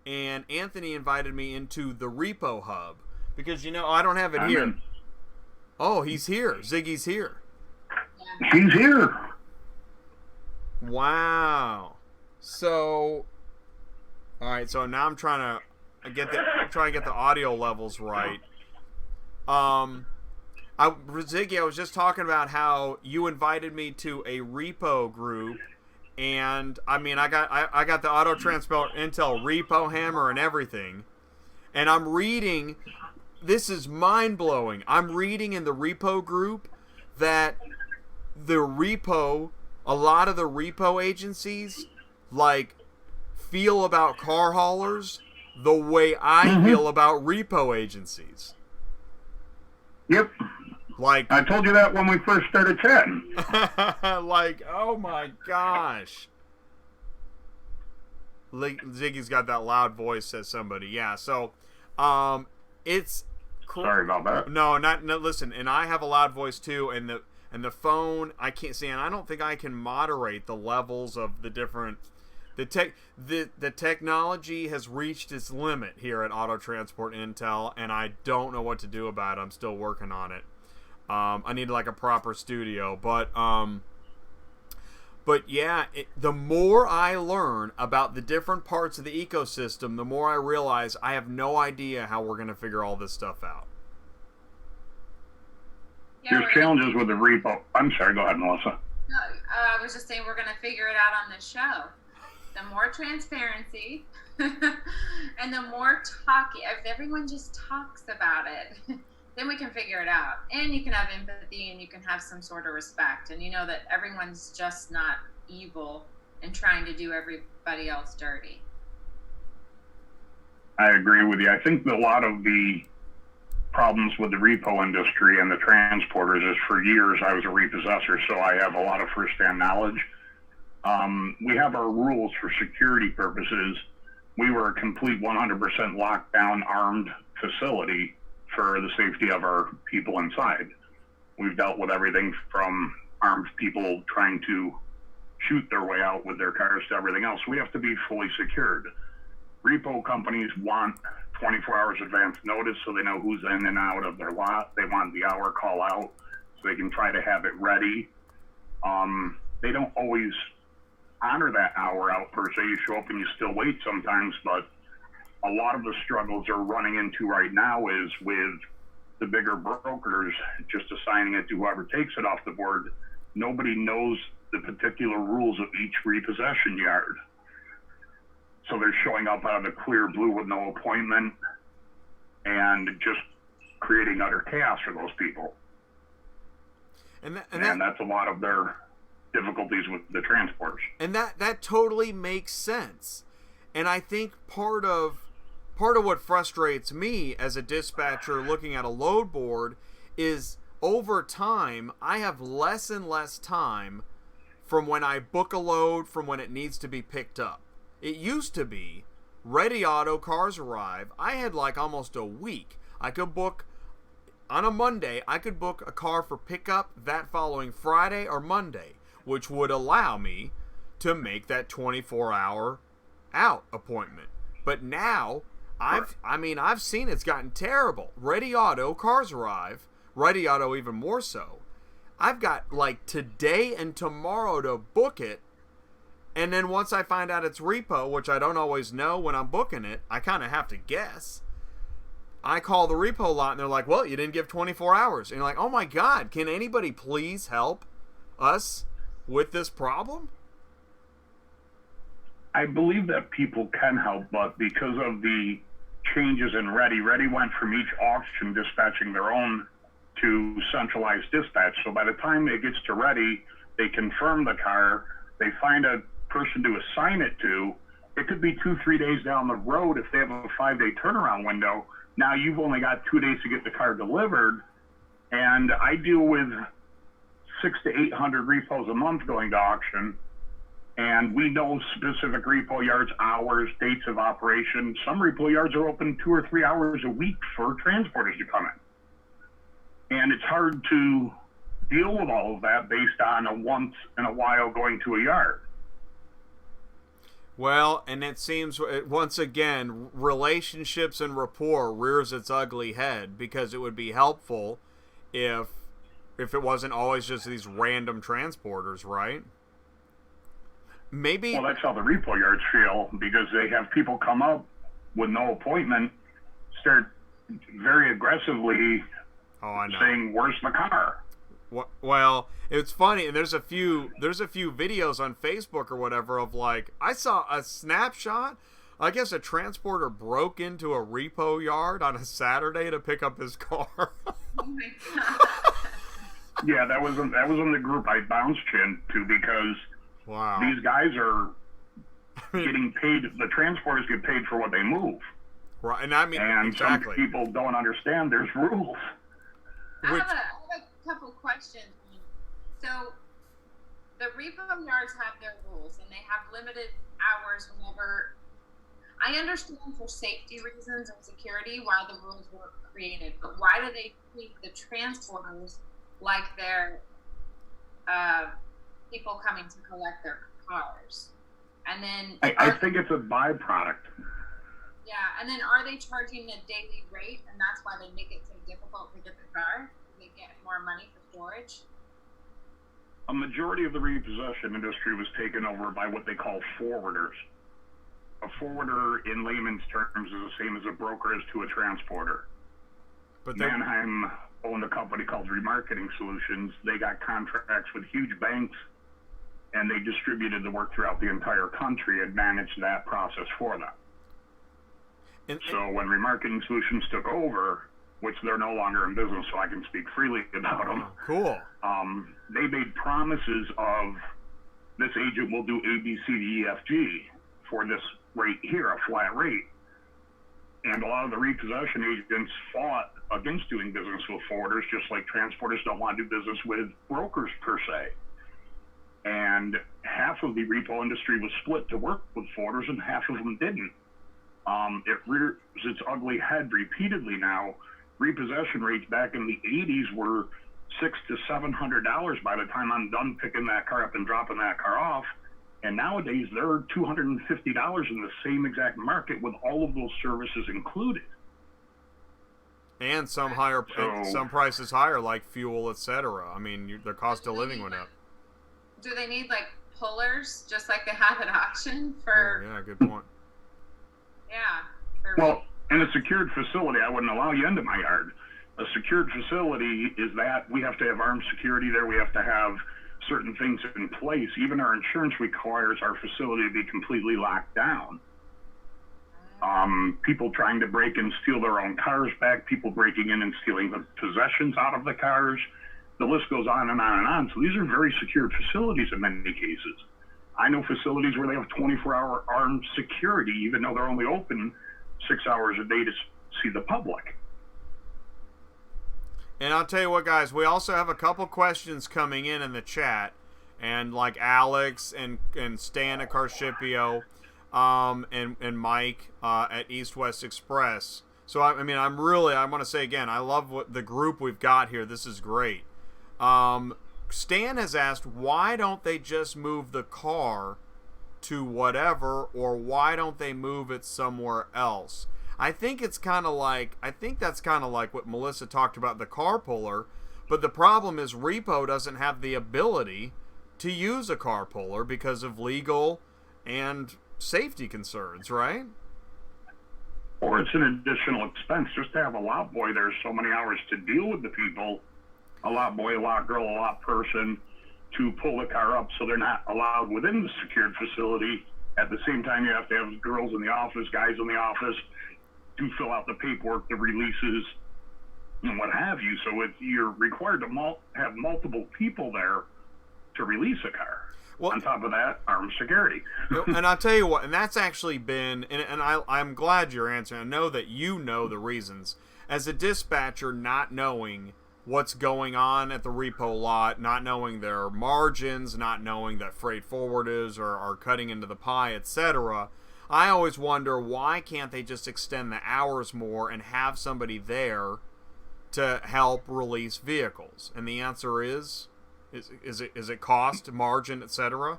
And Anthony invited me into the Repo Hub. Because, I don't have it here. Oh, he's here. Ziggy's here. He's here. Wow. So, all right. So now I'm trying to get the audio levels right. Ziggy, I was just talking about how you invited me to a Repo group. And I mean, I got the Auto Transport Intel Repo Hammer and everything. And I'm reading, this is mind-blowing. I'm reading in the Repo group that a lot of the repo agencies, like, feel about car haulers the way I feel about repo agencies. Yep. Like, I told you that when we first started chatting. like, oh my gosh. Ziggy's got that loud voice, says somebody. Yeah, so it's sorry about that. No, listen, and I have a loud voice too, and the phone I can't see, and I don't think I can moderate the levels of the different the technology has reached its limit here at Auto Transport Intel, and I don't know what to do about it. I'm still working on it. I need like a proper studio, but yeah, the more I learn about the different parts of the ecosystem, the more I realize I have no idea how we're going to figure all this stuff out. Yeah, there's challenges with the repo. I'm sorry, go ahead, Melissa. No, I was just saying we're going to figure it out on this show. The more transparency and the more talking, if everyone just talks about it, then we can figure it out. And you can have empathy and you can have some sort of respect. And you know that everyone's just not evil and trying to do everybody else dirty. I agree with you. I think that a lot of the problems with the repo industry and the transporters is for years I was a repossessor, so I have a lot of firsthand knowledge. We have our rules for security purposes. We were a complete 100% lockdown armed facility for the safety of our people inside. We've dealt with everything from armed people trying to shoot their way out with their cars to everything else. We have to be fully secured. Repo companies want 24 hours advance notice so they know who's in and out of their lot. They want the hour call out so they can try to have it ready. They don't always honor that hour out per se. You show up and you still wait sometimes, but a lot of the struggles they're running into right now is with the bigger brokers just assigning it to whoever takes it off the board. Nobody knows the particular rules of each repossession yard. So they're showing up out of the clear blue with no appointment and just creating utter chaos for those people. And that's a lot of their difficulties with the transporters. And that totally makes sense. And I think part of what frustrates me as a dispatcher looking at a load board is over time I have less and less time from when I book a load from when it needs to be picked up. It used to be Ready Auto, cars arrive. I had like almost a week. I could book on a Monday, I could book a car for pickup that following Friday or Monday, which would allow me to make that 24-hour out appointment. But now, I've seen it's gotten terrible. Ready Auto, cars arrive. Ready Auto even more so. I've got like today and tomorrow to book it. And then once I find out it's repo, which I don't always know when I'm booking it, I kind of have to guess. I call the repo lot and they're like, well, you didn't give 24 hours. And you're like, oh my God, can anybody please help us with this problem? I believe that people can help, but because of the changes in Ready went from each auction dispatching their own to centralized dispatch. So by the time it gets to Ready, they confirm the car, they find a person to assign it to. It could be 2-3 days down the road if they have a 5-day turnaround window. Now you've only got 2 days to get the car delivered. And I deal with 600 to 800 repos a month going to auction. And we know specific repo yards, hours, dates of operation. Some repo yards are open 2 or 3 hours a week for transporters to come in. And it's hard to deal with all of that based on a once in a while going to a yard. Well, and it seems, once again, relationships and rapport rears its ugly head, because it would be helpful if it wasn't always just these random transporters, right? Maybe. Well, that's how the repo yards feel, because they have people come up with no appointment, start very aggressively saying, where's the car? Well, it's funny, and there's a few videos on Facebook or whatever of like, I saw a snapshot I guess a transporter broke into a repo yard on a Saturday to pick up his car. Oh my God. Yeah, that was in the group I bounced into because Wow. these guys are getting paid. The transporters get paid for what they move. Right, and I mean, and exactly. some people don't understand there's rules. I have a couple questions. So the repo yards have their rules, and they have limited hours whenever. I understand for safety reasons and security why the rules were created, but why do they treat the transporters like they're people coming to collect their cars? And then I think it's a byproduct. Yeah, and then are they charging a daily rate, and that's why they make it so difficult to get the car? They get more money for storage? A majority of the repossession industry was taken over by what they call forwarders. A forwarder, in layman's terms, is the same as a broker is to a transporter. But Mannheim owned a company called Remarketing Solutions. They got contracts with huge banks, and they distributed the work throughout the entire country and managed that process for them. So when Remarketing Solutions took over, which they're no longer in business, so I can speak freely about them. Cool. They made promises of this agent will do A, B, C, D, E, F, G for this rate here, a flat rate. And a lot of the repossession agents fought against doing business with forwarders, just like transporters don't want to do business with brokers per se. And half of the repo industry was split to work with forwarders, and half of them didn't. It rears its ugly head repeatedly now. Repossession rates back in the 80s were $600 to $700 by the time I'm done picking that car up and dropping that car off. And nowadays they're $250 in the same exact market with all of those services included. And some higher, and some prices higher, like fuel, etc. I mean, the cost of living went up. Do they need like pullers, just like they have at auction for? Oh, yeah, good point. Yeah. Well, in a secured facility, I wouldn't allow you into my yard. A secured facility is that we have to have armed security there. We have to have certain things in place. Even our insurance requires our facility to be completely locked down. People trying to break and steal their own cars back, people breaking in and stealing the possessions out of the cars. The list goes on and on and on. So these are very secured facilities in many cases. I know facilities where they have 24-hour armed security, even though they're only open 6 hours a day to see the public. And I'll tell you what, guys, we also have a couple questions coming in the chat, and like Alex and Stan at Carshipio, and Mike at East West Express. So I mean, I want to say again, I love what the group we've got here. This is great. Stan has asked, why don't they just move the car to whatever, or why don't they move it somewhere else? I think that's kind of like what Melissa talked about, the car puller, but the problem is Repo doesn't have the ability to use a car puller because of legal and safety concerns, right? Or it's an additional expense just to have a lot boy. There's so many hours to deal with the people, a lot boy, a lot girl, a lot person, to pull the car up, so they're not allowed within the secured facility. At the same time, you have to have girls in the office, guys in the office, to fill out the paperwork, the releases, and what have you. So you're required to have multiple people there to release a car. Well, on top of that, armed security. And I'll tell you what, and that's actually been, and I'm glad you're answering. I know that you know the reasons. As a dispatcher, not knowing what's going on at the repo lot, not knowing their margins, not knowing that freight forwarders are cutting into the pie, etc., I always wonder, why can't they just extend the hours more and have somebody there to help release vehicles? And the answer is it cost, margin, etc.?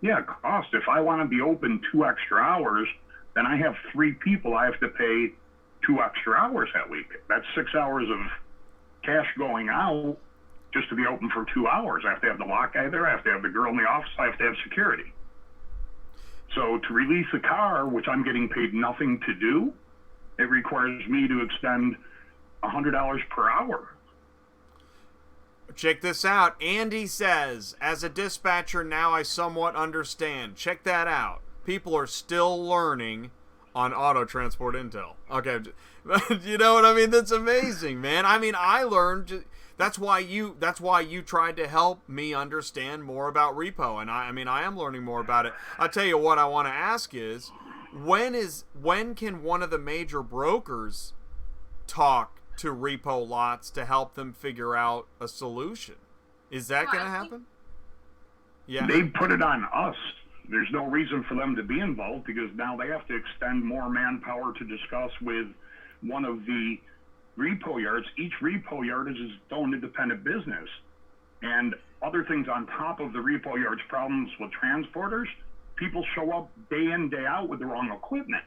Yeah, cost. If I want to be open 2 extra hours, then I have 3 people I have to pay 2 extra hours that week. That's 6 hours of cash going out just to be open for 2 hours. I have to have the lock guy there. I have to have the girl in the office. I have to have security. So to release a car, which I'm getting paid nothing to do, it requires me to expend $100 per hour. Check this out. Andy says, as a dispatcher now I somewhat understand. Check that out. people are still learning on Auto Transport Intel. Okay, you know what I mean? That's amazing, man. I mean, I learned. That's why you tried to help me understand more about repo, and I mean, I am learning more about it. I'll tell you what I want to ask is, when can one of the major brokers talk to repo lots to help them figure out a solution? Is that going to happen? Yeah. They put it on us. There's no reason for them to be involved because now they have to extend more manpower to discuss with one of the repo yards. Each repo yard is its own independent business. And other things on top of the repo yard's problems with transporters, people show up day in, day out with the wrong equipment.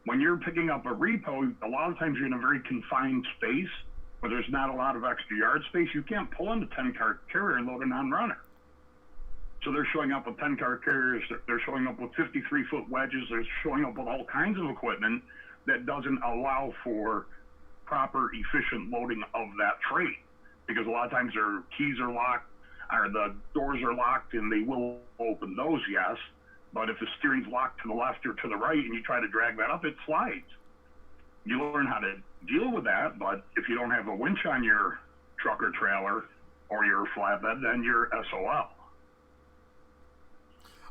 When you're picking up a repo, a lot of times you're in a very confined space where there's not a lot of extra yard space. You can't pull in a 10-car carrier and load a non-runner. So they're showing up with 10-car carriers, they're showing up with 53-foot wedges, they're showing up with all kinds of equipment that doesn't allow for proper, efficient loading of that freight. Because a lot of times their keys are locked, or the doors are locked, and they will open those, yes. But if the steering's locked to the left or to the right and you try to drag that up, it slides. You learn how to deal with that, but if you don't have a winch on your truck or trailer or your flatbed, then you're SOL.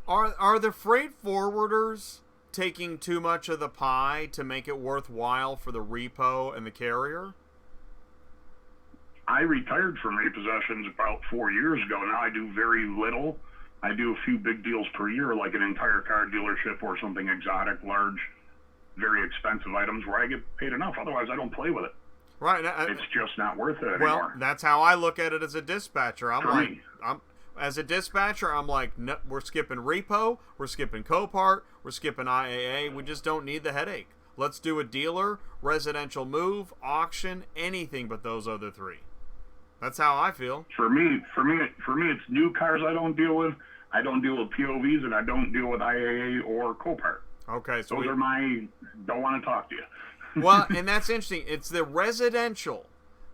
Are the freight forwarders taking too much of the pie to make it worthwhile for the repo and the carrier? I retired from repossessions about 4 years ago. Now I do very little. I do a few big deals per year, like an entire car dealership or something exotic, large, very expensive items where I get paid enough. Otherwise, I don't play with it. Right. It's just not worth it anymore. Well, that's how I look at it as a dispatcher. As a dispatcher, I'm like, no, we're skipping repo, we're skipping Copart, we're skipping IAA. We just don't need the headache. Let's do a dealer, residential move, auction, anything but those other three. That's how I feel. For me, it's new cars I don't deal with. I don't deal with POVs, and I don't deal with IAA or Copart. Okay, so those are my don't want to talk to you. Well, and that's interesting. It's the residential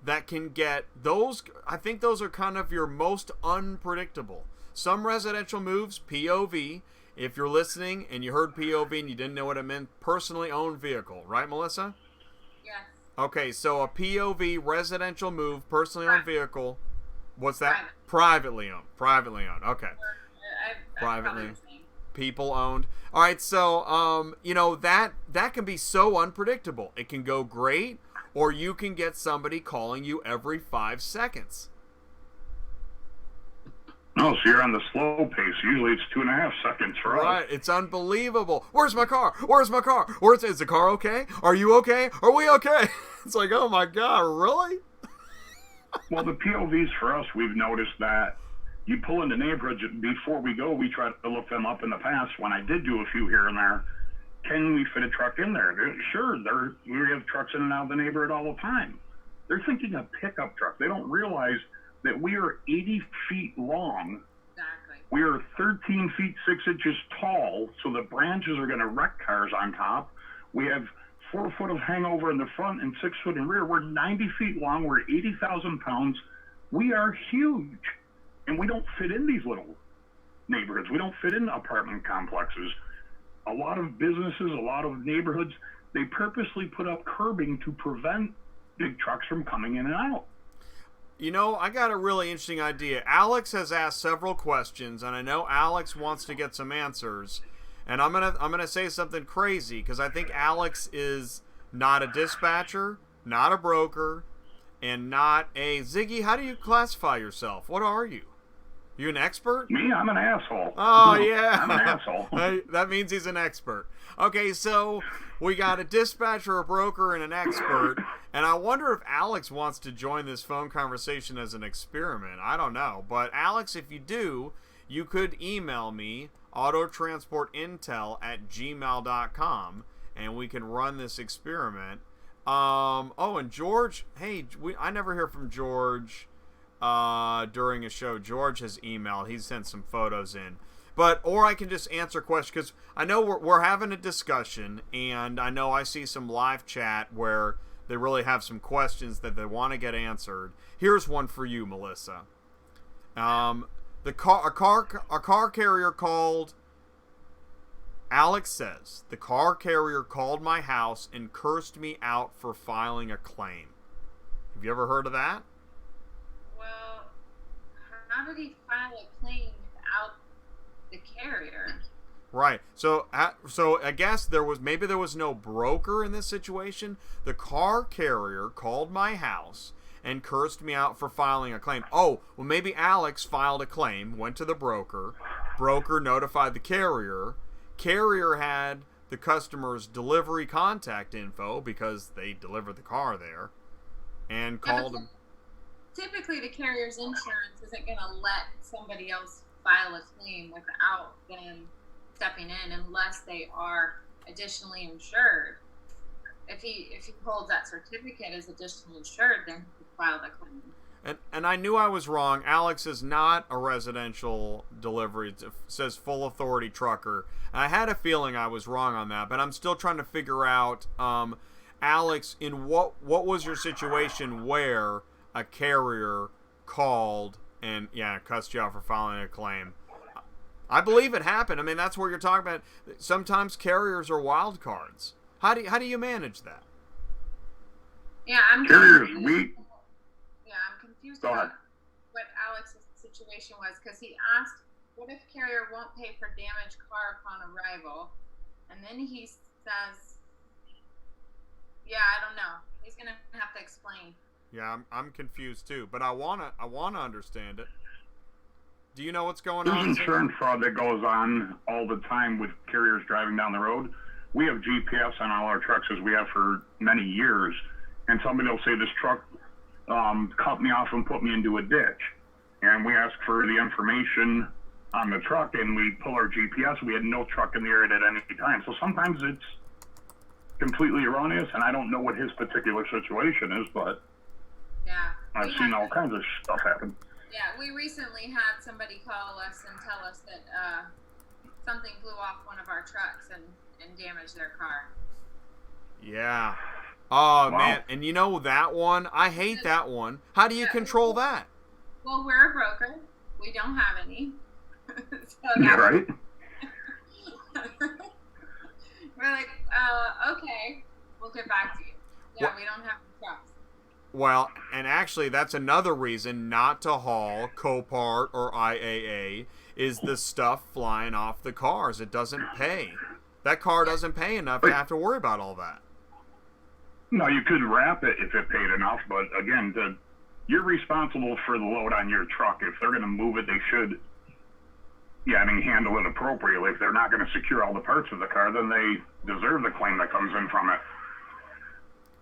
that can get those. I think those are kind of your most unpredictable. Some residential moves, POV. If you're listening and you heard POV and you didn't know what it meant, personally owned vehicle, right, Melissa? Yes. Okay, so a POV residential move, personally owned vehicle. What's that? Privately owned. Privately owned. Okay. Privately. People owned. All right, so you know that can be so unpredictable. It can go great, or you can get somebody calling you every 5 seconds. Oh, so you're on the slow pace. Usually it's 2.5 seconds for us. Right, it's unbelievable. Where's my car? Where's my car? Is the car okay? Are you okay? Are we okay? It's like, oh my God, really? Well, the POVs for us, we've noticed that you pull into neighborhoods, before we go, we try to look them up in the past. When I did do a few here and there, can we fit a truck in there? Sure, we have trucks in and out of the neighborhood all the time. They're thinking a pickup truck. They don't realize that we are 80 feet long. Exactly. We are 13 feet 6 inches tall, so the branches are going to wreck cars on top. We have 4 foot of hangover in the front and 6 foot in rear. We're 90 feet long. We're 80,000 pounds. We are huge, and we don't fit in these little neighborhoods. We don't fit in apartment complexes. A lot of businesses, a lot of neighborhoods, they purposely put up curbing to prevent big trucks from coming in and out. You know, I got a really interesting idea. Alex has asked several questions, and I know Alex wants to get some answers. And I'm gonna say something crazy, because I think Alex is not a dispatcher, not a broker, and not a Ziggy. How do you classify yourself? What are you? You an expert? Me? I'm an asshole. Oh, yeah. I'm an asshole. That means he's an expert. Okay, so we got a dispatcher, a broker, and an expert. And I wonder if Alex wants to join this phone conversation as an experiment. I don't know. But Alex, if you do, you could email me, autotransportintel@gmail.com, and we can run this experiment. And George, hey, I never hear from George during a show. George has emailed. He sent some photos in. Or I can just answer questions, because I know we're having a discussion, and I know I see some live chat where they really have some questions that they want to get answered. Here's one for you, Melissa. A car carrier called Alex says, the car carrier called my house and cursed me out for filing a claim. Have you ever heard of that? Well, how did he file a claim without the carrier? Right. So I guess there was no broker in this situation. The car carrier called my house and cursed me out for filing a claim. Oh, well, maybe Alex filed a claim, went to the broker. Broker notified the carrier. Carrier had the customer's delivery contact info because they delivered the car there, and called him. Typically, the carrier's insurance isn't going to let somebody else file a claim without them stepping in unless they are additionally insured. If he holds that certificate as additionally insured, then he can file the claim. And I knew I was wrong. Alex is not a residential delivery. It says full authority trucker. And I had a feeling I was wrong on that, but I'm still trying to figure out, Alex, in what was your situation where a carrier called and cussed you out for filing a claim? I believe it happened. I mean, that's what you're talking about. Sometimes carriers are wild cards. How do you manage that? Yeah, I'm Carriers, confused Go about ahead. what Alex's situation was, because he asked, what if carrier won't pay for damaged car upon arrival? And then he says, I don't know. He's going to have to explain. Yeah, I'm confused too, but I wanna understand it. Do you know what's going on? There's insurance fraud that goes on all the time with carriers driving down the road. We have GPS on all our trucks, as we have for many years, and somebody will say, this truck cut me off and put me into a ditch. And we ask for the information on the truck, and we pull our GPS. We had no truck in the area at any time. So sometimes it's completely erroneous, and I don't know what his particular situation is, but I've seen all kinds of stuff happen. Yeah, we recently had somebody call us and tell us that something flew off one of our trucks and damaged their car. Yeah. Oh, Wow. man. And you know that one? I hate that one. How do you control that? Well, we're a broker. We don't have any. Yeah, right? We're like, okay, we'll get back to you. Yeah, we don't have any trucks. Well, and actually, that's another reason not to haul Copart or IAA is the stuff flying off the cars. It doesn't pay. That car doesn't pay enough to have to worry about all that. No, you could wrap it if it paid enough, but again, you're responsible for the load on your truck. If they're going to move it, they should, handle it appropriately. If they're not going to secure all the parts of the car, then they deserve the claim that comes in from it.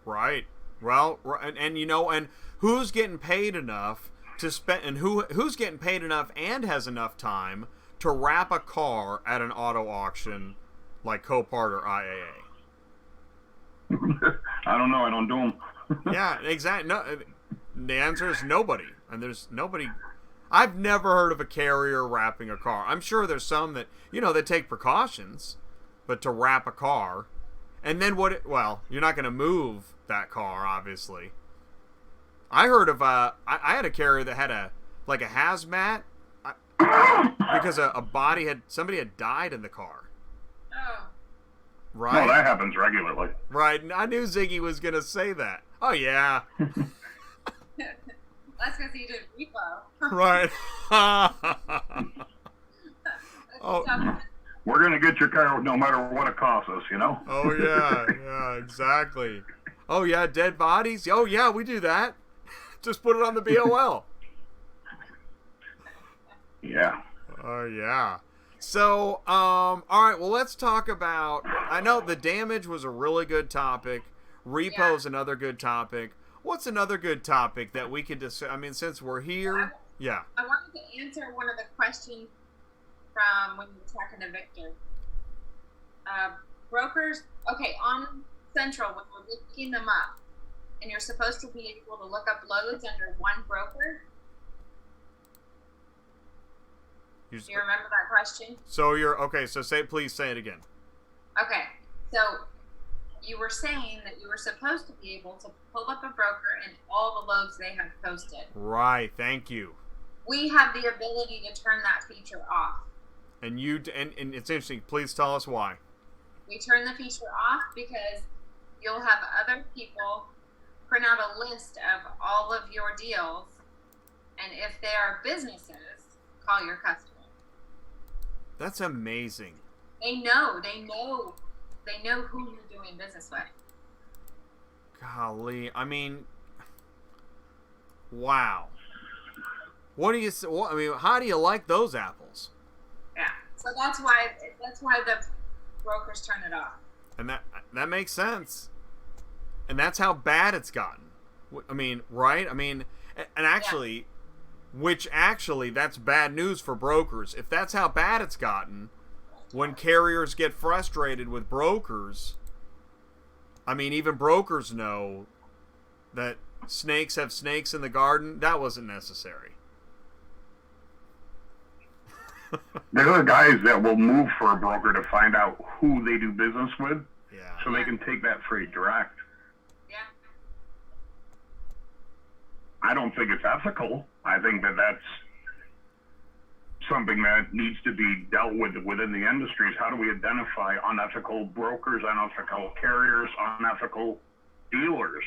Right. Well, and who's getting paid enough to spend, and who's getting paid enough and has enough time to wrap a car at an auto auction like Copart or IAA? I don't know. I don't do them. Yeah, exactly. No, the answer is nobody. And there's nobody. I've never heard of a carrier wrapping a car. I'm sure there's some that, they take precautions, but to wrap a car, and then you're not going to move that car, obviously. I heard of I had a carrier that had a hazmat because somebody had died in the car. Oh. Right. No, that happens regularly. Right. I knew Ziggy was going to say that. Oh, yeah. That's because he did Repo. Right. Oh. We're going to get your car no matter what it costs us, Oh, yeah, exactly. Oh, yeah, dead bodies? Oh, yeah, we do that. Just put it on the BOL. Yeah. Oh, yeah. So, all right, well, let's talk about, I know the damage was a really good topic. Repo's another good topic. What's another good topic that we could discuss? I mean, since we're here, I wanted to answer one of the questions from when you were talking to Victor. Brokers, on Central, when we're looking them up, and you're supposed to be able to look up loads under one broker. Do you remember that question? So please say it again. Okay. So you were saying that you were supposed to be able to pull up a broker and all the loads they have posted. Right. Thank you. We have the ability to turn that feature off. And it's interesting. Please tell us why. We turn the feature off because you'll have other people print out a list of all of your deals, and if they are businesses, call your customer. That's amazing. They know who you're doing business with. Golly, I mean, wow. What do you? I mean, how do you like those apples? Yeah, so that's why the brokers turn it off. And that makes sense. And that's how bad it's gotten. I mean, right? I mean, and actually, that's bad news for brokers. If that's how bad it's gotten, when carriers get frustrated with brokers, I mean, even brokers know that snakes have snakes in the garden. That wasn't necessary. There are guys that will move for a broker to find out who they do business with, so they can take that freight direct. Yeah. I don't think it's ethical. I think that's something that needs to be dealt with within the industry. Is how do we identify unethical brokers, unethical carriers, unethical dealers?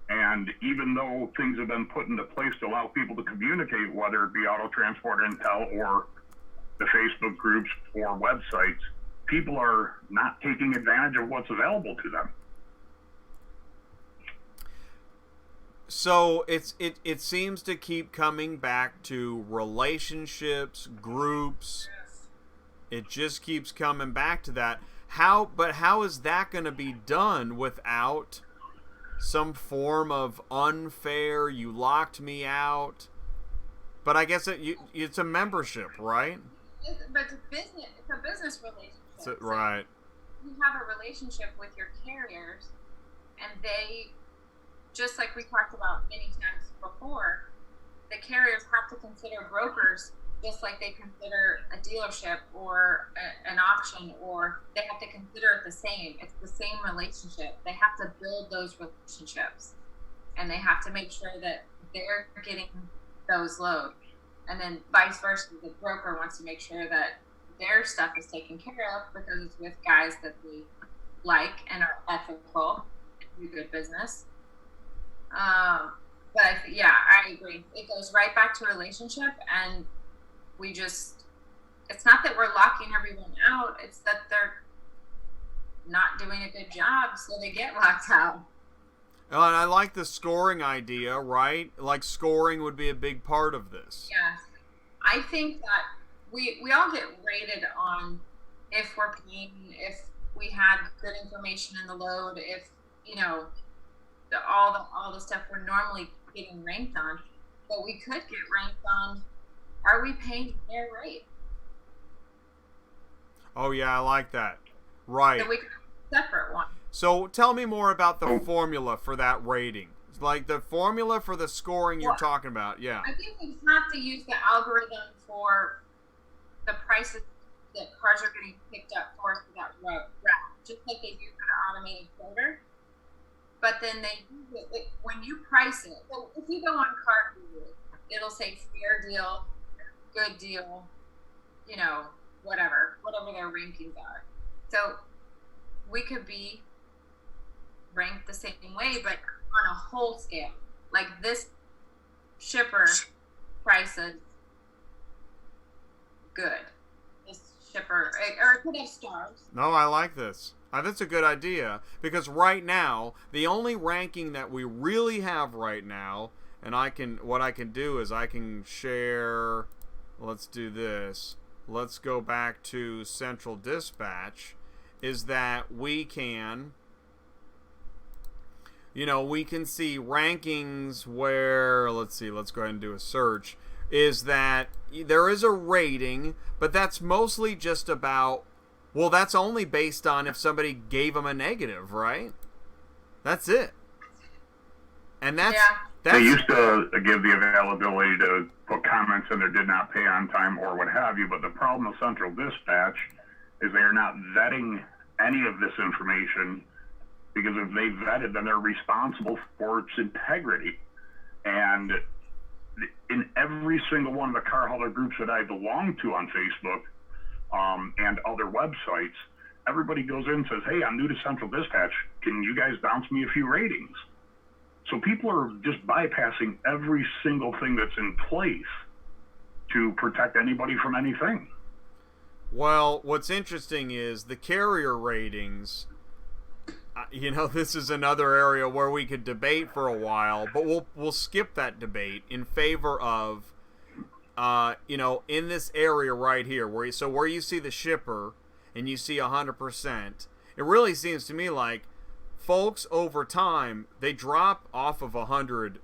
And even though things have been put into place to allow people to communicate, whether it be Auto Transport Intel or the Facebook groups or websites, people are not taking advantage of what's available to them. So it seems to keep coming back to relationships, groups. It just keeps coming back to that. How is that going to be done without some form of unfair, you locked me out? But I guess it's a membership, right? But it's a business relationship. Right. You have a relationship with your carriers, and they, just like we talked about many times before, the carriers have to consider brokers just like they consider a dealership or an auction, or they have to consider it the same. It's the same relationship. They have to build those relationships, and they have to make sure that they're getting those loads. And then vice versa, the broker wants to make sure that their stuff is taken care of because it's with guys that they like and are ethical and do good business. But I agree. It goes right back to relationship, and it's not that we're locking everyone out, it's that they're not doing a good job, so they get locked out. And I like the scoring idea, right? Like, scoring would be a big part of this. Yeah. I think that we all get rated on if we're paying, if we had good information in the load, if, all the stuff we're normally getting ranked on. But we could get ranked on, are we paying their rate? Oh, yeah, I like that. Right. So we could have a separate one. So tell me more about the formula for that rating. Like the formula for the scoring you're talking about, yeah. I think we have to use the algorithm for the prices that cars are getting picked up for that route, just like they do for the automated quoter. But then they use it when you price it. So if you go on Car Guru, it'll say fair deal, good deal, whatever their rankings are. So we could be ranked the same way, but on a whole scale. Like this shipper prices good. This shipper, or it could have stars. No, I like this. That's a good idea, because right now, the only ranking that we really have right now, and what I can do is I can share, let's do this. Let's go back to Central Dispatch, is that we can, we can see rankings where, let's go ahead and do a search, is that there is a rating, but that's mostly just about, well, that's only based on if somebody gave them a negative, right? That's it. And that's they used to give the availability to put comments in there, did not pay on time or what have you, but the problem with Central Dispatch is they are not vetting any of this information, because if they vet it, then they're responsible for its integrity. And in every single one of the car hauler groups that I belong to on Facebook and other websites, everybody goes in and says, hey, I'm new to Central Dispatch. Can you guys bounce me a few ratings? So people are just bypassing every single thing that's in place to protect anybody from anything. Well, what's interesting is the carrier ratings. This is another area where we could debate for a while, but we'll skip that debate in favor of, in this area right here, where you see the shipper and you see 100%. It really seems to me like folks over time, they drop off of 100.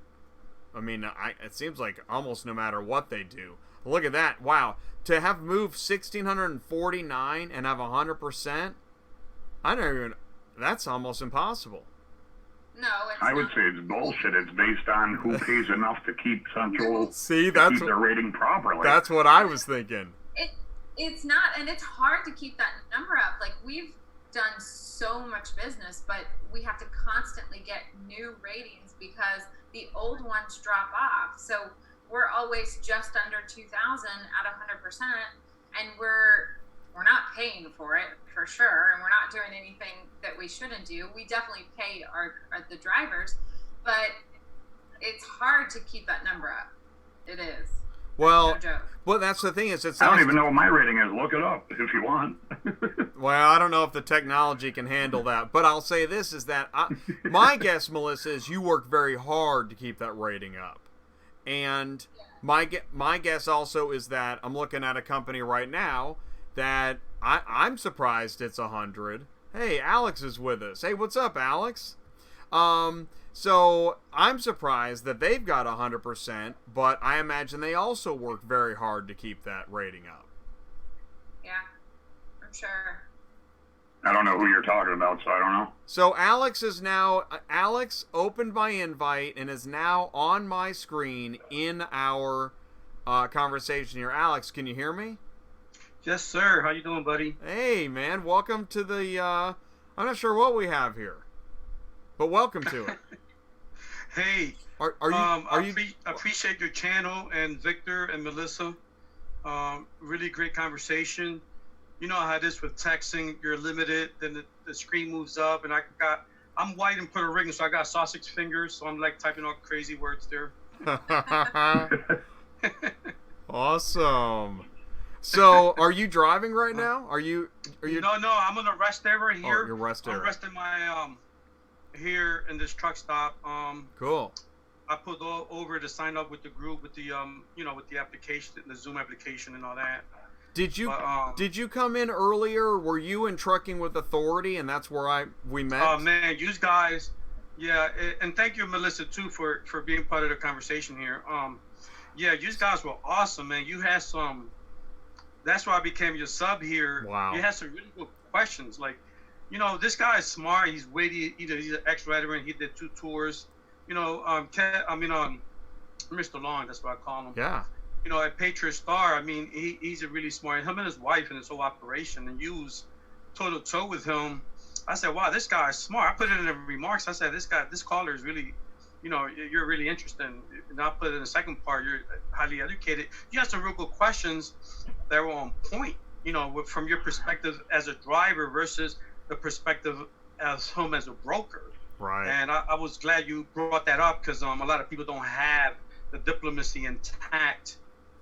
I mean, it seems like almost no matter what they do. Look at that! Wow, to have moved 1,649 and have 100%, I don't even. That's almost impossible. No, I would say it's bullshit. It's based on who pays enough to keep Central keep their rating properly. That's what I was thinking. It's not, and it's hard to keep that number up. Like, we've done so much business, but we have to constantly get new ratings because the old ones drop off. So we're always just under 2,000 at 100%, and we're not paying for it for sure, and we're not doing anything that we shouldn't do. We definitely pay the drivers, but it's hard to keep that number up. It is. Well, no joke. Well, that's the thing is, I don't even know what my rating is. Look it up if you want. Well, I don't know if the technology can handle that, but I'll say this is that my guess, Melissa, is you work very hard to keep that rating up. And my guess also is that I'm looking at a company right now that I'm surprised it's 100. Hey, Alex is with us. Hey, what's up, Alex? So I'm surprised that they've got 100%, but I imagine they also work very hard to keep that rating up. Yeah, I'm sure. I don't know who you're talking about, so I don't know. So Alex opened my invite and is now on my screen in our conversation here. Alex, can you hear me? Yes, sir. How you doing, buddy? Hey, man. Welcome to the, I'm not sure what we have here, but welcome to it. Hey, I appreciate your channel and Victor and Melissa. Really great conversation. You know how it is with texting. You're limited, then the screen moves up, and I'm white and Puerto Rican, so I got sausage fingers, so I'm like typing all crazy words there. Awesome. So, are you driving right now? Are you? No, I'm on a rest area here. Oh, your rest area. I'm resting my here in this truck stop. Cool. I pulled over to sign up with the group with the with the application, the Zoom application and all that. Did you come in earlier? Were you in Trucking with Authority, and that's where we met? Oh man, you guys, yeah, and thank you, Melissa, too, for being part of the conversation here. Yeah, you guys were awesome, man. You had some. That's why I became your sub here. Wow. You had some really good questions. Like, this guy is smart. He's witty. He's an ex-veteran. He did 2 tours. Mr. Long, that's what I call him. Yeah. At Patriot Star, I mean, he's a really smart. Him and his wife and his whole operation, and you was toe-to-toe with him. I said, wow, this guy is smart. I put it in the remarks. I said, this caller is really, you're really interesting. And I put it in the second part, you're highly educated. You had some real good questions that were on point, from your perspective as a driver versus the perspective as him as a broker. Right. And I was glad you brought that up because a lot of people don't have the diplomacy and tact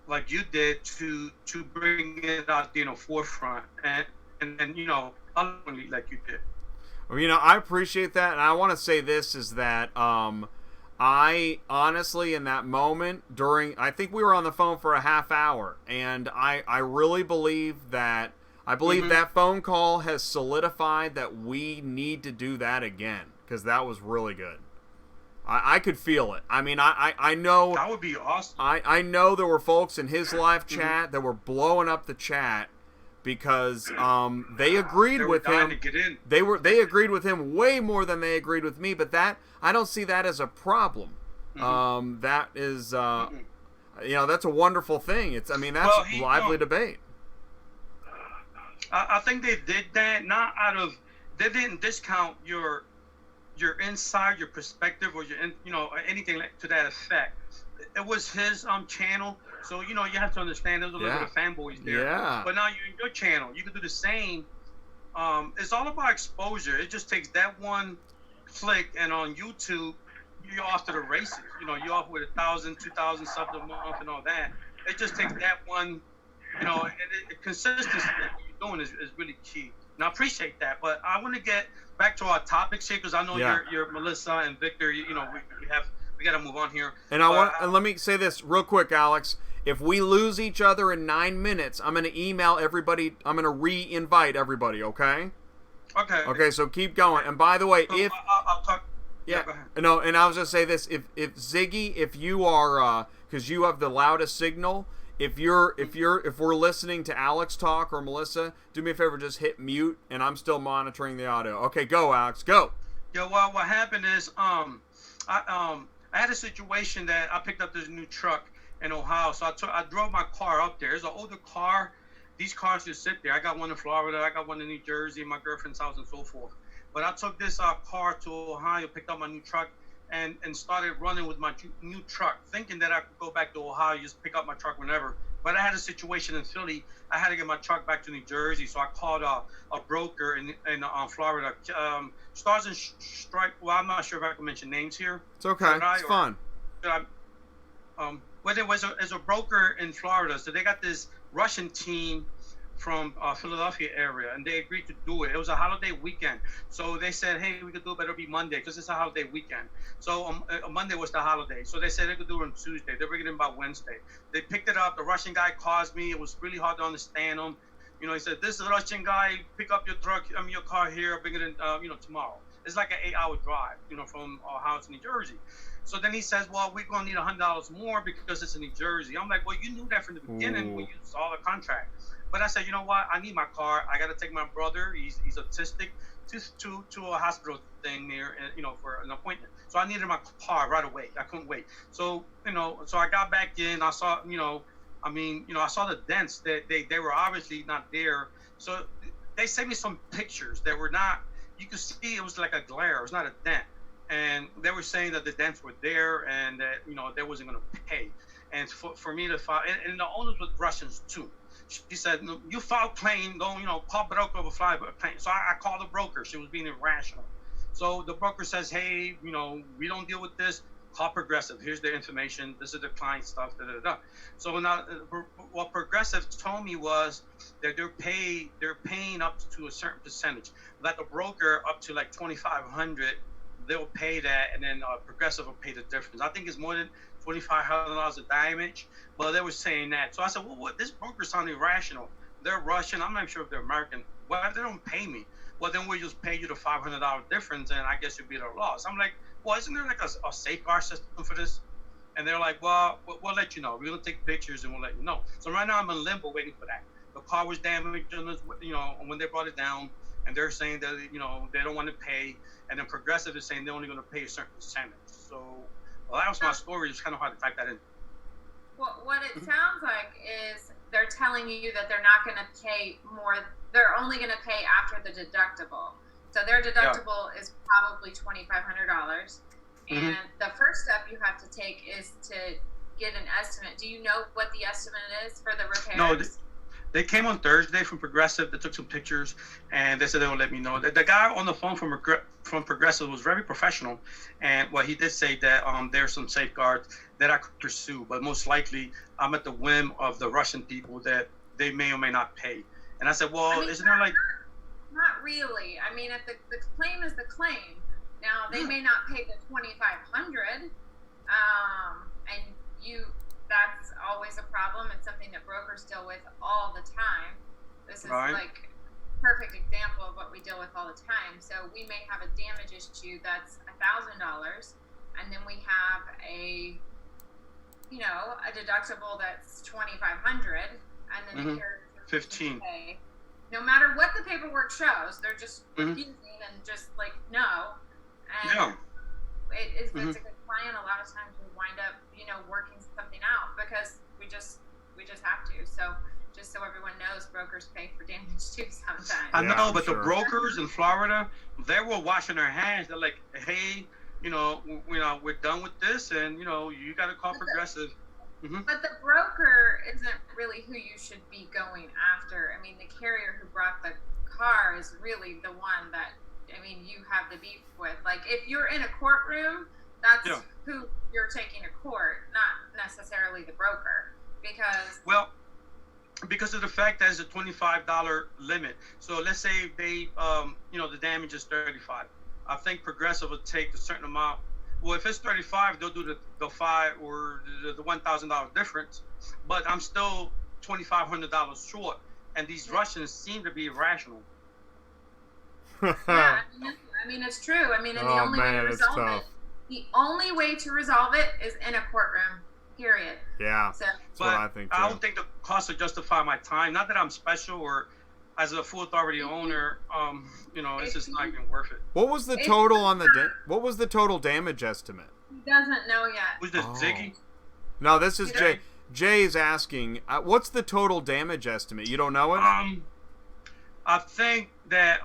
like you did to bring it out forefront and openly like you did. Well, I appreciate that, and I want to say this is that I honestly, in that moment, I think we were on the phone for a half hour, and I really believe that that phone call has solidified that we need to do that again, because that was really good. I could feel it. I mean, I know that would be awesome. I know there were folks in his live chat that were blowing up the chat because they agreed with him. To get in. They agreed with him way more than they agreed with me, but that I don't see that as a problem. That is that's a wonderful thing. That's lively debate. I think they did that not out of, they didn't discount your your insight, your perspective, or your anything like to that effect. It was his channel, so you have to understand there's a little bit of fanboys there. Yeah. But now you're in your channel, you can do the same. It's all about exposure. It just takes that one click, and on YouTube, you're off to the races. You're off with 1,000, 2,000 subs a month and all that. It just takes that one, and consistency that you're doing is really key. And I appreciate that. But I want to get back to our topics here, because I know you're Melissa and Victor. We got to move on here. And and let me say this real quick, Alex. If we lose each other in 9 minutes, I'm going to email everybody. I'm going to re-invite everybody, okay? Okay. Okay, so keep going. And by the way, so I'll talk. Yeah, go ahead. No, and I was going to say this. If Ziggy, if you are, because you have the loudest signal, if we're listening to Alex talk or Melissa, do me a favor, just hit mute, and I'm still monitoring the audio. Okay, go, Alex, go. Yeah, well, what happened is, I had a situation that I picked up this new truck in Ohio, so I drove my car up there. It's an older car. These cars just sit there. I got one in Florida, I got one in New Jersey, my girlfriend's house, and so forth. But I took this car to Ohio, picked up my new truck, and started running with my new truck, thinking that I could go back to Ohio, just pick up my truck whenever. But I had a situation in Philly. I had to get my truck back to New Jersey, so I called a broker in Florida. Stars and Strike. Well, I'm not sure if I can mention names here. It's okay. It's fun. Well, there was a broker in Florida, so they got this Russian team from Philadelphia area, and they agreed to do it. It was a holiday weekend, so they said, hey, we could do it, but it'll be Monday because it's a holiday weekend. So Monday was the holiday, so they said they could do it on Tuesday. They bring it in by Wednesday. They picked it up. The Russian guy calls me. It was really hard to understand him. He said, this is a Russian guy. Pick up your car here. I'll bring it in tomorrow. It's like an 8-hour drive from Ohio to New Jersey. So then he says, well, we're going to need $100 more because it's in New Jersey. I'm like, well, you knew that from the beginning when you saw the contract. But I said, you know what? I need my car. I got to take my brother. He's autistic to a hospital thing there, for an appointment. So I needed my car right away. I couldn't wait. So, so I got back in. I saw, I saw the dents that they were obviously not there. So they sent me some pictures that were not, you could see it was like a glare. It was not a dent. And they were saying that the dents were there and that, they wasn't going to pay. And for me to file, and the owners were Russians too. She said, you file claim, don't, call broker over file claim. So I called the broker. She was being irrational. So the broker says, hey, we don't deal with this. Call Progressive. Here's their information. This is the client stuff. Da, da, da. So now what Progressive told me was that they're paying up to a certain percentage. Like a broker up to like $2,500, they'll pay that, and then Progressive will pay the difference. I think it's more than $2,500 of damage, but they were saying that. So I said, well, what? This broker sounded irrational. They're Russian. I'm not sure if they're American. Well, if they don't pay me, well, then we'll just pay you the $500 difference, and I guess you'll be at a loss. I'm like, well, isn't there like a safeguard system for this? And they're like, well, we'll let you know. We'll take pictures and we'll let you know. So right now I'm in limbo waiting for that. The car was damaged, when they brought it down, and they're saying that, they don't want to pay. And then Progressive is saying they're only going to pay a certain percentage. So, well, that was my story. It's kind of hard to type that in. Well, what it sounds like is they're telling you that they're not going to pay more. They're only going to pay after the deductible. So their deductible is probably $2,500. And the first step you have to take is to get an estimate. Do you know what the estimate is for the repairs? No, they came on Thursday from Progressive. They took some pictures, and they said they would let me know. The guy on the phone from Progressive was very professional, and he did say that there's some safeguards that I could pursue, but most likely I'm at the whim of the Russian people that they may or may not pay. And I said, well, isn't there like... Not really. I mean, if the claim is the claim, now they may not pay the $2,500, and that's always a problem. It's something that brokers deal with all the time. This is like a perfect example of what we deal with all the time. So we may have a damage issue that's $1,000, and then we have a deductible that's $2,500, and then the carrier $1,500. No matter what the paperwork shows, they're just refusing and just like no. And it's a good plan. A lot of times we wind up, working something out because we just have to. So just so everyone knows, brokers pay for damage too sometimes. I Yeah, know, I'm but sure. the brokers in Florida, they were washing their hands. They're like, hey, we're done with this, and you got to call Progressive. But the broker isn't really who you should be going after. I mean, the carrier who brought the car is really the one that, you have the beef with. Like, if you're in a courtroom, that's who you're taking to court, not necessarily the broker. Because of the fact that it's a $25 limit. So let's say they, the damage is $35. I think Progressive will take a certain amount. Well, if it's $35, they'll do the $5 or the $1,000 difference. But I'm still $2,500 short, and these Russians seem to be irrational. Yeah, it's true. And the only way to resolve it, the only way to resolve it is in a courtroom. Period. Yeah. So, that's what I think too. I don't think the cost will justify my time. Not that I'm special or as a full authority owner, it's just not even worth it. What was the total on the what was the total damage estimate? He doesn't know yet. Who's this, Ziggy? No, this is Jay. Jay's asking, what's the total damage estimate? You don't know it? I think that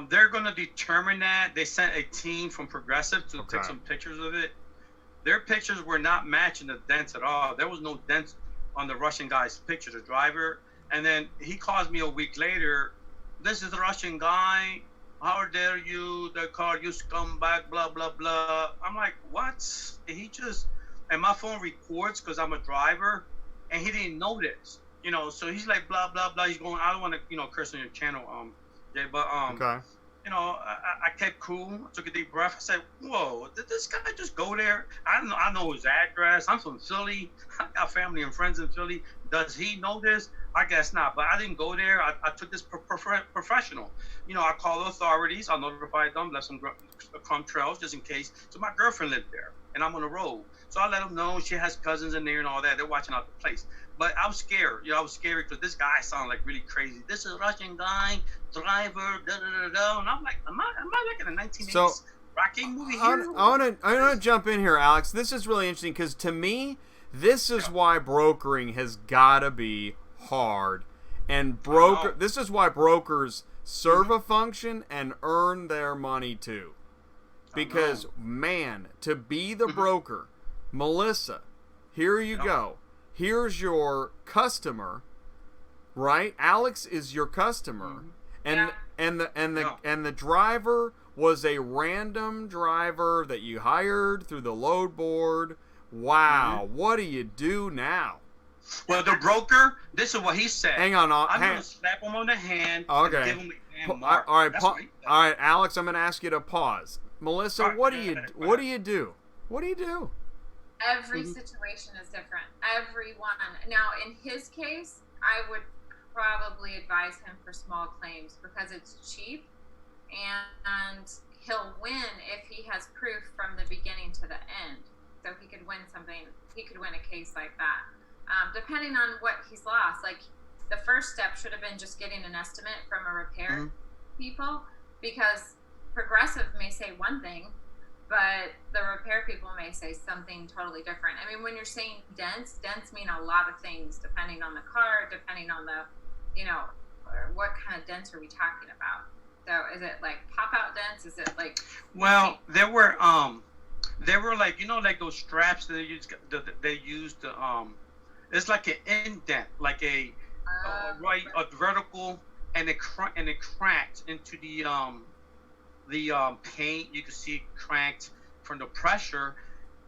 they're going to determine that. They sent a team from Progressive to take some pictures of it. Their pictures were not matching the dents at all. There was no dents on the Russian guy's picture, the driver. And then he calls me a week later. This is the Russian guy. How dare you? The car, you scumbag, blah, blah, blah. I'm like, what? And my phone records because I'm a driver. And he didn't know this. So he's like, blah, blah, blah. He's going, I don't want to, curse on your channel. Yeah, but, I kept cool. I took a deep breath. I said, whoa, did this guy just go there? I know his address. I'm from Philly. I got family and friends in Philly. Does he know this? I guess not. But I didn't go there. I took this professional. I called the authorities. I notified them, left some crumb trails just in case. So my girlfriend lived there, and I'm on the road. So I let them know she has cousins in there and all that. They're watching out the place. But I was scared. I was scared because this guy sounded like really crazy. This is a Russian guy, driver, da-da-da-da. And I'm like, am I like in a 1980s Rocky movie here? I want to jump in here, Alex. This is really interesting because to me, this is why brokering has got to be hard. And this is why brokers serve a function and earn their money too. Because, man, to be the broker, Melissa, here you go. Here's your customer, right? Alex is your customer, and the driver was a random driver that you hired through the load board. Wow, what do you do now? Well, the broker, this is what he said. Hang on, I'm gonna slap him on the hand. Okay. And give him a damn mark. All right, Alex, I'm gonna ask you to pause. Melissa, what do you do? What do you do? Every situation is different. Everyone. Now, in his case, I would probably advise him for small claims because it's cheap and he'll win if he has proof from the beginning to the end. So he could win something. He could win a case like that. Depending on what he's lost. Like, the first step should have been just getting an estimate from a repair people, because Progressive may say one thing, but the repair people may say something totally different. When you're saying dents mean a lot of things depending on the car, depending on the, what kind of dents are we talking about? So is it like pop-out dents? Is it like... Well, there were like, like those straps that they used to, it's like an indent, like a vertical, and it cracked into the paint. You can see it cracked from the pressure,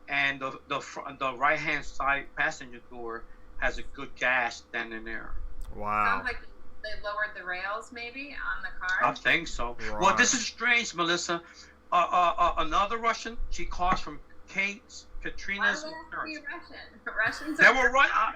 and the right hand side passenger door has a good gash down in there. Wow. Sounds like they lowered the rails maybe on the car. I think so. Right. Well, this is strange, Melissa. Another Russian. She calls from Katrina's. Russians. They were right.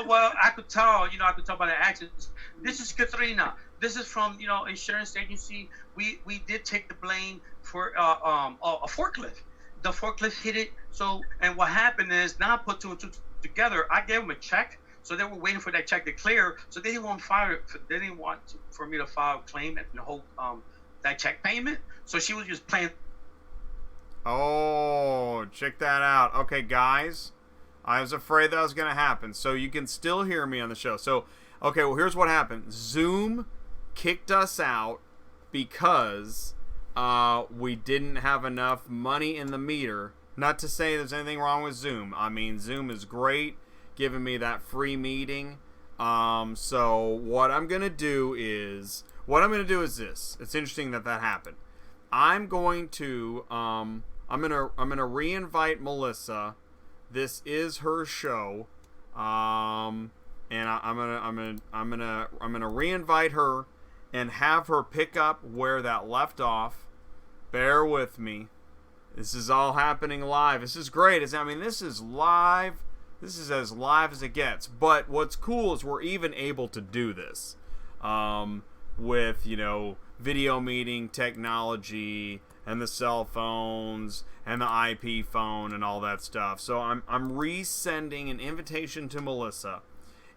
Well, I could tell. I could tell by the accents. This is Katrina. This is from insurance agency. We did take the blame for a forklift. The forklift hit it. So, and what happened is, now I put two and two together. I gave them a check, so they were waiting for that check to clear. So they didn't want for me to file a claim and hold that check payment. So she was just playing. Oh, check that out. Okay, guys, I was afraid that was going to happen. So you can still hear me on the show. So, okay, well, here's what happened. Zoom kicked us out because we didn't have enough money in the meter. Not to say there's anything wrong with Zoom. I mean, Zoom is great, giving me that free meeting. So what I'm going to do is this. It's interesting that happened. I'm going to re-invite Melissa. This is her show. And I'm gonna re-invite her and have her pick up where that left off. Bear with me. This is all happening live. This is great. This is live. This is as live as it gets. But what's cool is we're even able to do this with, video meeting technology and the cell phones and the IP phone and all that stuff. So I'm resending an invitation to Melissa,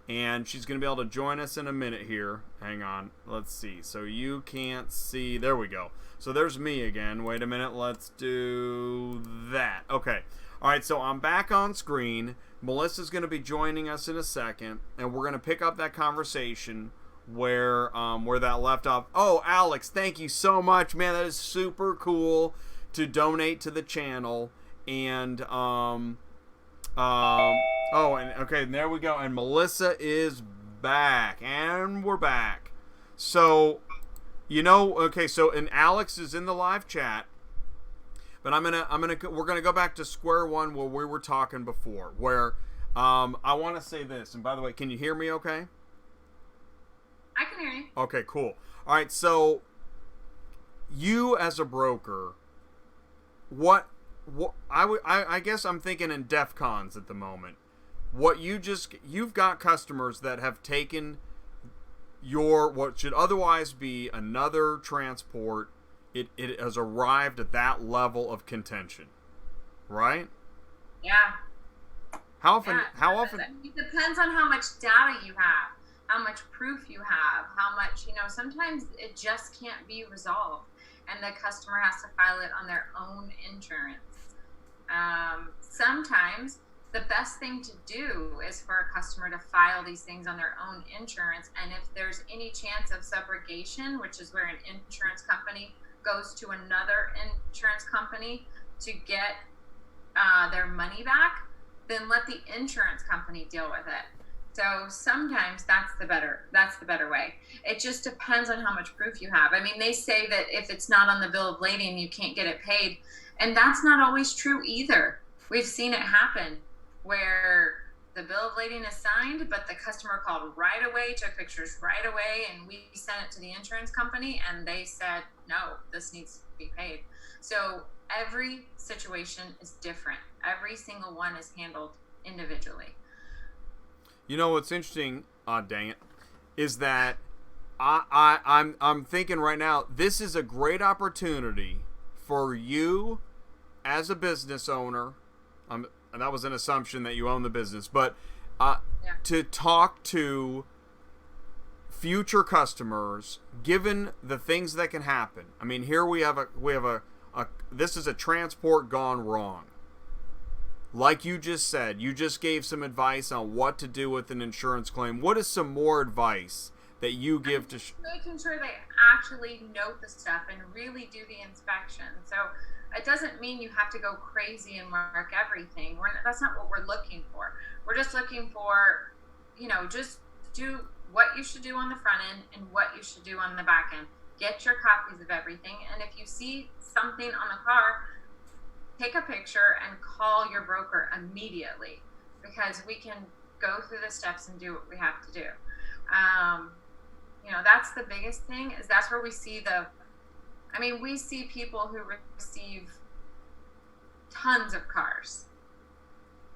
and she's going to be able to join us in a minute here. Hang on. Let's see. So you can't see. There we go. So there's me again. Wait a minute. Let's do that. Okay. All right. So I'm back on screen. Melissa's going to be joining us in a second, and we're going to pick up that conversation where that left off. Oh, Alex, thank you so much, man. That is super cool to donate to the channel. And and okay, and there we go. And Melissa is back, and we're back. So, okay. So, and Alex is in the live chat. But we're gonna go back to square one where we were talking before. Where I want to say this. And by the way, can you hear me? Okay. I can hear you. Okay, cool. All right, so you as a broker, I guess I'm thinking in DEF CONs at the moment. You've got customers that have taken what should otherwise be another transport. It has arrived at that level of contention, right? Yeah. How often? It depends on how much data you have, how much proof you have, how much, sometimes it just can't be resolved and the customer has to file it on their own insurance. Sometimes the best thing to do is for a customer to file these things on their own insurance. And if there's any chance of subrogation, which is where an insurance company goes to another insurance company to get their money back, then let the insurance company deal with it. So sometimes that's the better way. It just depends on how much proof you have. They say that if it's not on the bill of lading, you can't get it paid. And that's not always true either. We've seen it happen where the bill of lading is signed, but the customer called right away, took pictures right away, and we sent it to the insurance company, and they said, no, this needs to be paid. So every situation is different. Every single one is handled individually. What's interesting, dang it, is that I'm thinking right now, this is a great opportunity for you as a business owner. And that was an assumption that you own the business, but to talk to future customers, given the things that can happen. Here we have this is a transport gone wrong. Like you just said, you just gave some advice on what to do with an insurance claim. What is some more advice that you give to... Making sure they actually note the stuff and really do the inspection. So it doesn't mean you have to go crazy and mark everything. That's not what we're looking for. We're just looking for, just do what you should do on the front end and what you should do on the back end. Get your copies of everything. And if you see something on the car, take a picture and call your broker immediately, because we can go through the steps and do what we have to do. That's the biggest thing, is that's where we see we see people who receive tons of cars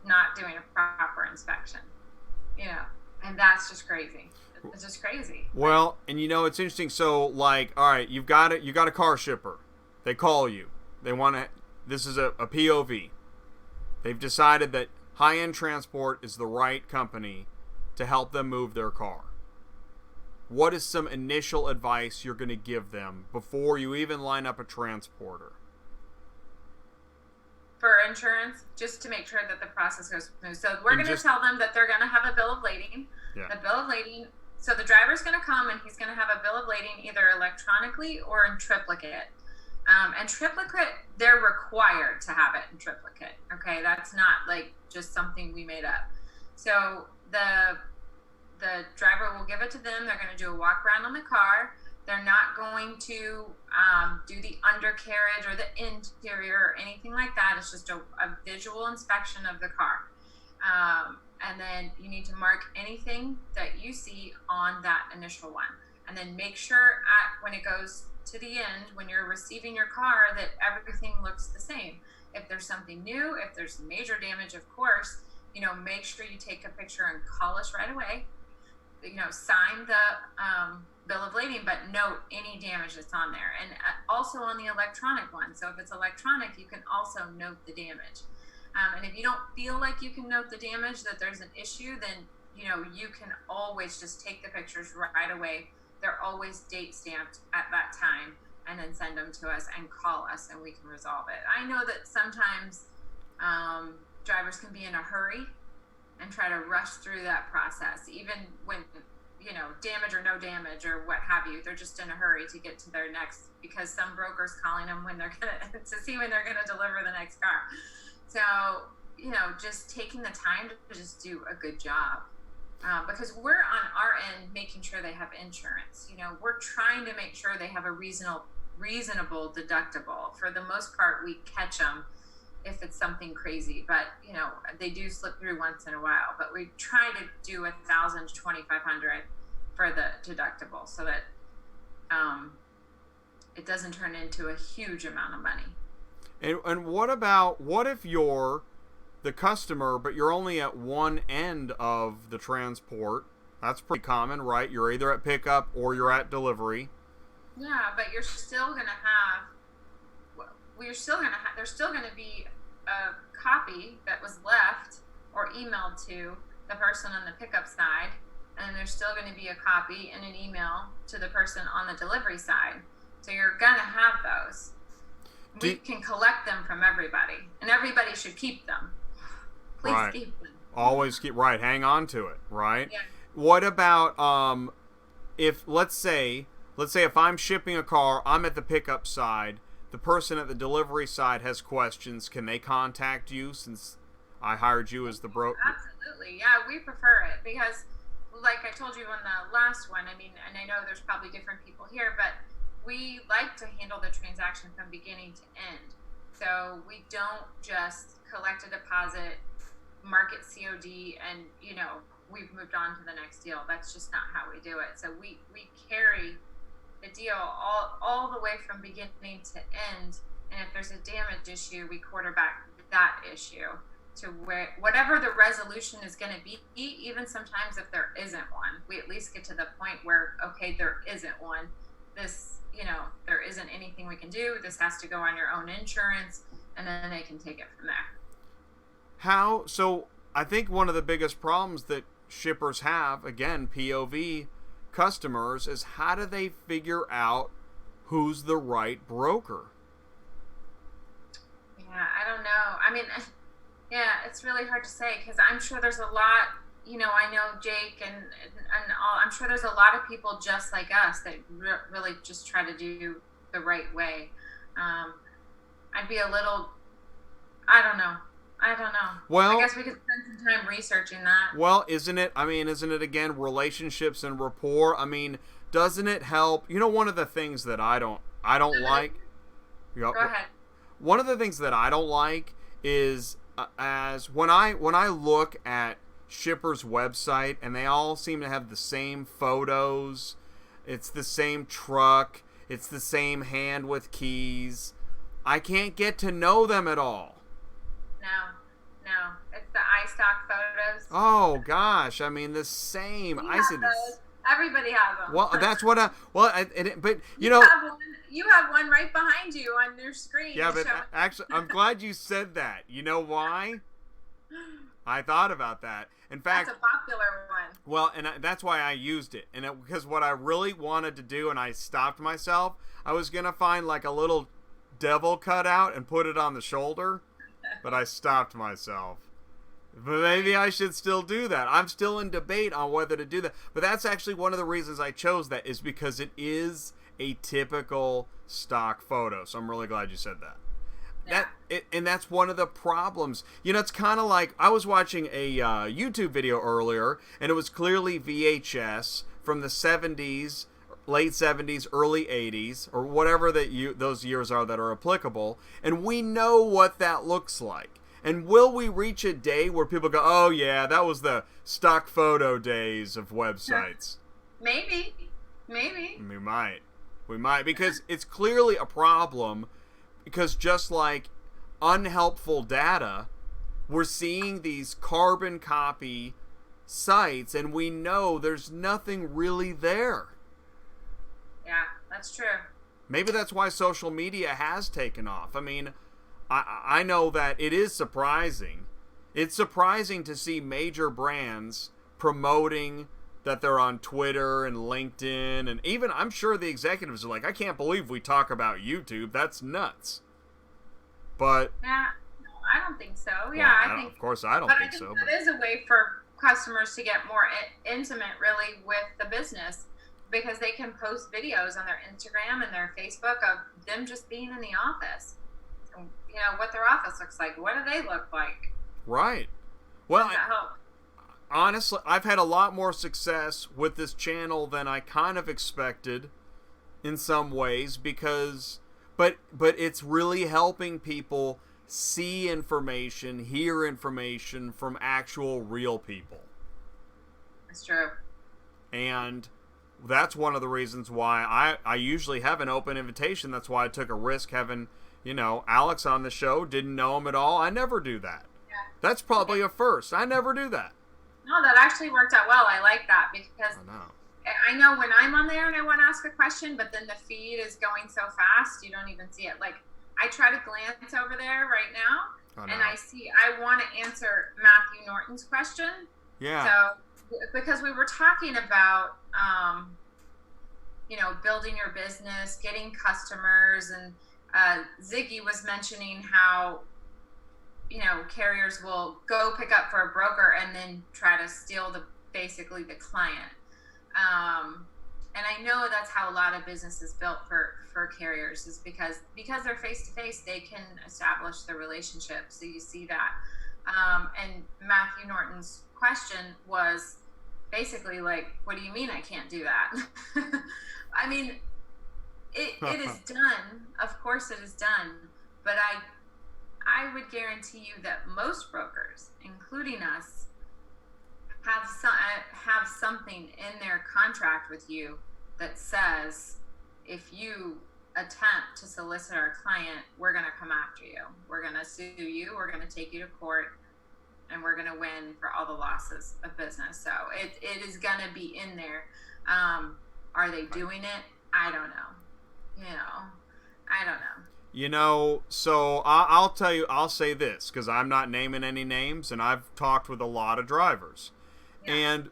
not doing a proper inspection, and that's just crazy. It's just crazy. Well, and it's interesting. So, all right, you got a car shipper. They call you. They want to. This is a POV. They've decided that high-end transport is the right company to help them move their car. What is some initial advice you're going to give them before you even line up a transporter? For insurance, just to make sure that the process goes smooth. So we're going to tell them that they're going to have a bill of lading. Yeah. The bill of lading. So the driver's going to come and he's going to have a bill of lading either electronically or in triplicate. And triplicate, they're required to have it in triplicate. Okay, that's not like just something we made up. So the driver will give it to them. They're going to do a walk around on the car. They're not going to do the undercarriage or the interior or anything like that. It's just a visual inspection of the car. And then you need to mark anything that you see on that initial one. And then make sure when it goes to the end, when you're receiving your car, that everything looks the same. If there's something new, if there's major damage, of course, make sure you take a picture and call us right away. Sign the bill of lading, but note any damage that's on there. And also on the electronic one. So if it's electronic, you can also note the damage. And if you don't feel like you can note the damage, that there's an issue, then, you can always just take the pictures right away. They're always date stamped at that time, and then send them to us and call us, and we can resolve it. I know that sometimes drivers can be in a hurry and try to rush through that process, even when, damage or no damage or what have you. They're just in a hurry to get to their next, because some broker's calling them when they're to see when they're gonna deliver the next car. So, just taking the time to just do a good job. Because we're on our end making sure they have insurance. We're trying to make sure they have a reasonable deductible. For the most part, we catch them if it's something crazy, but they do slip through once in a while. But we try to do $1,000 to $2,500 for the deductible, so that it doesn't turn into a huge amount of money. And what if you're the customer, but you're only at one end of the transport? That's pretty common, right? You're either at pickup or you're at delivery. Yeah, but you're still gonna have. There's still gonna be a copy that was left or emailed to the person on the pickup side, and there's still gonna be a copy and an email to the person on the delivery side. So you're gonna have those. We can collect them from everybody, and everybody should keep them. Please right. keep them. Always keep, right, hang on to it, right? Yeah. What about if let's say if I'm shipping a car, I'm at the pickup side, the person at the delivery side has questions, can they contact you since I hired you as the broker? Absolutely. Yeah, we prefer it because, like I told you on the last one, and I know there's probably different people here, but we like to handle the transaction from beginning to end. So we don't just collect a deposit, mark it COD, and we've moved on to the next deal. That's just not how we do it. So we carry the deal all the way from beginning to end. And if there's a damage issue, we quarterback that issue to whatever the resolution is going to be. Even sometimes if there isn't one, we at least get to the point where, okay, there isn't one. This, there isn't anything we can do. This has to go on your own insurance, and then they can take it from there. So I think one of the biggest problems that shippers have, again, POV customers, is how do they figure out who's the right broker? Yeah, I don't know. Yeah, it's really hard to say because I'm sure there's a lot, I know Jake and all, I'm sure there's a lot of people just like us that really just try to do the right way. I'd be a little, I don't know. Well, I guess we could spend some time researching that. Well, isn't it again relationships and rapport? Doesn't it help? One of the things that I don't like. Go ahead. One of the things that I don't like is as when I look at shippers' website and they all seem to have the same photos, it's the same truck, it's the same hand with keys. I can't get to know them at all. No, it's the iStock photos. Oh gosh, the same. I see this. Everybody has them. Well, that's what but you have one right behind you on your screen. Yeah, but actually, I'm glad you said that. You know why? I thought about that. In fact, that's a popular one. Well, and that's why I used it. Because what I really wanted to do, and I stopped myself, I was gonna find like a little devil cutout and put it on the shoulder. but I stopped myself. But maybe I should still do that. I'm still in debate on whether to do that. But that's actually one of the reasons I chose that, is because it is a typical stock photo. So I'm really glad you said that. Yeah. And that's one of the problems. It's kind of like, I was watching a YouTube video earlier, and it was clearly VHS from the 70s, late 70s, early 80s, or whatever those years are that are applicable, and we know what that looks like. And will we reach a day where people go, oh yeah, that was the stock photo days of websites? Maybe. We might, because it's clearly a problem, because just like unhelpful data, we're seeing these carbon copy sites, and we know there's nothing really there. Yeah, that's true. Maybe that's why social media has taken off. I mean, I know that it is surprising. It's surprising to see major brands promoting that they're on Twitter and LinkedIn, and even I'm sure the executives are like, I can't believe we talk about YouTube. That's nuts. But yeah, no, I don't think so. Well, yeah, I think. Of course, I don't but think I think so. That is a way for customers to get more intimate, really, with the business, because they can post videos on their Instagram and their Facebook of them just being in the office. What their office looks like. What do they look like? Right. Well, Does that help? Honestly, I've had a lot more success with this channel than I kind of expected in some ways, because but it's really helping people see information, hear information from actual real people. That's true. And that's one of the reasons why I usually have an open invitation. That's why I took a risk having, Alex on the show. Didn't know him at all. I never do that. Yeah. That's probably a first. I never do that. No, that actually worked out well. I like that, because I know when I'm on there and I want to ask a question, but then the feed is going so fast, you don't even see it. Like, I try to glance over there right now, and I want to answer Matthew Norton's question. Yeah. So, because we were talking about, building your business, getting customers, and Ziggy was mentioning how, carriers will go pick up for a broker and then try to steal basically the client. And I know that's how a lot of business is built for carriers, is because they're face to face, they can establish the relationship. So you see that. And Matthew Norton's question was basically like, what do you mean I can't do that? I mean, it is done. Of course it is done. But I would guarantee you that most brokers, including us, have something in their contract with you that says, if you attempt to solicit our client, we're going to come after you. We're going to sue you. We're going to take you to court, and we're going to win for all the losses of business. So it is going to be in there. Are they doing it? I don't know. I don't know. So I'll tell you, I'll say this, because I'm not naming any names, and I've talked with a lot of drivers. Yeah. And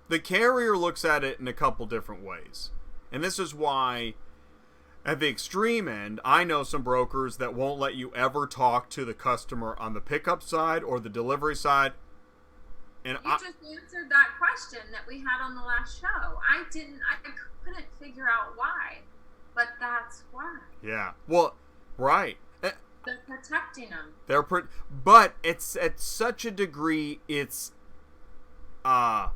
the carrier looks at it in a couple different ways. And this is why, at the extreme end, I know some brokers that won't let you ever talk to the customer on the pickup side or the delivery side. And you just answered that question that we had on the last show. I couldn't figure out why, but that's why. Yeah. Well, right. They're protecting them. But it's at such a degree, it's I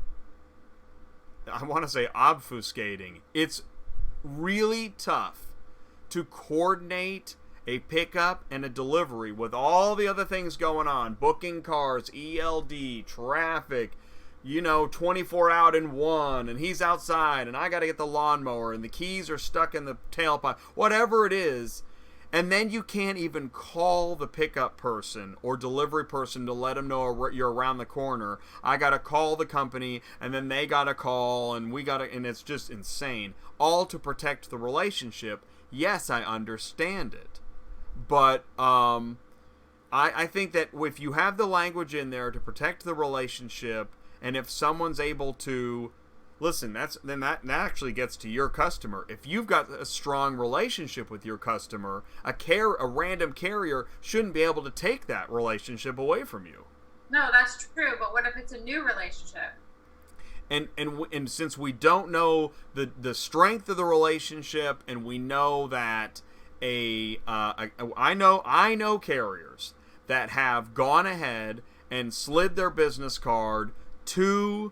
want to say obfuscating. It's really tough to coordinate a pickup and a delivery with all the other things going on. Booking cars, ELD, traffic, 24 out in one, and he's outside, and I got to get the lawnmower, and the keys are stuck in the tailpipe, whatever it is. And then you can't even call the pickup person or delivery person to let them know you're around the corner. I got to call the company, and then they got to call, and and it's just insane. All to protect the relationship. Yes, I understand it. But I think that if you have the language in there to protect the relationship, and if someone's able to listen, that actually gets to your customer. If you've got a strong relationship with your customer, a random carrier shouldn't be able to take that relationship away from you. No, that's true. But what if it's a new relationship? And since we don't know the strength of the relationship, and we know that I know carriers that have gone ahead and slid their business card to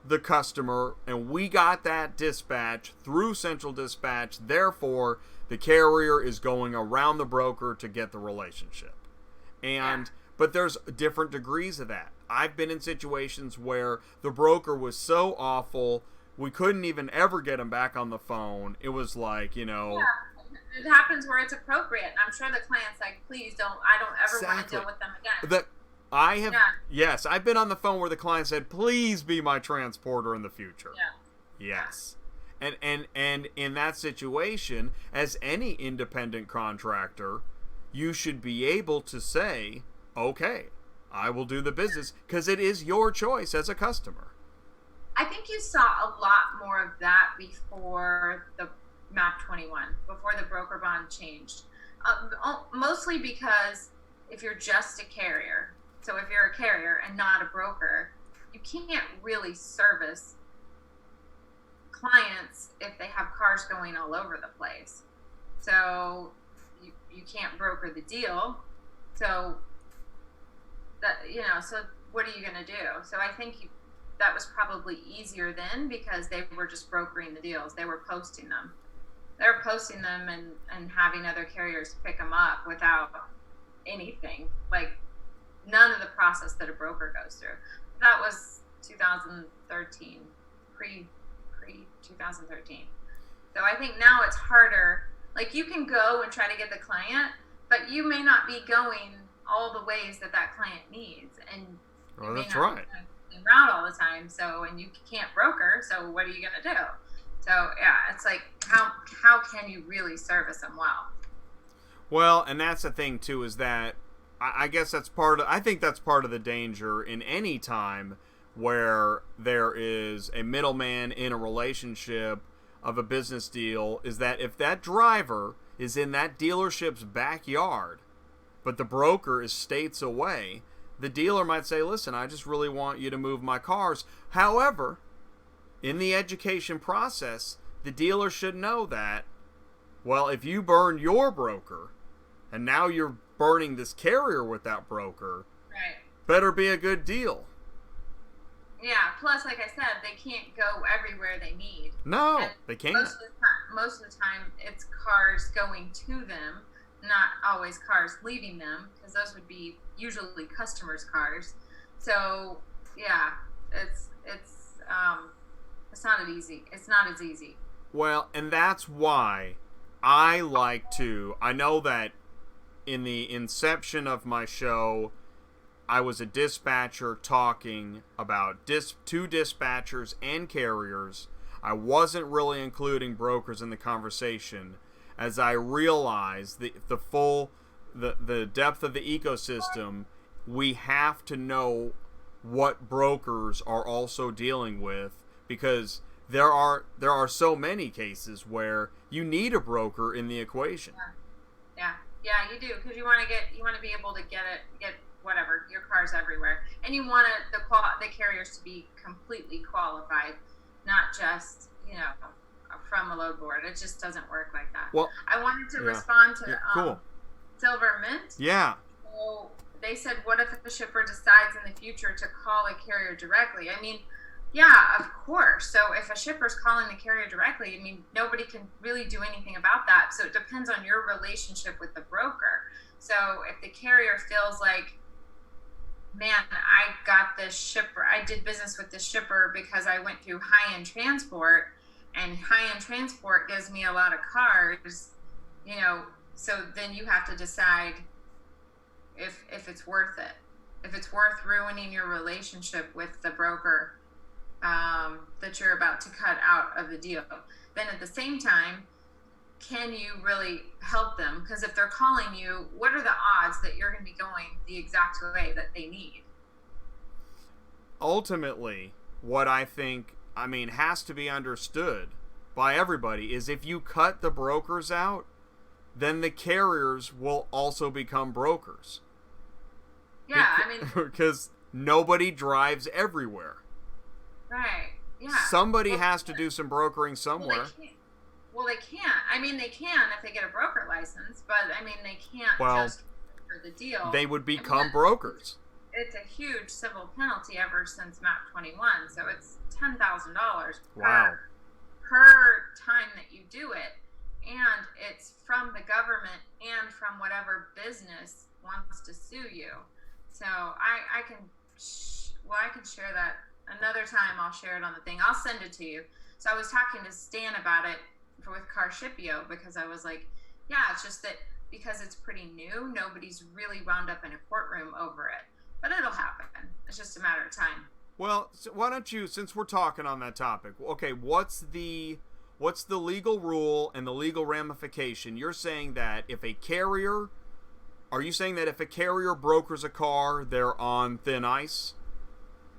the customer, and we got that dispatch through Central Dispatch. Therefore, the carrier is going around the broker to get the relationship. But there's different degrees of that. I've been in situations where the broker was so awful, we couldn't even ever get him back on the phone. It was like, Yeah, it happens where it's appropriate. I'm sure the client's like, please don't, I don't ever want to deal with them again. Yes, I've been on the phone where the client said, please be my transporter in the future. Yeah. Yes. And in that situation, as any independent contractor, you should be able to say, okay, I will do the business, because it is your choice as a customer. I think you saw a lot more of that before the MAP 21, before the broker bond changed. Mostly because if you're just a carrier, so if you're a carrier and not a broker, you can't really service clients if they have cars going all over the place. So you can't broker the deal. So so what are you going to do? So I think that was probably easier then, because they were just brokering the deals. They were posting them. And having other carriers pick them up without anything, like none of the process that a broker goes through. That was 2013, pre 2013. So I think now it's harder. Like, you can go and try to get the client, but you may not be going all the ways that client needs, and well, that's right. Route all the time. So, and you can't broker. So, what are you gonna do? So, yeah, it's like, how can you really service them well? Well, and that's the thing too, is that I guess I think that's part of the danger in any time where there is a middleman in a relationship of a business deal, is that if that driver is in that dealership's backyard, but the broker is states away, the dealer might say, listen, I just really want you to move my cars. However, in the education process, the dealer should know that, well, if you burn your broker, and now you're burning this carrier with that broker, right, better be a good deal. Yeah, plus, like I said, they can't go everywhere they need. No, and they can't. Most of the time, it's cars going to them, not always cars leaving them, because those would be usually customers' cars. So, yeah, it's not as easy. It's not as easy. Well, and that's why I know that in the inception of my show, I was a dispatcher talking about two dispatchers and carriers. I wasn't really including brokers in the conversation, as I realized the depth of the ecosystem. We have to know what brokers are also dealing with, because there are so many cases where you need a broker in the equation. Yeah, you do, because you want to be able to get whatever, your cars everywhere, and you want the carriers to be completely qualified, not just from a load board. It just doesn't work like that. Well, I wanted to respond to cool. Silver Mint. Yeah. So they said, what if a shipper decides in the future to call a carrier directly? I mean, yeah, of course. So if a shipper's calling the carrier directly, I mean, nobody can really do anything about that. So it depends on your relationship with the broker. So if the carrier feels like, man, I got this shipper, I did business with this shipper because I went through high-end transport, and high-end transport gives me a lot of cars, so then you have to decide if it's worth it, if it's worth ruining your relationship with the broker that you're about to cut out of the deal. Then at the same time, can you really help them? Because if they're calling you, what are the odds that you're going to be going the exact way that they need? Ultimately, what I think I mean, has to be understood by everybody is if you cut the brokers out, then the carriers will also become brokers. Yeah, I mean, because nobody drives everywhere. Right. Yeah. Somebody has to do some brokering somewhere. Well, they can't. I mean, they can if they get a broker license, but I mean, they can't just for the deal. They would become brokers. It's a huge civil penalty ever since MAP 21, so it's $10,000 per time that you do it, and it's from the government and from whatever business wants to sue you. So I can share that another time. I'll share it on the thing. I'll send it to you. So I was talking to Stan about it with Carshipio because I was like, yeah, it's just that because it's pretty new, nobody's really wound up in a courtroom over it. But it'll happen. It's just a matter of time. Well, so why don't you, since we're talking on that topic, okay, what's the legal rule and the legal ramification? You're saying that if a carrier brokers a car, they're on thin ice?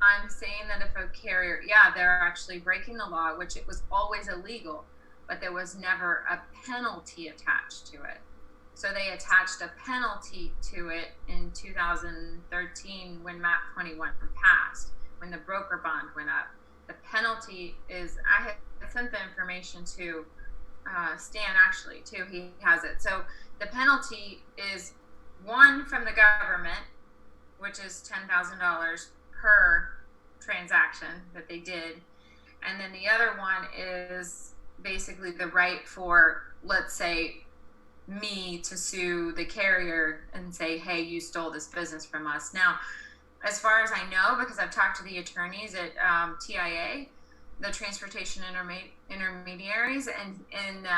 I'm saying that if a carrier, they're actually breaking the law, which it was always illegal, but there was never a penalty attached to it. So they attached a penalty to it in 2013 when MAP 21 passed, when the broker bond went up. The penalty is, I had sent the information to Stan actually too, he has it. So the penalty is one from the government, which is $10,000 per transaction that they did. And then the other one is basically the right for, let's say, me to sue the carrier and say, hey, you stole this business from us. Now, as far as I know, because I've talked to the attorneys at TIA, the Transportation Intermediaries, and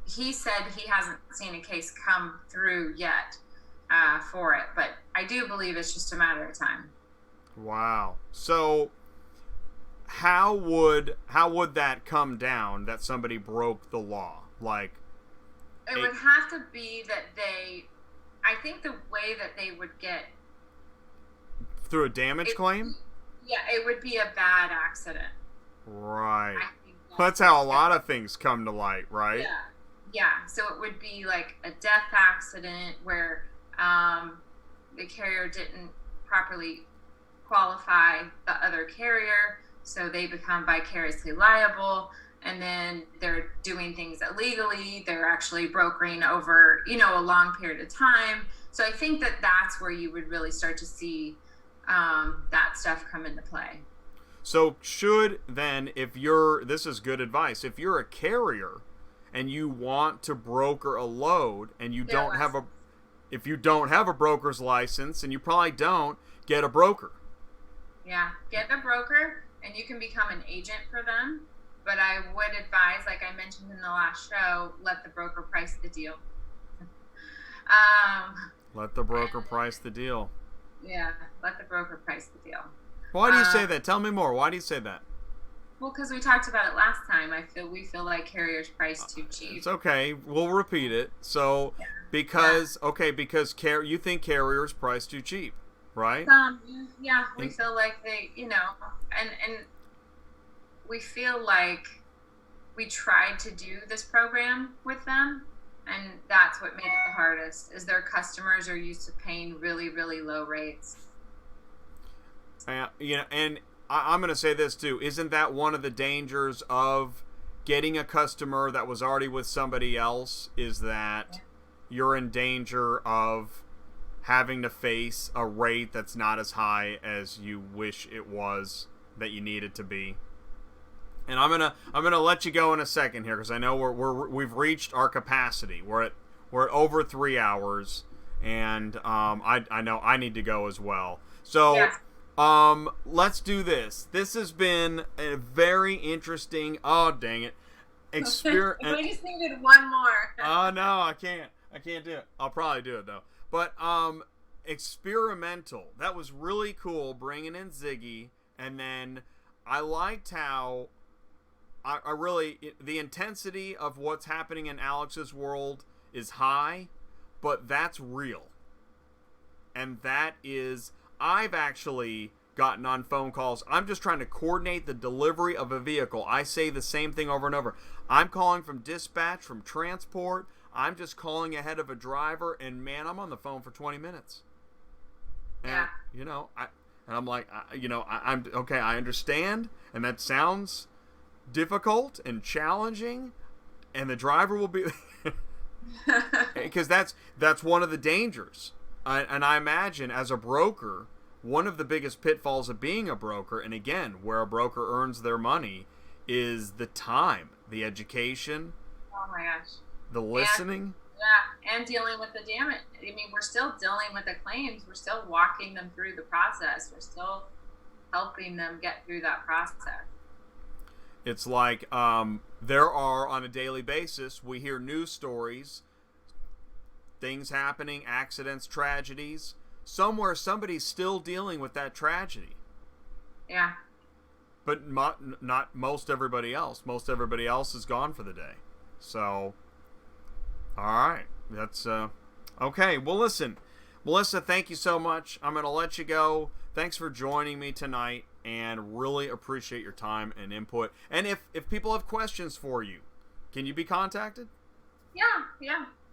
he said he hasn't seen a case come through yet for it, but I do believe it's just a matter of time. Wow. So how would that come down that somebody broke the law? Like, it would have to be that I think the way that they would get through a damage claim? Yeah, it would be a bad accident. Right. That's how a lot of things come to light, right? Yeah. Yeah. So it would be like a death accident where the carrier didn't properly qualify the other carrier, so they become vicariously liable, and then they're doing things illegally. They're actually brokering over, a long period of time. So I think that that's where you would really start to see that stuff come into play. So this is good advice, if you're a carrier and you want to broker a load and if you don't have a broker's license, and you probably don't, get a broker. Yeah, get a broker, and you can become an agent for them. But I would advise, like I mentioned in the last show, let the broker price the deal. Let the broker price the deal. Yeah, let the broker price the deal. Why do you say that? Tell me more. Why do you say that? Well, because we talked about it last time. We feel like carriers price too cheap. It's okay. We'll repeat it. So, because you think carriers price too cheap, right? We feel like they, and we feel like we tried to do this program with them, and that's what made it the hardest, is their customers are used to paying really, really low rates. And I'm going to say this too. Isn't that one of the dangers of getting a customer that was already with somebody else, is that you're in danger of having to face a rate that's not as high as you wish it was, that you need it to be. And I'm gonna let you go in a second here, because I know we've reached our capacity. We're at over 3 hours, and I know I need to go as well. So let's do this. This has been a very interesting. Oh dang it! Experience. We just needed one more. Oh no, I can't do it. I'll probably do it though. But experimental. That was really cool, bringing in Ziggy, and then I liked how. I really, the intensity of what's happening in Alex's world is high, but that's real. And that is, I've actually gotten on phone calls. I'm just trying to coordinate the delivery of a vehicle. I say the same thing over and over. I'm calling from dispatch, from transport. I'm just calling ahead of a driver, and man, I'm on the phone for 20 minutes. And, yeah. you know, I'm like, I'm okay. I understand, and that sounds difficult and challenging, and the driver will be, because that's one of the dangers. And I imagine as a broker, one of the biggest pitfalls of being a broker, and again, where a broker earns their money, is the time, the education. Oh my gosh. The listening. And dealing with the damage. I mean, we're still dealing with the claims. We're still walking them through the process. We're still helping them get through that process. It's like there are, on a daily basis, we hear news stories, things happening, accidents, tragedies. Somewhere somebody's still dealing with that tragedy. Yeah. But not most everybody else. Most everybody else is gone for the day. So, all right. That's okay. Well, listen, Melissa, thank you so much. I'm going to let you go. Thanks for joining me tonight, and really appreciate your time and input. And if people have questions for you, can you be contacted? Yeah. Do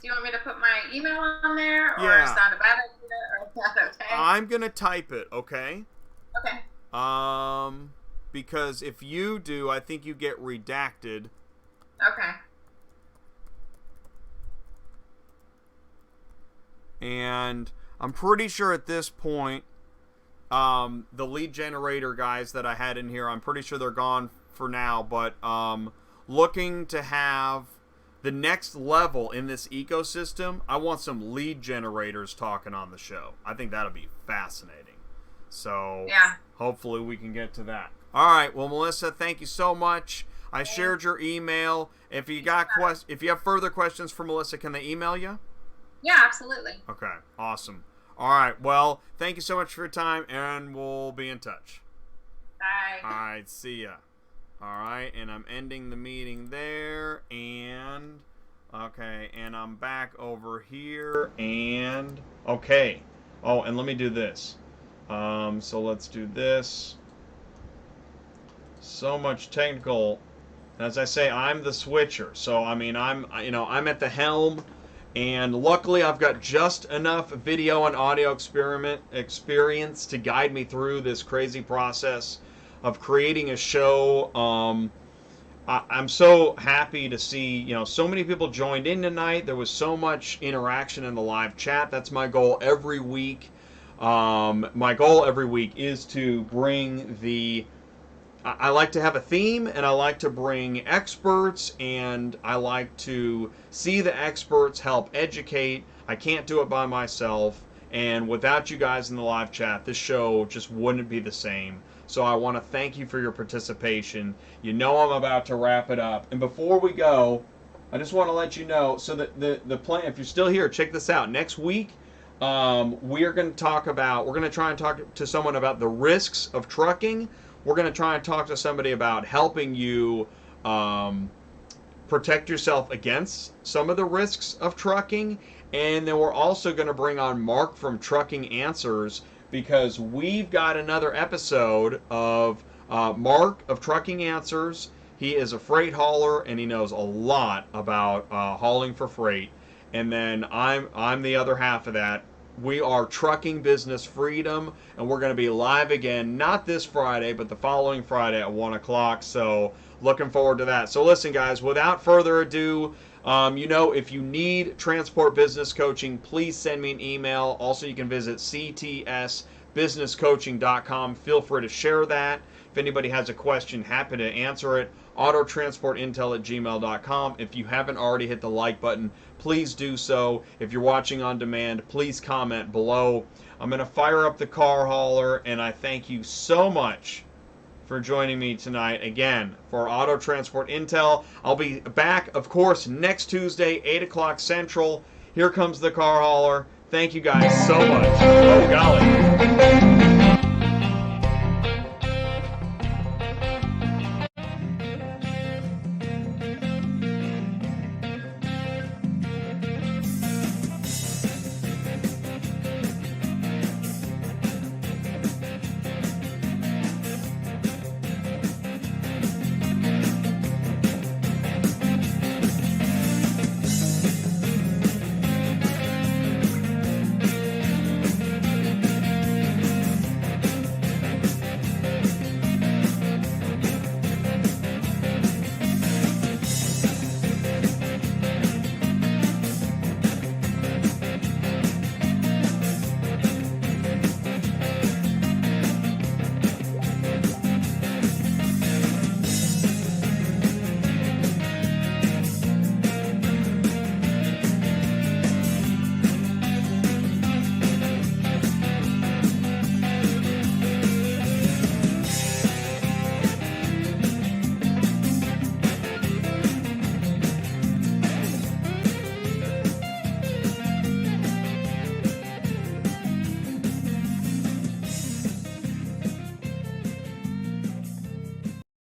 you want me to put my email on there, or Yeah. is that a bad idea, or is that okay? I'm going to type it, okay? Okay. Because if you do, I think you get redacted. Okay. And I'm pretty sure at this point, the lead generator guys that I had in here, I'm pretty sure they're gone for now, but looking to have the next level in this ecosystem, I want some lead generators talking on the show. I think that'll be fascinating. So yeah. Hopefully we can get to that. All right. Well, Melissa, thank you so much. I shared your email. If you if you have further questions for Melissa, can they email you? Yeah, absolutely. Okay. Awesome. All right. Well, thank you so much for your time, and we'll be in touch. Bye. All right. See ya. All right, and I'm ending the meeting there, and okay, and I'm back over here, and okay. Oh, and let me do this. So let's do this. So much technical. As I say, I'm the switcher. So I mean, I'm at the helm, and luckily I've got just enough video and audio experience to guide me through this crazy process of creating a show. I'm so happy to see, so many people joined in tonight. There was so much interaction in the live chat. That's my goal every week. My goal every week is to bring I like to have a theme, and I like to bring experts, and I like to see the experts help educate. I can't do it by myself, and without you guys in the live chat, this show just wouldn't be the same. So I want to thank you for your participation. You know I'm about to wrap it up. And before we go, I just want to let you know, so that the plan, if you're still here, check this out. Next week, we're going to try and talk to someone about the risks of trucking. We're going to try and talk to somebody about helping you protect yourself against some of the risks of trucking. And then we're also going to bring on Mark from Trucking Answers, because we've got another episode of Mark of Trucking Answers. He is a freight hauler, and he knows a lot about hauling for freight. And then I'm the other half of that. We are Trucking Business Freedom, and we're going to be live again, not this Friday, but the following Friday at 1 o'clock. So looking forward to that. So listen, guys, without further ado, if you need transport business coaching, please send me an email. Also, you can visit ctsbusinesscoaching.com. Feel free to share that. If anybody has a question, happy to answer it. autotransportintel@gmail.com. If you haven't already hit the like button, please do so. If you're watching on demand, please comment below. I'm going to fire up the car hauler, and I thank you so much for joining me tonight again for Auto Transport Intel. I'll be back, of course, next Tuesday, 8 o'clock Central. Here comes the car hauler. Thank you guys so much. Oh, golly.